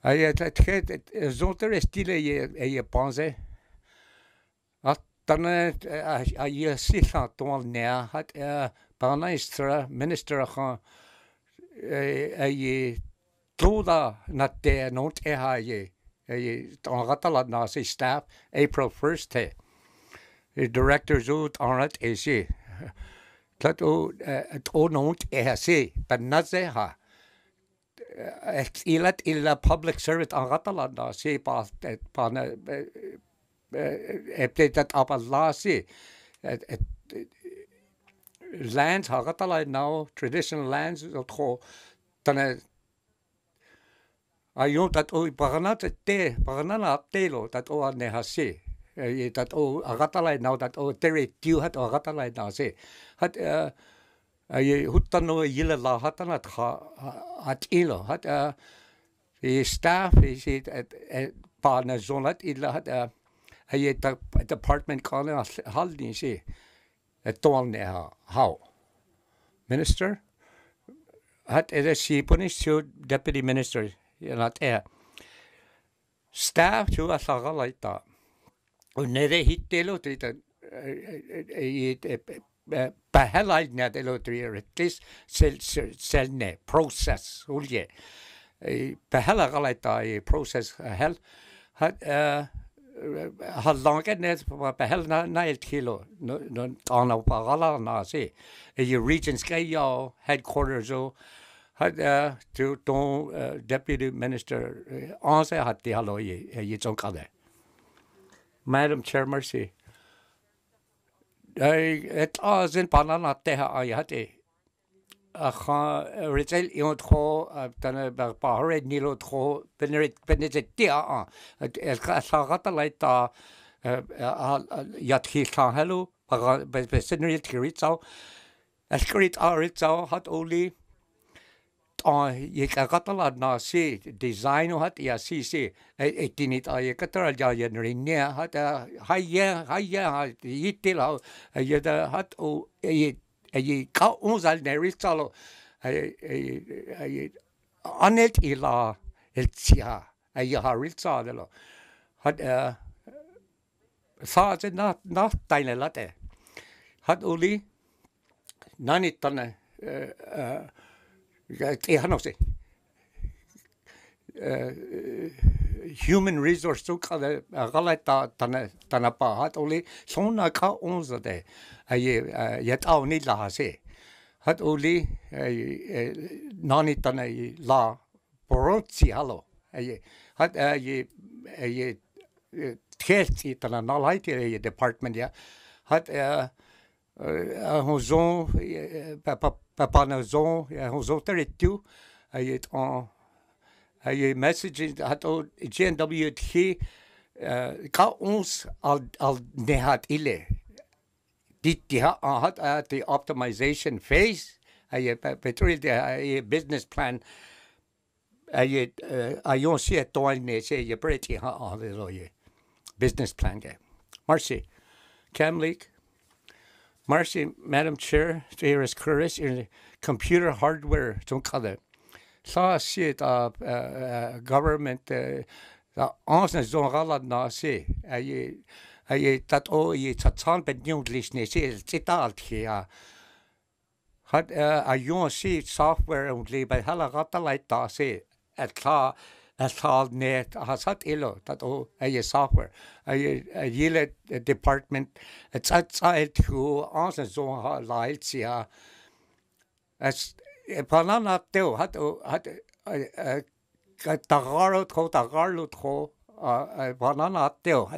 Het het zonder stile je pense at dan je zich ton ne had minister gaan je toda na te not ye tangata na say staff April 1st the directors out on it is ye that o not say but not say ha ilat illa public service angata na say pa na that up la say lands hagata now traditional lands of tana I that o paganana telo that o ne hase that o agatala now that o tere tiu hat o agatala now se hat hutano yila la hatana hat ilo hat the staff is it partner zonat illa hat department calling holding se ton ne how minister hat she punish to deputy minister not staff to a saga like that. Nede hitelo to Bahelite Nadelo to at least sell ne process. Ulye Bahela like a process hell had long at net for Bahel Nile kilo no on a Pagala na say a region sky headquarters. Had to deputy minister answer had the hello ye Madam Chair, mercy. It was in Panana Teha Ayate. Retail ion tro, Dëne Bahare Nilo tro, Benedetia, El Casarata Laita, Yatkil Hello, Besenry Tirizao, Escrit Arizao, Hot Oli. Je katala na si design hat ja si ik die niet je katala ja je rinne hat ha yitil je da hat o je ka ons al nerisalo je anet ila el tia je harilsalo hat sa ze na deine latte hat oli nanit dann human resource to galata tanapa hat oli sona ka onze de yet au ni la se hat oli nani tanai la porotsi halo hat ye testi tana nalaiti department ya hat hozon papa nazon hozon teritu ayet en ay message hat GNWT ka ons al nehat ile dit hat the optimization phase ay betril the business plan ay ayon si etoile ne se ye pretty ha business plan ge Marcy Camleak. Marcy, Madam Chair, Dearest Curtis, in computer hardware, don't call it. Ça, c'est government, en zone rala na se, aye tato ye tatsan ben English ne se, c'est altia. Had ayon se software only, but hala rata like da se, at all net has hat ilo that a software a yele department it's outside to answer so lights yeah as panana teo hat tagaro tro panana teo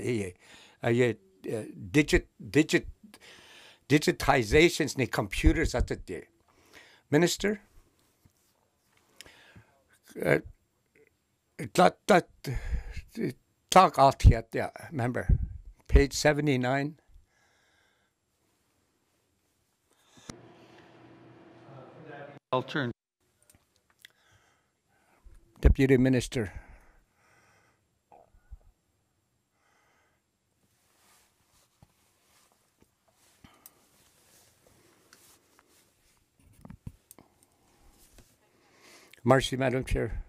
a digitizations in computers at the day minister talk out yet, yeah, remember, page 79. I'll turn. Deputy Minister. Mercy, Madam Chair.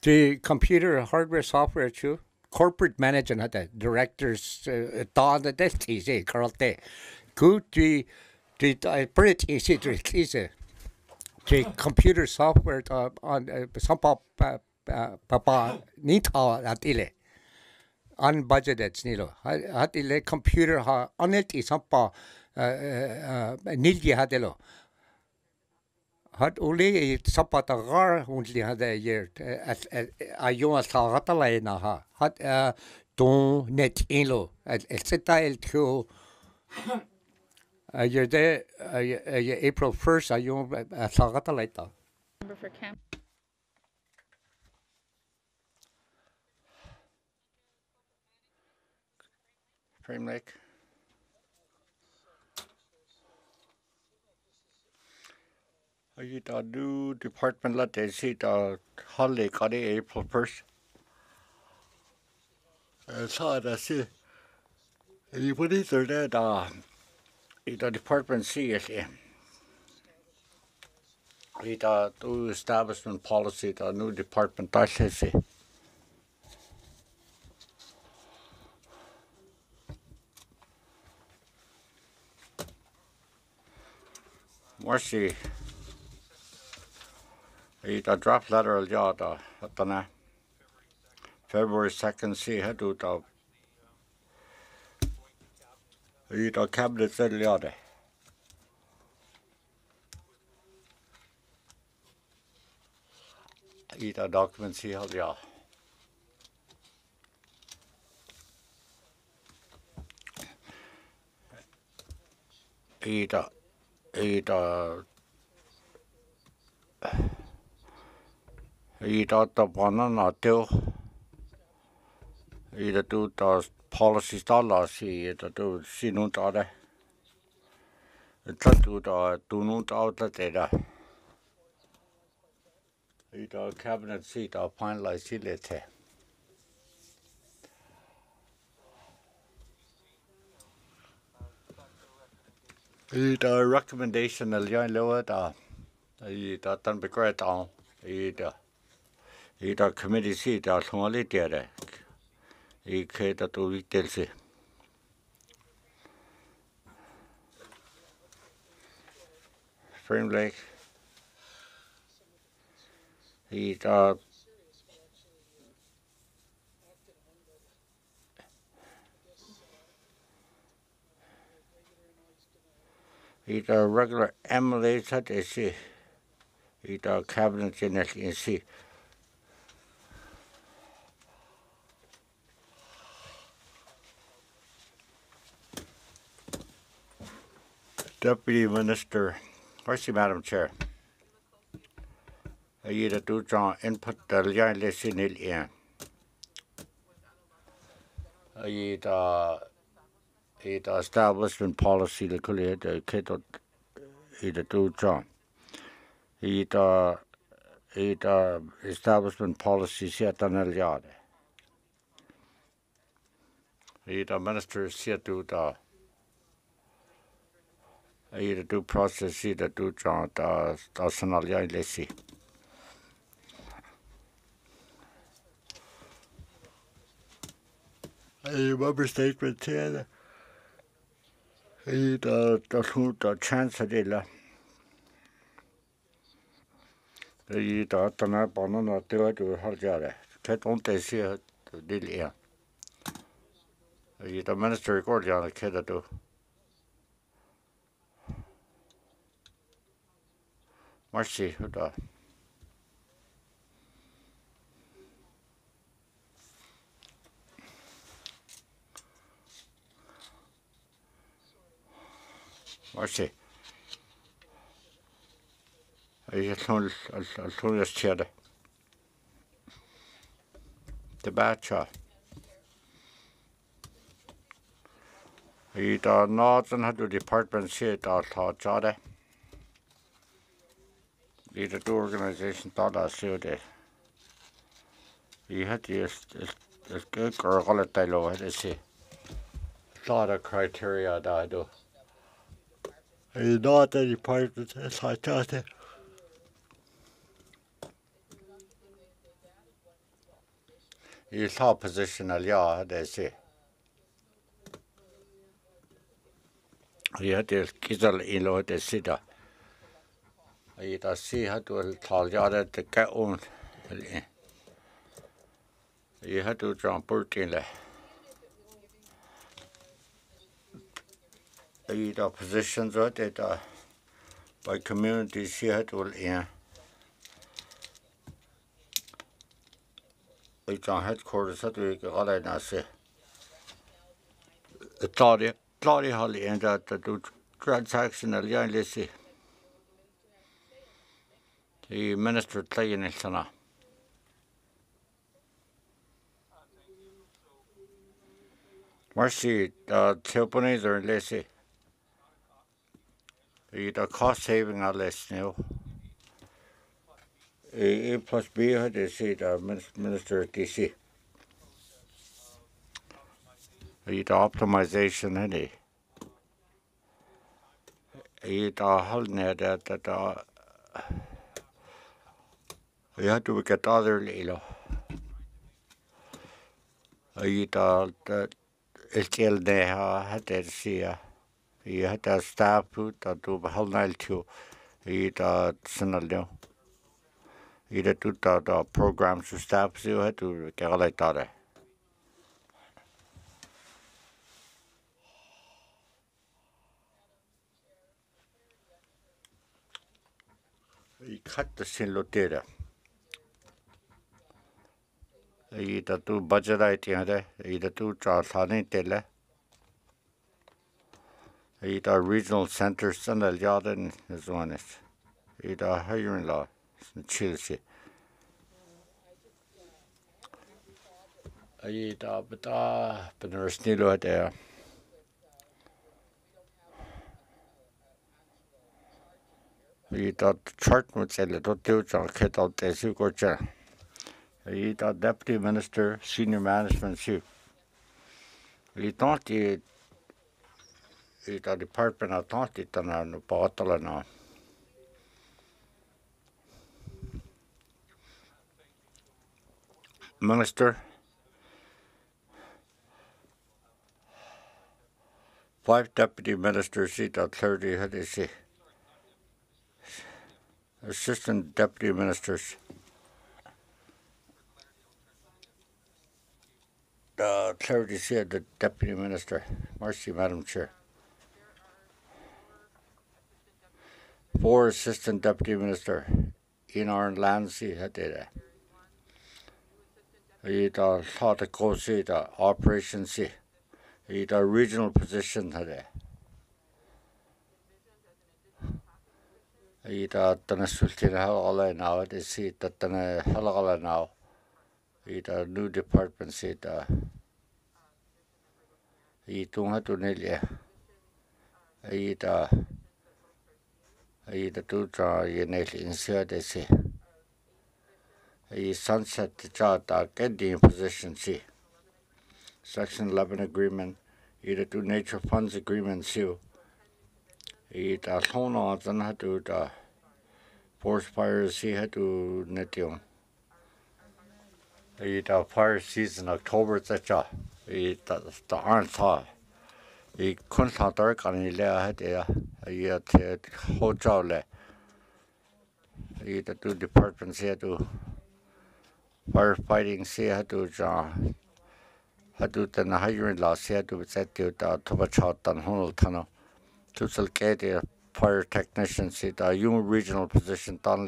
The computer hardware software too, corporate management at directors the desk is correct. Good the pretty easy to easy. The computer software on some papa need at ile unbudgeted nilo at ile computer ha on it is some need you had lo. Had only sapata gar only had a year a young salgatala na ha had don net inlo at el to a year there April 1st a young salgatala. Member for Camp. Frame Lake. The new department let they see the holiday got April 1st. So that's it. Anybody there that the department see it. The new establishment policy, the new department that's it. Marcy. The draft letter al yada at February 2nd see had to the cabinet said yada. The documents see how yada. Ida the banana too. Ida do the policy dollars ida do sinun da. It's do the do not outlet da. Ida cabinet seat of finalize it. Ida recommendation of young lower da. Ida done be great on. Ida committee seat of small dere. Ida do details. Frame Lake. Ida regular emulates at a sea. Ida cabinet in sea. Deputy Minister, mercy, Madam Chair. Ida do John input the line lesson in. Ida establishment policy the colleague the kid Ida do John. Ida establishment policy set on the yard. Ida minister set to the Ida do process Ida do John the Sonalia Lessie. A member statement said the chance of it. Ida Dana Banana to Harjare. Cat on the sea Dilia. Ida minister Gordian Kedado. Mercy, who da. Mercy. I told us chair. The batcha. Ida Northern had to department shit out Jade. Ida two organization thought I showed it. He had this good girl at the low, had to see. Lot of criteria that I do. He's not the department, as I thought it. You saw position of yaw, they say. He had this kizzle in low, they see that. I see how to tell yard at the cat on. You had to jump in there. The positions right at by communities here to in. It's on headquarters at the other Nasi. The Claudia Holly and that do transactional young Lissy. The minister playing it sana. Mercy, Chipewyan or Lissy. The cost saving are less now. A plus B had to see the minister at DC. The optimization, honey. The holding that you had to get other little. The still there had to see. You had to staff put to hold Nile too. The Senal. You had to the programs to staff, you had to get like that. You cut the sin data. You do budget idea, you do Charles Honey Tele. the regional centers and the Yarden is one is. The hiring law, Chelsea. But there's still there. The chart would say that two cut out the Sukocha. The deputy minister, senior management chief. He thought the department of thought it on the bottle now. Minister, 5 deputy ministers, 30 had they say. Assistant deputy ministers. Clarity said the deputy minister. Mercy, Madam Chair. 4 assistant deputy minister. Inar and Lancy had they. The Horticulture, the operations, the regional position had they. The Dëne Sųłıné Yatıé now, they see that Dëne Yatıé now. The new department said the Tunga the two inside they say the sunset the chart getting position see Section 11 agreement the two nature funds agreements you the loan on had to the forest fires see had to net you the fire season October the aren't thaw the couldn't dark on the had a hotel the two departments here to firefighting see had to the hiring loss here to set to Tobachat and Honol Tunnel to select the fire technicians the human regional position done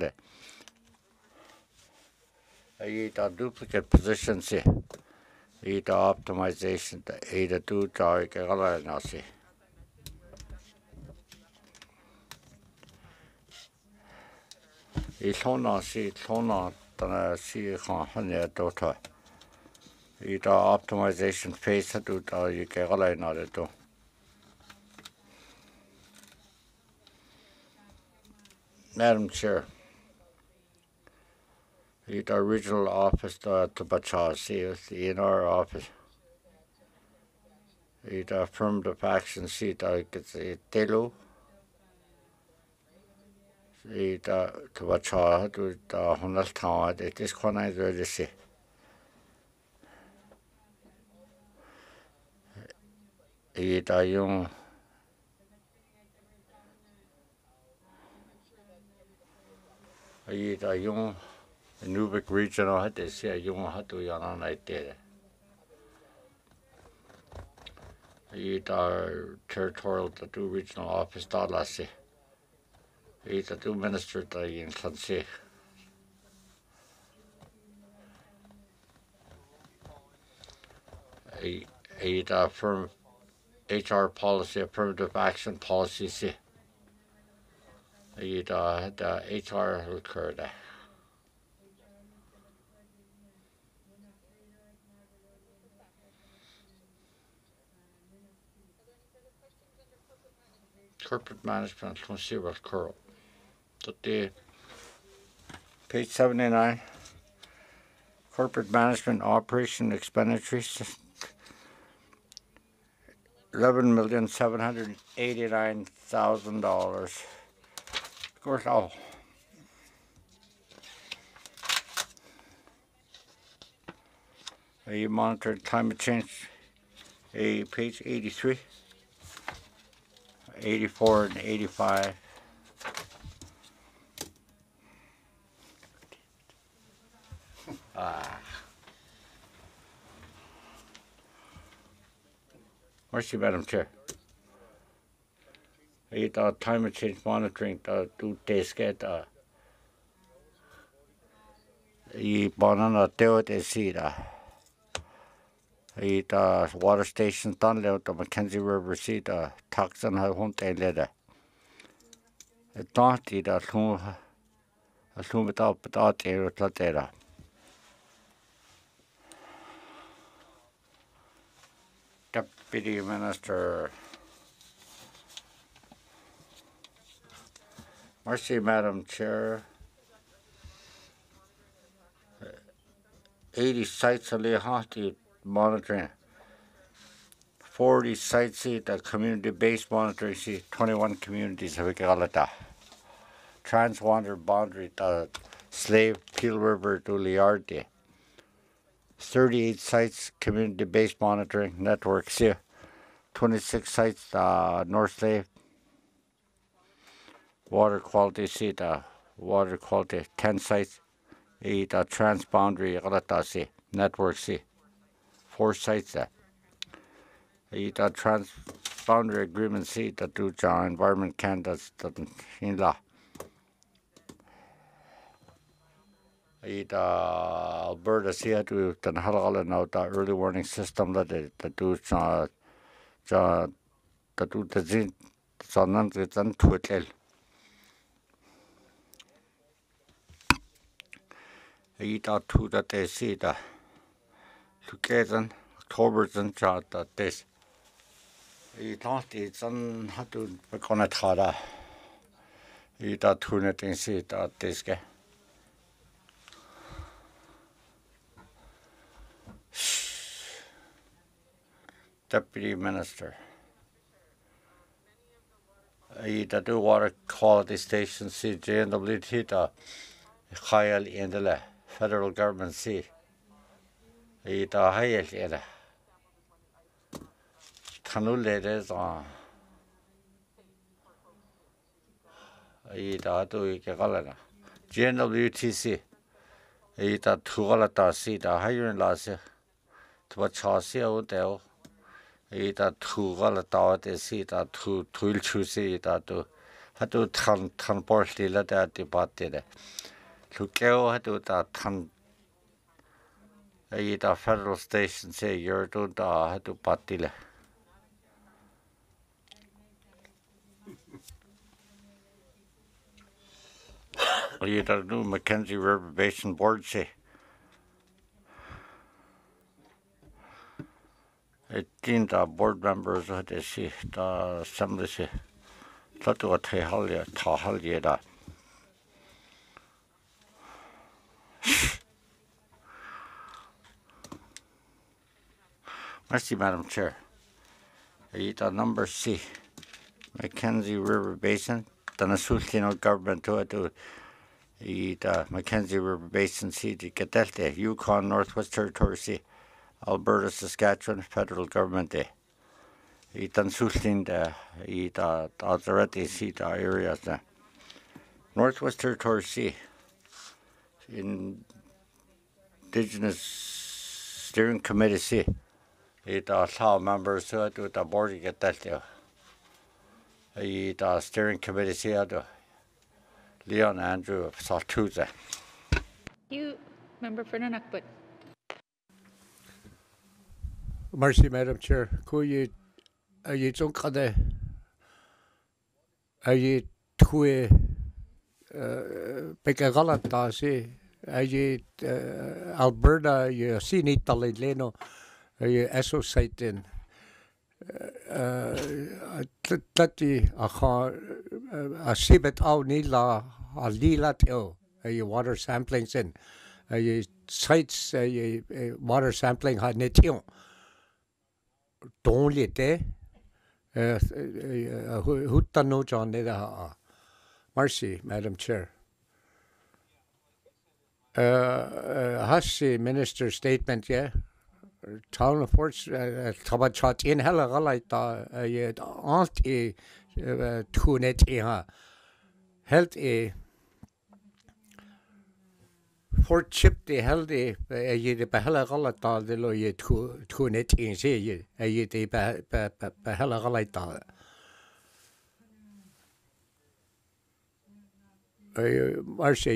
the duplicate positions here. The optimization, the two target now see. It's on see, than see honey daughter. The optimization phase to you get all I know to. Madam Chair. The original office to Bacha see in our office. The affirmative action seat gets a telu. The to Bacha to the Honal Town, it is one I already see. The young the Nubik regional had to say you had to on right there. The territorial the two regional office Dallas. The two ministers in Sanse. A firm HR policy, affirmative action policy. The HR occurred. Corporate management, let's see what Curl. Page 79. Corporate management operation expenditures. $11,789,000. Of course, oh. You monitored climate change. Page 83. 84 and 85. Mercy, Madam Chair. Climate change monitoring do get banana teo te sida. the water station done the Mackenzie River see the toxin have home day later. It don't eat a home without air platera. Deputy Minister. Mercy, Madam Chair. 80 sites of the monitoring. 40 sites the community-based monitoring. 21 communities have got Transwander boundary the Slave Peel River to Liardi. 38 sites community-based monitoring networks here. 26 sites North Slave. Water quality water quality 10 sites. The transboundary network 4 sites the transboundary agreement that do environment candidates in law. Alberta to the now the early warning system that do the to that they see the together October and chart that this. It's on how to become a tada. Tune it and see that this guy. Deputy Minister. The do water quality station CJWT the Khayal in the federal government see. The highest in the Canulated on the do Galana. GNWTC. The Tugalata see the higher in last year. To what Chassia Odell. The Tugalata they see that to choose that to had to transport the letter debated. To go had to that the federal station say you're to the had to patile. The new Mackenzie River Basin Board say. The board members had to see the assembly say. Let to a Tahalia that. Mercy, Madam Chair. The number C. Mackenzie River Basin. Dëne Sųłıné government to the Mackenzie River Basin C. The Delta, Yukon, Northwest Territory C. Alberta, Saskatchewan, federal government day. Dëne Sųłıné the authority see the areas there. Northwest Territory C. Indigenous Steering Committee C. The members who do the board get that there. The Steering Committee C. Leon Andrew of Saltuza. You, Member for Nunavut. Mercy, Madam Chair. Could you don't cut a two big galatasi? Alberta, you see Italy, Leno, you associate in. Tati a sibet au nila a lilat water samplings in sites water sampling had netion don't let hutano John Mercy, Madam Chair. Has Minister statement, yeah? Town of Forts, Tabachat in Hellagalaita, aunt tunet held a Fort Chip the held a Hellagalaita, the lawyer tunet in say, a Hellagalaita. Marcia,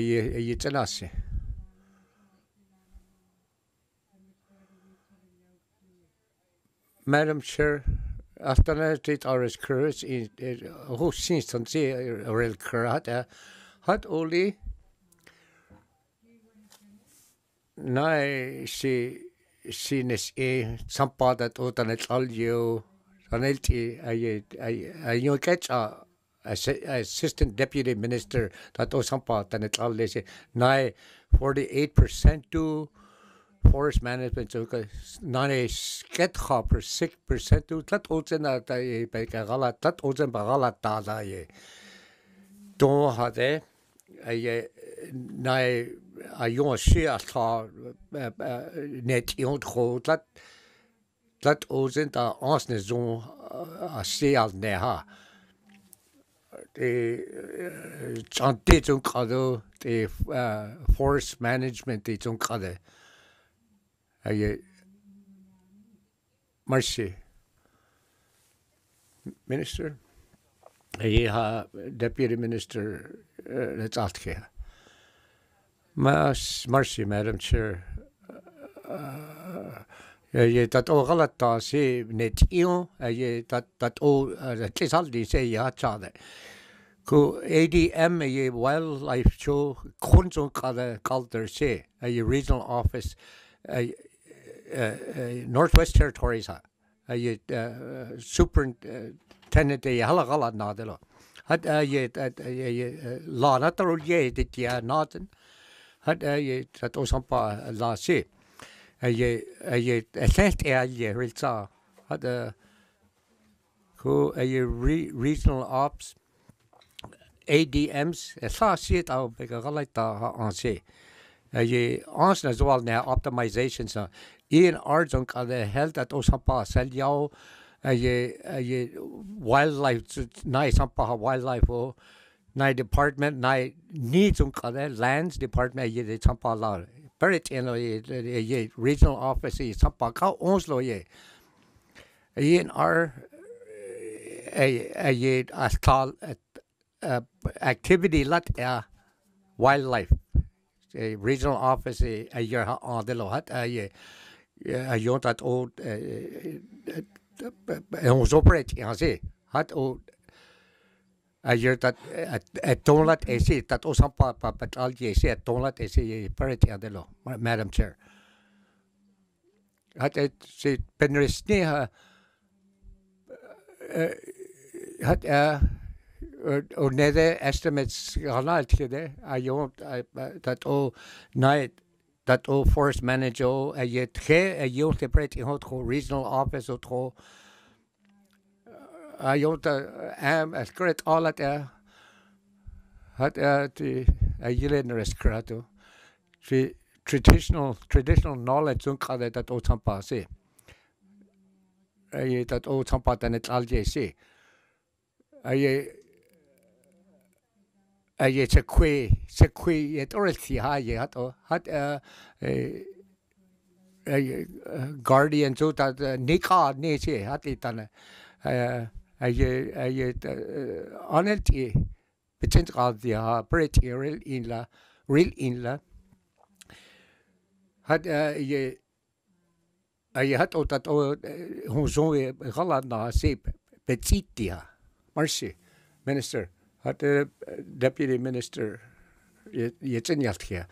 Madam Chair, after it Irish Curse in who seems to see a real curate, had only now she is a some part that alternate all you, I catch assistant deputy minister that was some part and it's all they say now 48% to forest management so not a get hopper 6% to that also not a galat that also bagalat tada ye don't have a now a young share net yon hold that also the answer zone a seal neha the chanté zum kado the forest management the zum kade Merci Minister Deputy Minister let's ask here Merci Madam Chair that all galata say net ion that all that is all they say ya chade ko ADM wildlife show konjon culture say a regional office Northwest Territories superintendent halagala nadelo had law natural ye dit ya naten had that osampa la say effect rilsa had who regional ops ADMs associate au begalita on say ons as well now optimizations in arjunk the health at osampa seljao wildlife nice sampa wildlife nice department nice needs lands department ye sampa la Perit ye regional office sampa ka onslo ye in our astal activity lat wildlife a regional office a year on the lot a yon that old was operating as a hat old a year that a donut a seat that was some part but all ye say a donut a say parity and the law Madam Chair had it say penris near had or nether estimates there I don't that all night that all forest manager a yet a youth separating hot regional office or I don't am as great all at had the a year's crato traditional knowledge that all some say that all some part and it's all say sequi et oralty had guardian so that nika nature had it done honesty potential the pretty real in la had I had that who's only galana say petitia Merci Minister had the Deputy Minister Yatıé.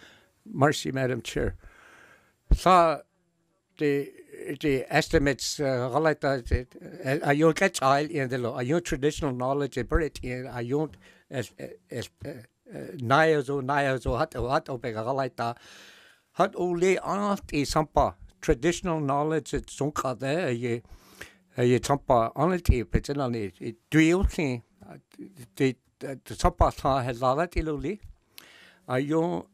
Merci Madam Chair. So the estimates I don't catch all in the law. I don't traditional knowledge about it. I don't nayo hat opega had only on sampa traditional knowledge it's sonka there ye sampa only personally do you think the sampa has la tiluli ayo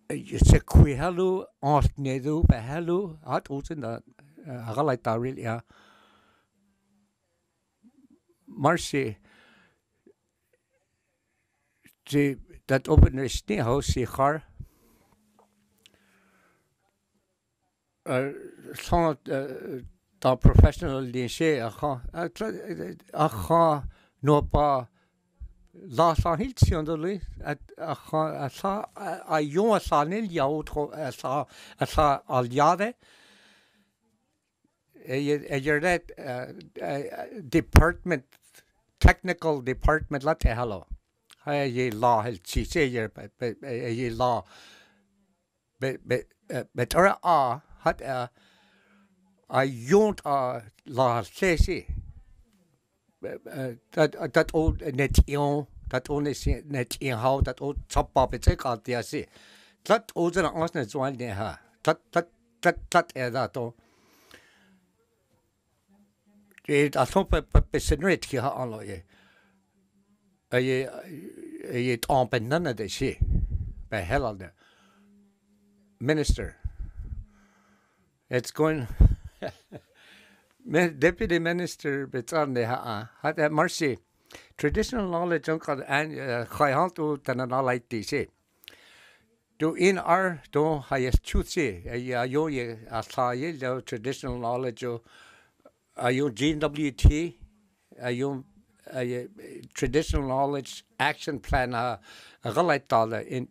se hello on nedu be hello hat also na agalaita really ya Marcy that openness ni house si car sans dans professional lycée no pas la sahiltion de lui a yon sanil ya autre sa aliade you're that department, technical department, let te hello. Ye law hel chi say ye law. But hat I don't law say si. That old net ion, that only net in how that old chop up it's a call there si. That old an honest one there ha. That that it I thought personate here on lo ye. It on but none of the shit. By hell of the minister. It's going Deputy Minister Betan de had that mercy. Traditional knowledge uncle and Khayhantu Tananalite DC. Do in our do highest truth yo ye a traditional knowledge are you GWT are you traditional knowledge action plan galait in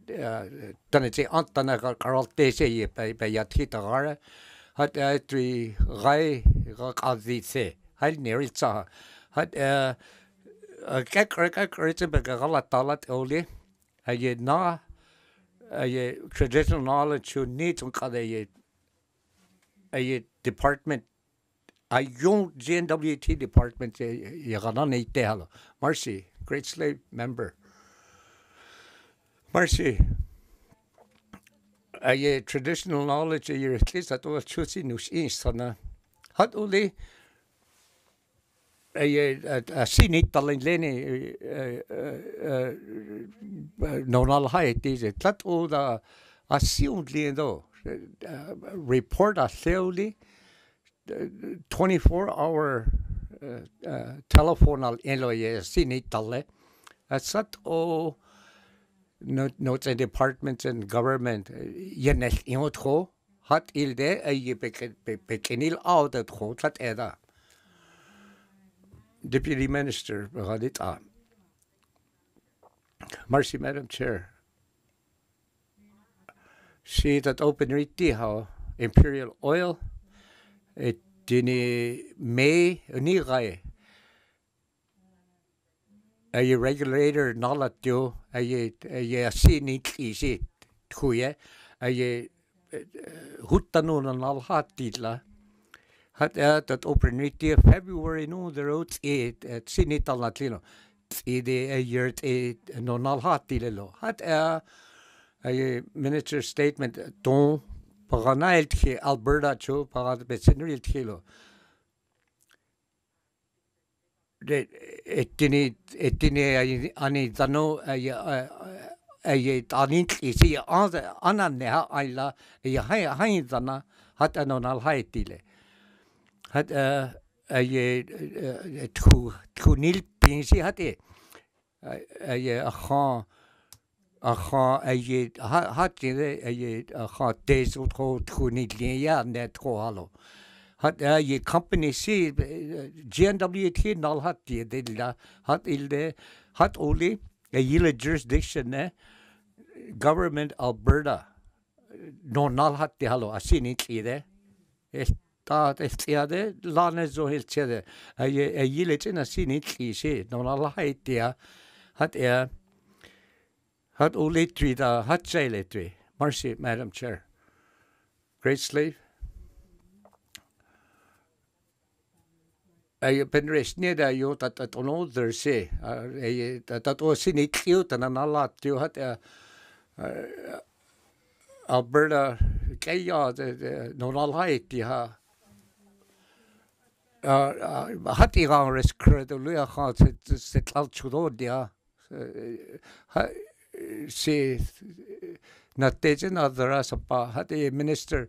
Dëne Antana Karate say by Yatita had 3 gai Drygeese had near it saw had galatalat only I na traditional knowledge you need to a department a young GNWT department Mercy, Great Slave member. Mercy. A traditional knowledge you're at least at all choosing news in sana. Had only a scenic talent no high is it that all the assumed though report a slowly 24-hour telephone in scenic talent as that all notes and departments and government yenes inotro hat ilde a bekenil out at hot that eda Deputy Minister Radita. Mercy, Madam Chair. See that open riti how Imperial Oil it dini may nigai a regulator nalat do a scenic easy tuye a hutanun and all hot titla. Had that opportunity February no the roads at Sinital Latino. A year no nalhat dilelo. Had a minister statement don Paganail Alberta cho Pagad Becenrial Kilo. It didn't any dano a tanink is here on the Ananea Ila a high dana had a non alhaitile. Had two nil pinsi had a days would hold two nil net hollow. Had a company see GNWT null had the had ilde had only a yearly jurisdiction government Alberta no null had the hollow a seen it either. That is the other Lanes or his cheddar. A yillet in a scene it easy, no light there. Had only 3 the hot tree. Mercy, Madam Chair. Great Slave. I've been rest near the you that another say that was seen it cute and an lot you had Alberta Kaya no light yeah. Hati gang rescue the Luya Hart set out to road there. See, not taking other as a pa had a minister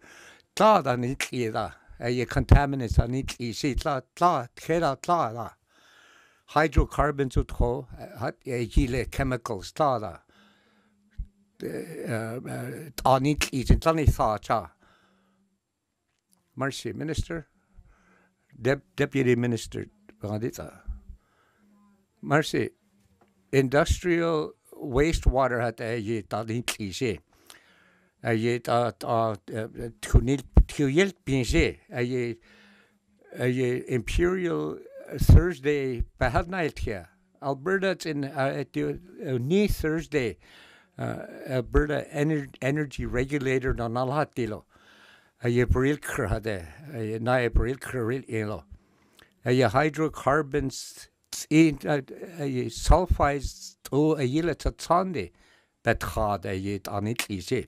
clad on it either. A contaminants on it easy, clara, hydrocarbons would ho, had a gile chemicals, clara. On it is in Tani Thacha. Mercy, Minister. Deputy Minister Radita. Mercy, industrial wastewater had a yet cliché. A yet to yet pinche, a Imperial Thursday Bahalnailtia. Alberta's in Ni Thursday. Alberta Energy Regulator na nalhatilo. April krade. Na April kril elo. Hydrocarbons in sulfides to a yila tatsandi. Betchad anit easy.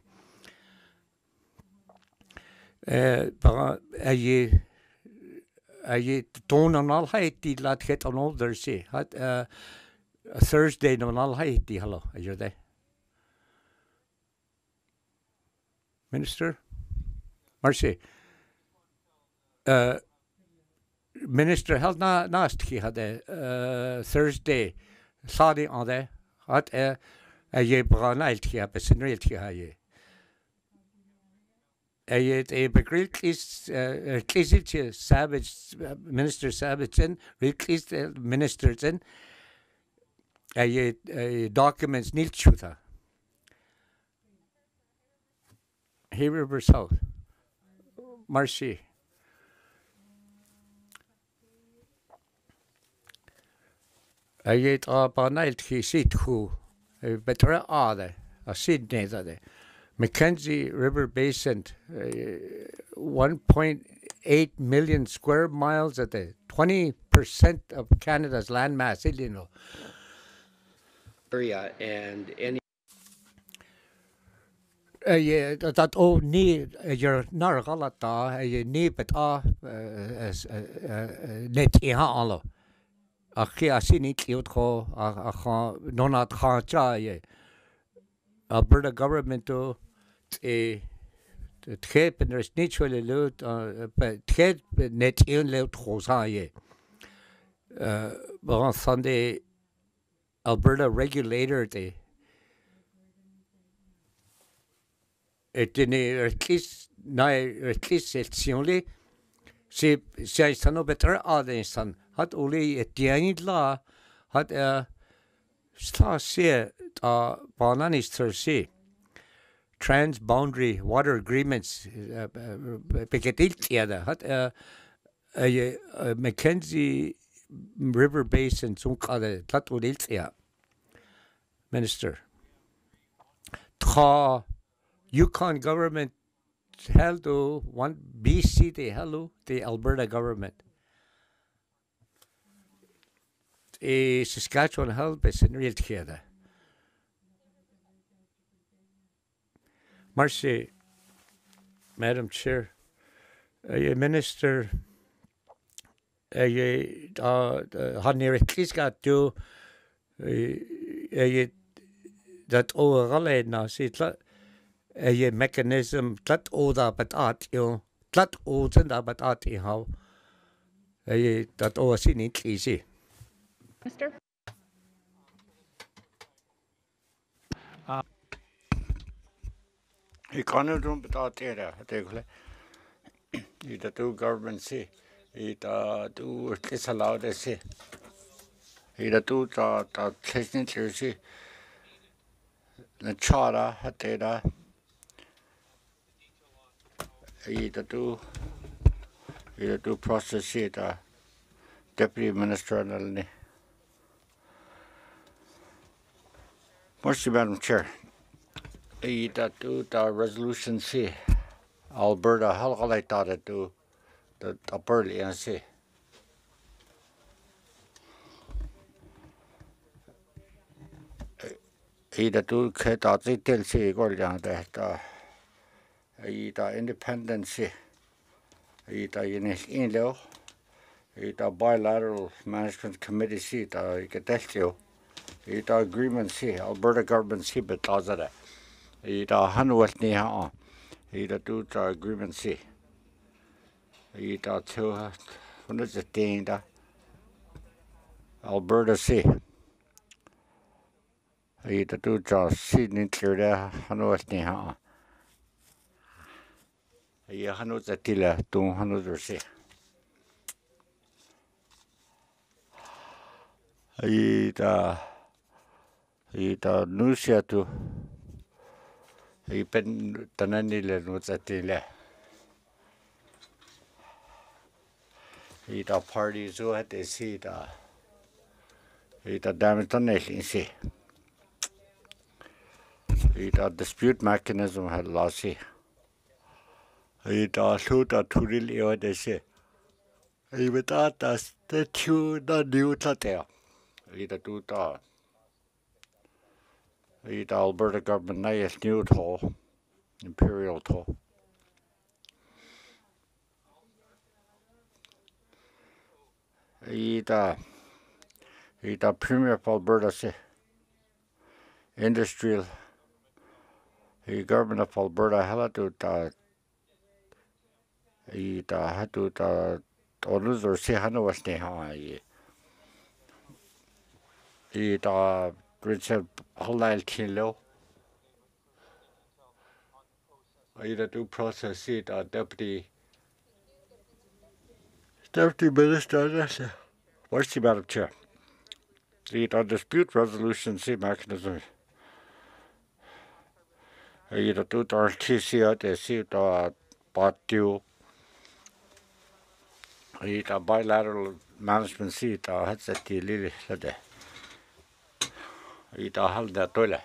Don't on all height lat hit on all there see. Had Thursday on all height hello, are you there? Minister? Marcy. Minister held nast he had Thursday. Sadi on there. Had a ye branail here, but in real here. A great is Savage Minister Savage in released ministers in a documents nil chuta. Here River South. Marcy. I yet a banalt he seat who better are a Sydney that. Mackenzie River Basin, 1.8 million square miles at the 20% of Canada's landmass, you know. Area and any. Yeah, that all need your nargalata, you need but net ihalo. Aki asinit yutko, nonat hacha, Alberta government to the trip and there's naturally loot, but trip net in loot hosaye. But on Sunday, Alberta regulator the it didn't at least it's only she says no better audience son had only a tianid law had star say Bananis Thursday. Trans-boundary water agreements Mackenzie River Basin Minister Yukon government held to one BC the Alberta government Saskatchewan held by real together. Marcy, Madam Chair, Minister, had near at least got to that overall now see a mechanism that order but art you that order but art how that overseen it easy. Mr. You can't do without area. Either do government see, either do disallow the see, either do the technical see, the charter, data, either do process it, deputy minister and Mercy, Madam Chair. Either do the resolution see Alberta halgalai thought do the Alberta and see. Either do the detail see go down that either independence see either in law either bilateral management committee see the Gadestio either agreement see Alberta government see but does that. Either Hanwest near either do the agreement see either to what is the thing that Alberta see either do the Sydney clear there Hanwest near Hanu the Tilla to Hanu see either Nusia to Ipen Tananil was at the ita party zo hat isi ita damage donation isi ita dispute mechanism had lasi ita luta turil io isi ita das the two the new tate ita tuta ita Alberta government na is new toll imperial toll ita premier of Alberta se industrial the government of Alberta halatuta ita hatuta onuzor se hanawasne ha ita Richard Holal Kilo ita do process it deputy minister what's the Madam Chair ita dispute resolution see mechanism ita do TC out the seat partiu ita bilateral management seat has at the lily lade ita hal da tola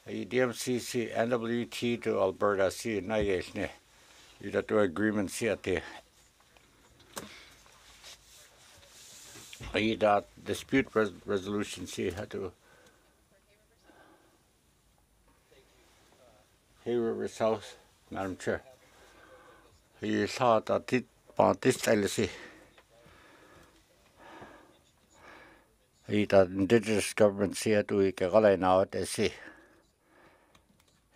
DMCC NWT to Alberta C na yesne ita do agreement see at the ita dispute resolution see had to River South Madam Chair he saw that it this style see ita indigenous government see to ikagala now at see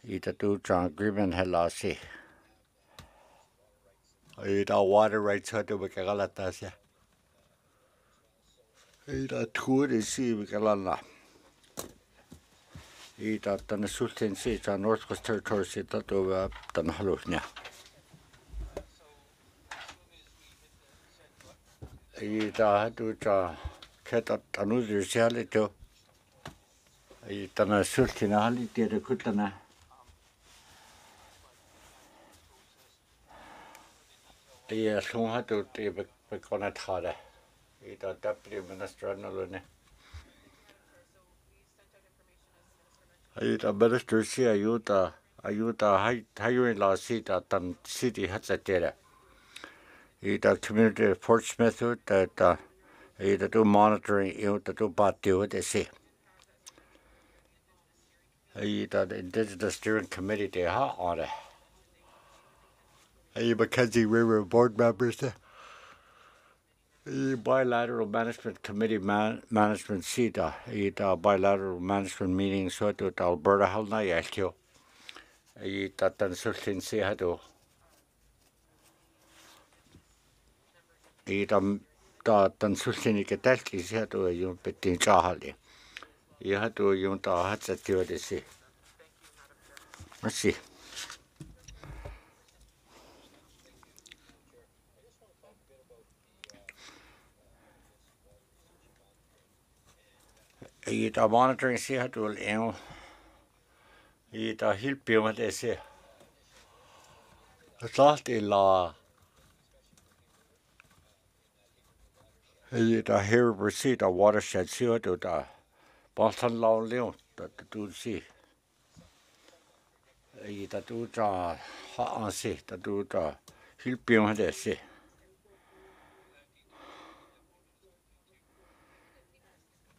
ita do agreement hela see ita water rights had to ikagala tasya ita tour is see ikagala ita Dëne Sųłıné Yatıé Northwest Territory see that to Dëne Halufnia ita do Keta another reality. Dëne Sųłıné Yatıé the kutana. Long had to be connect harder. Ita deputy minister nalone. Ita minister see ayuta hiring law seat at the city has a data. Ita community Portsmouth that ita do monitoring ita do patio they see. Ita the indigenous steering committee they ha on it. Mackenzie River board members bilateral management committee management seat ita bilateral management meeting so to Alberta hal na yeltio ita Dëne Sųłıné see hado ita Dëne Sųłıné Yatıé see hado yung betin chahali hado yung hatsatio de see merci ita monitoring see hado el ita hilpio de see thought la ita here receipt a watershed see hado da Boston law leon that do see ita do ha see that do hilpio de see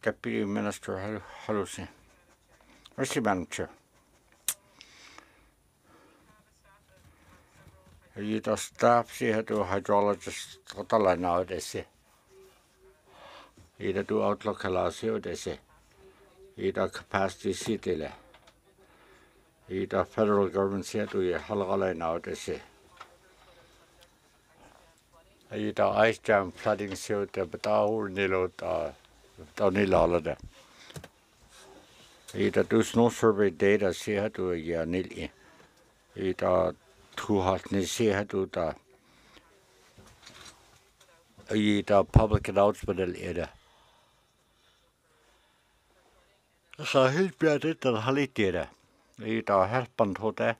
Deputy Minister Halusi. Merci, Madam Chair. Ita staff see how to hydrologist totally now they say. Ita do outlook halasio they say. Ita capacity city le. Ita federal government see to halagala now they say. Ita ice jam flooding see the batao nilo Nilala. Ita do snow survey data see how to nili. Ita too hot ni see how to ita public announcement ida. So he's brought it to the halitira. Ita helpant hote.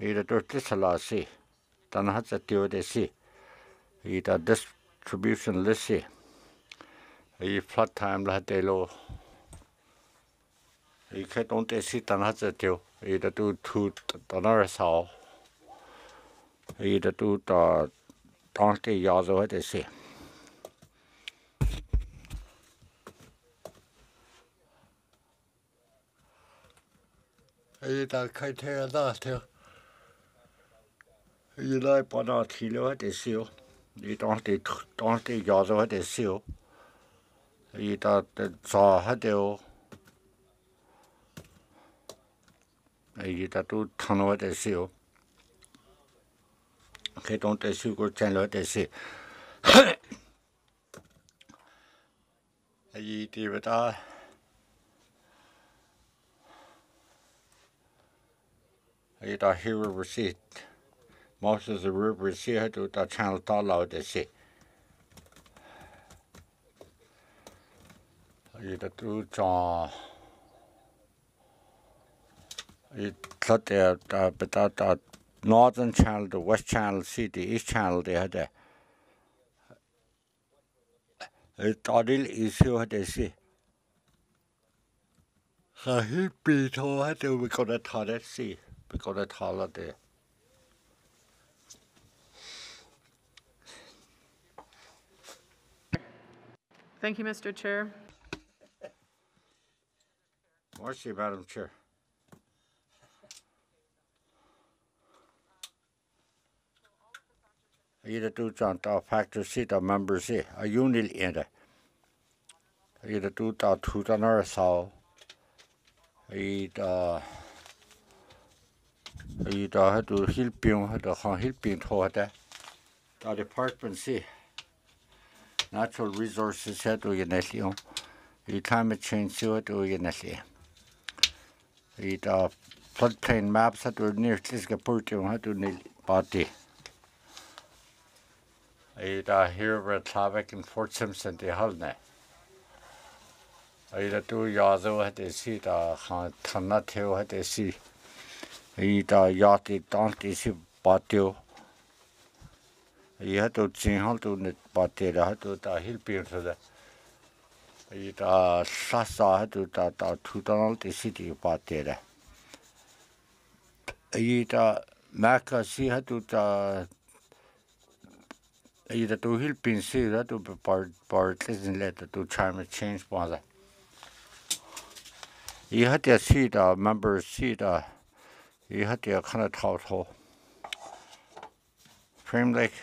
Ita do this a see. dan hat se tio de si. I da distribution list si. I flood time la de lo. I ket on de si dan hat se tio. I da du tu dan sao. I da du da dan de ya zo de si. I da kai te da te. I lai pa na ti lo de si. I dan de ya zo de si. I da za ha de o. I da du tano de si. Kai don de si ko chen lo de si. I di wa da. I da hero receipt. Most of the river see how to the channel tall out the sea. I da do John. I thought the northern channel, the west channel, see the east channel they had there. I thought it is here they see. So he be told how to we got a toilet see. We got a toilet there. Thank you, Mr. Chair. Mercy, Madam Chair. Either do John factor see the members see a unit in it. Either do the two another saw. Either had to help you had to help you to that. The department see natural resources had to get you. Climate change see had to get Either floodplain maps had to near this get put you had to need body. Either here with Slavic and Fort Simpson the Halne. Either do Yazo had to see the Tanatio had to see. Either Yati don't see Batio. You had to see how to net Batia had to help you to the. Either Sasa had to the city Batia. Either Maka see had to either to help in see that to be part isn't let to climate change bother. You had to see the members see the you had to kind of talk to frame like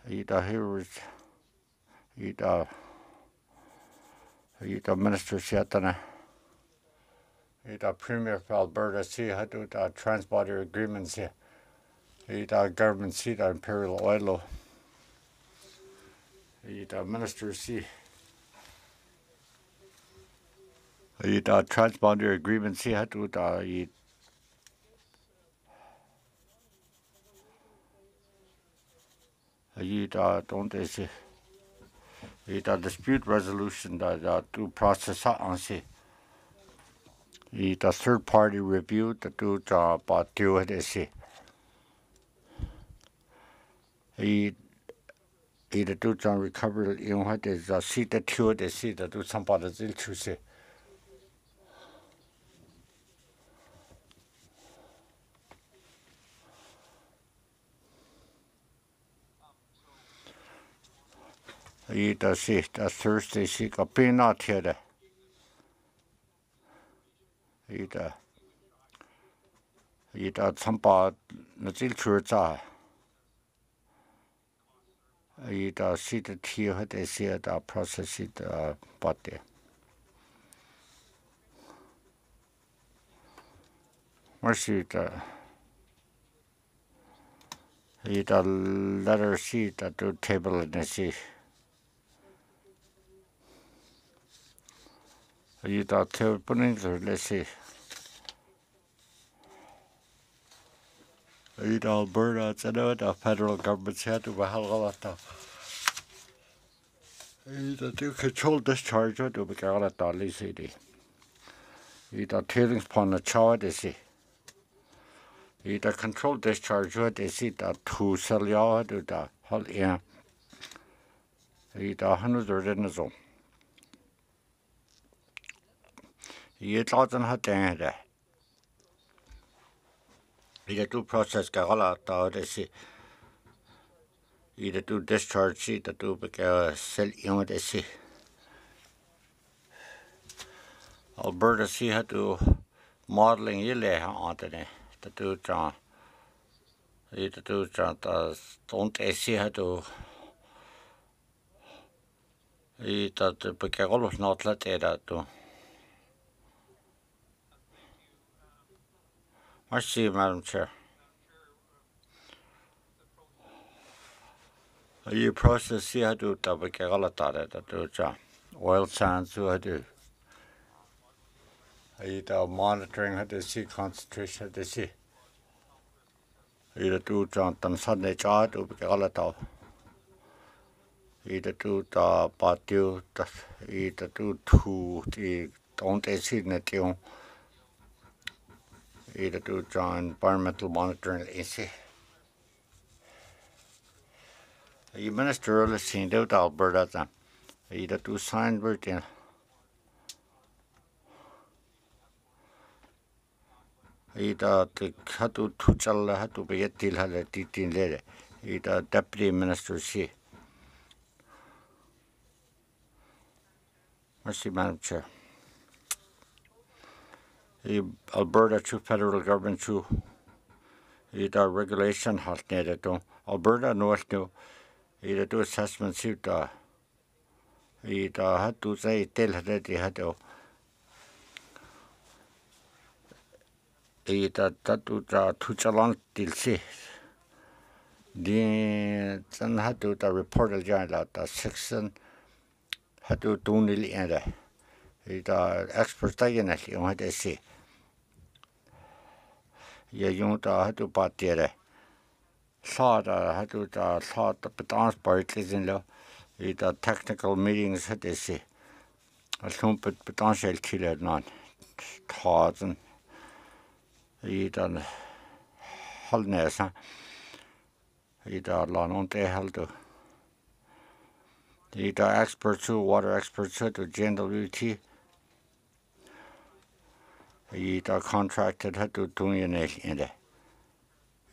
either here is either minister Shetana. The Premier of Alberta see how to the trans-border agreements here. The government see the imperial oil. The minister see. The trans-border agreements see how to the don't they see. The dispute resolution the due process on see. The third party review the do job but do it is he the do job recovery you know what is see the two they see the do somebody still to see he does see the Thursday see a peanut here either somebody not sure either see the tea had they see the process it but there. Mercy the either letter sheet that do table and they see. Either table let's see. Either Alberta, it's the federal government's had to be either do control discharge or do be got at the city. Either tailings upon the child, they see. I da control discharge det sit da to selja du da hal I da hanu den så. I et laden hat det. I da du process ga ala da det sit. I da du discharge sit da du be sel det sit. Alberta si hat du modeling I le ha det. Da du ja I da du ja da don't si hat du I da be rolos not let det du. Merci, Madam Chair. You process here to the oil sands who do. The monitoring the sea concentration of the sea. Either do Jonathan Sunday chart to be galata. Either do the batu, either do two the don't see net you. Either do environmental monitoring easy. You minister early seen out Alberta then. Either do sign word. Either the Hatu Tuchal had to be a till had a titin lady. Either deputy minister see. Merci, Madam Chair. Alberta to federal government to either regulation has needed to Alberta knows to either do assessment suit either had to say tell that they had to either that to challenge till see then had to the report the section had to do nearly end either expert diagnosis you want to see. You had to part there. Thought had to thought the dance parties in law. The technical meetings had to see. A lump of potential killer non. Thoughts and either Holness. Either lawn on the hell to. Either experts who water experts to GNWT. Either contracted had to do in it.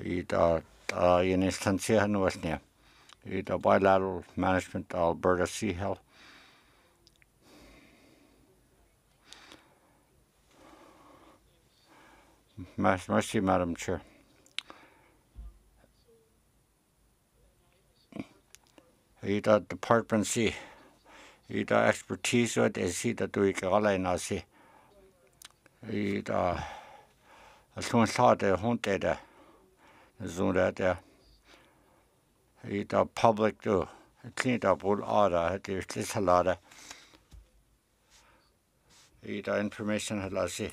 Either in instance here was near. Either bilateral management Alberta Sea Health. Merci, Madam Chair. Either Department C. Either expertise or they see that we can all in see. Either as soon as the haunted zone there. Either public do clean up all order, there's a lot. Either information has see.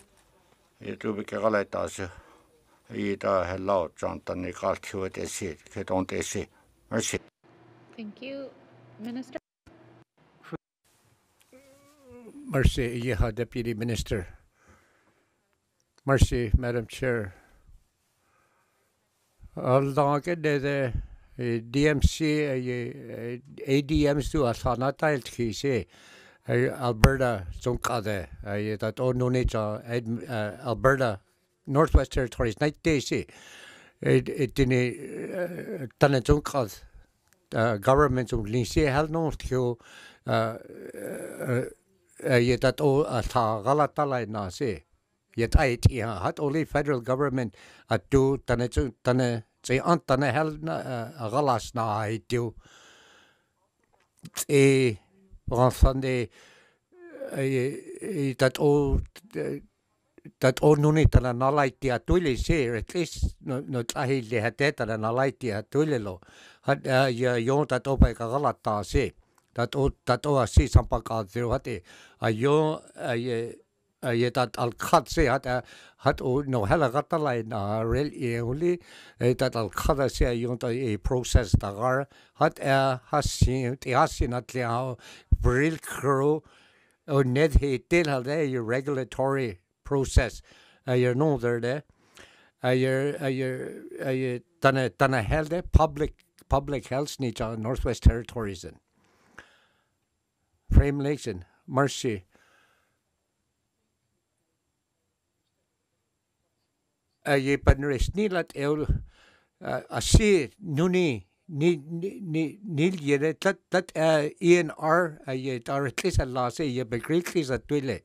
It do be all like that. Either hello, Jonathan, they got to it, they see, don't they see. Merci. Thank you. Minister. Merci, yeah, Deputy Minister. Merci, Madam Chair. Aldanke the DMC ADMs to Asanata Kise Alberta Zonkade that Ononita Alberta Northwest Territories night day see it didn't Tanazunkas government of Lindsay held north to that all Galatala Nasi. Yet I had only federal government at do Tane say Antane held a galas na I do on Sunday that all nunit and a light the atuli say at least not I had that and a light the atulilo had yon that ope galata say that all see some pack there what a yon that I'll cut say had no hella line real only that I'll cut say you a process that has seen at how real crew or net he did have a regulatory process you know there Dëne helde public health ni ja Northwest Territories in. Frame Lakes in Mercy. Ye panris nilat eul a see nuni nil yere that ENR ye are at least a loss ye begreatly at twile.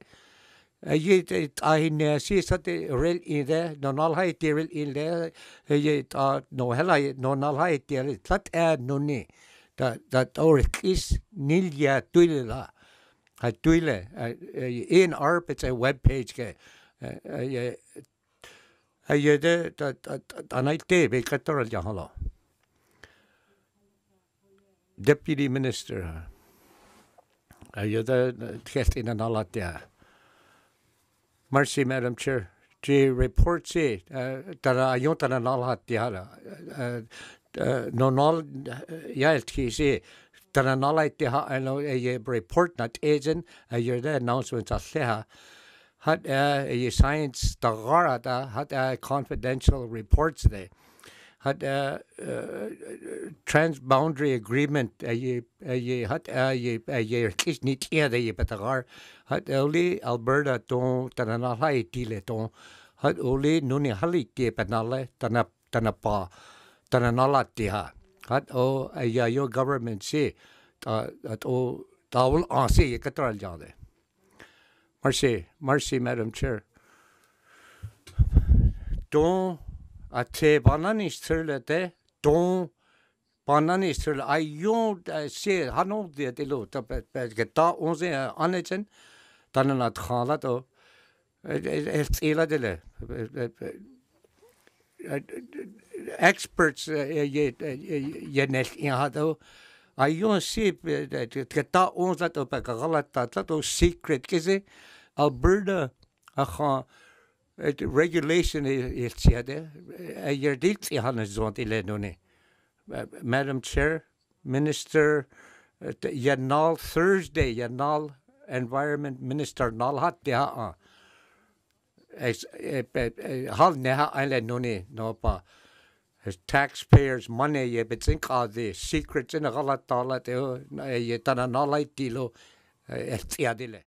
Ye I ne see sat real in there no null high real in there ye no hella no null high there that nuni that or at least nil ya twile la a twile ENR it's a web page ke ye Deputy Minister, Mercy, Madam Chair. The report say that I don't know how to no no yalti say that I know like a report not agent you're the announcement of had science the gara had confidential reports there had transboundary agreement had at least niet eerder but the had only Alberta don't tanana hai tile don't had only nuni hali te panale tanapa tananala tiha had your government say that all tawul ansi katral jade. Mercy, Madam Chair. Don't ate bananis turlete. Don't bananis turle. I don't say Hano de dilo. But get that onze anagen. Tanana khala to. It's ila dile. Experts ye net inhado. I don't see that get that onze that up a galata that secret kise. Alberta, regulation is Madam Chair, Minister, Yanal Thursday, Yanal Environment Minister Nalhat Deha. Hal Neha Island Nuni, no pa. His taxpayers' money, ye but think all the secrets in a galatala, ye tana nalai tilo, etiadile.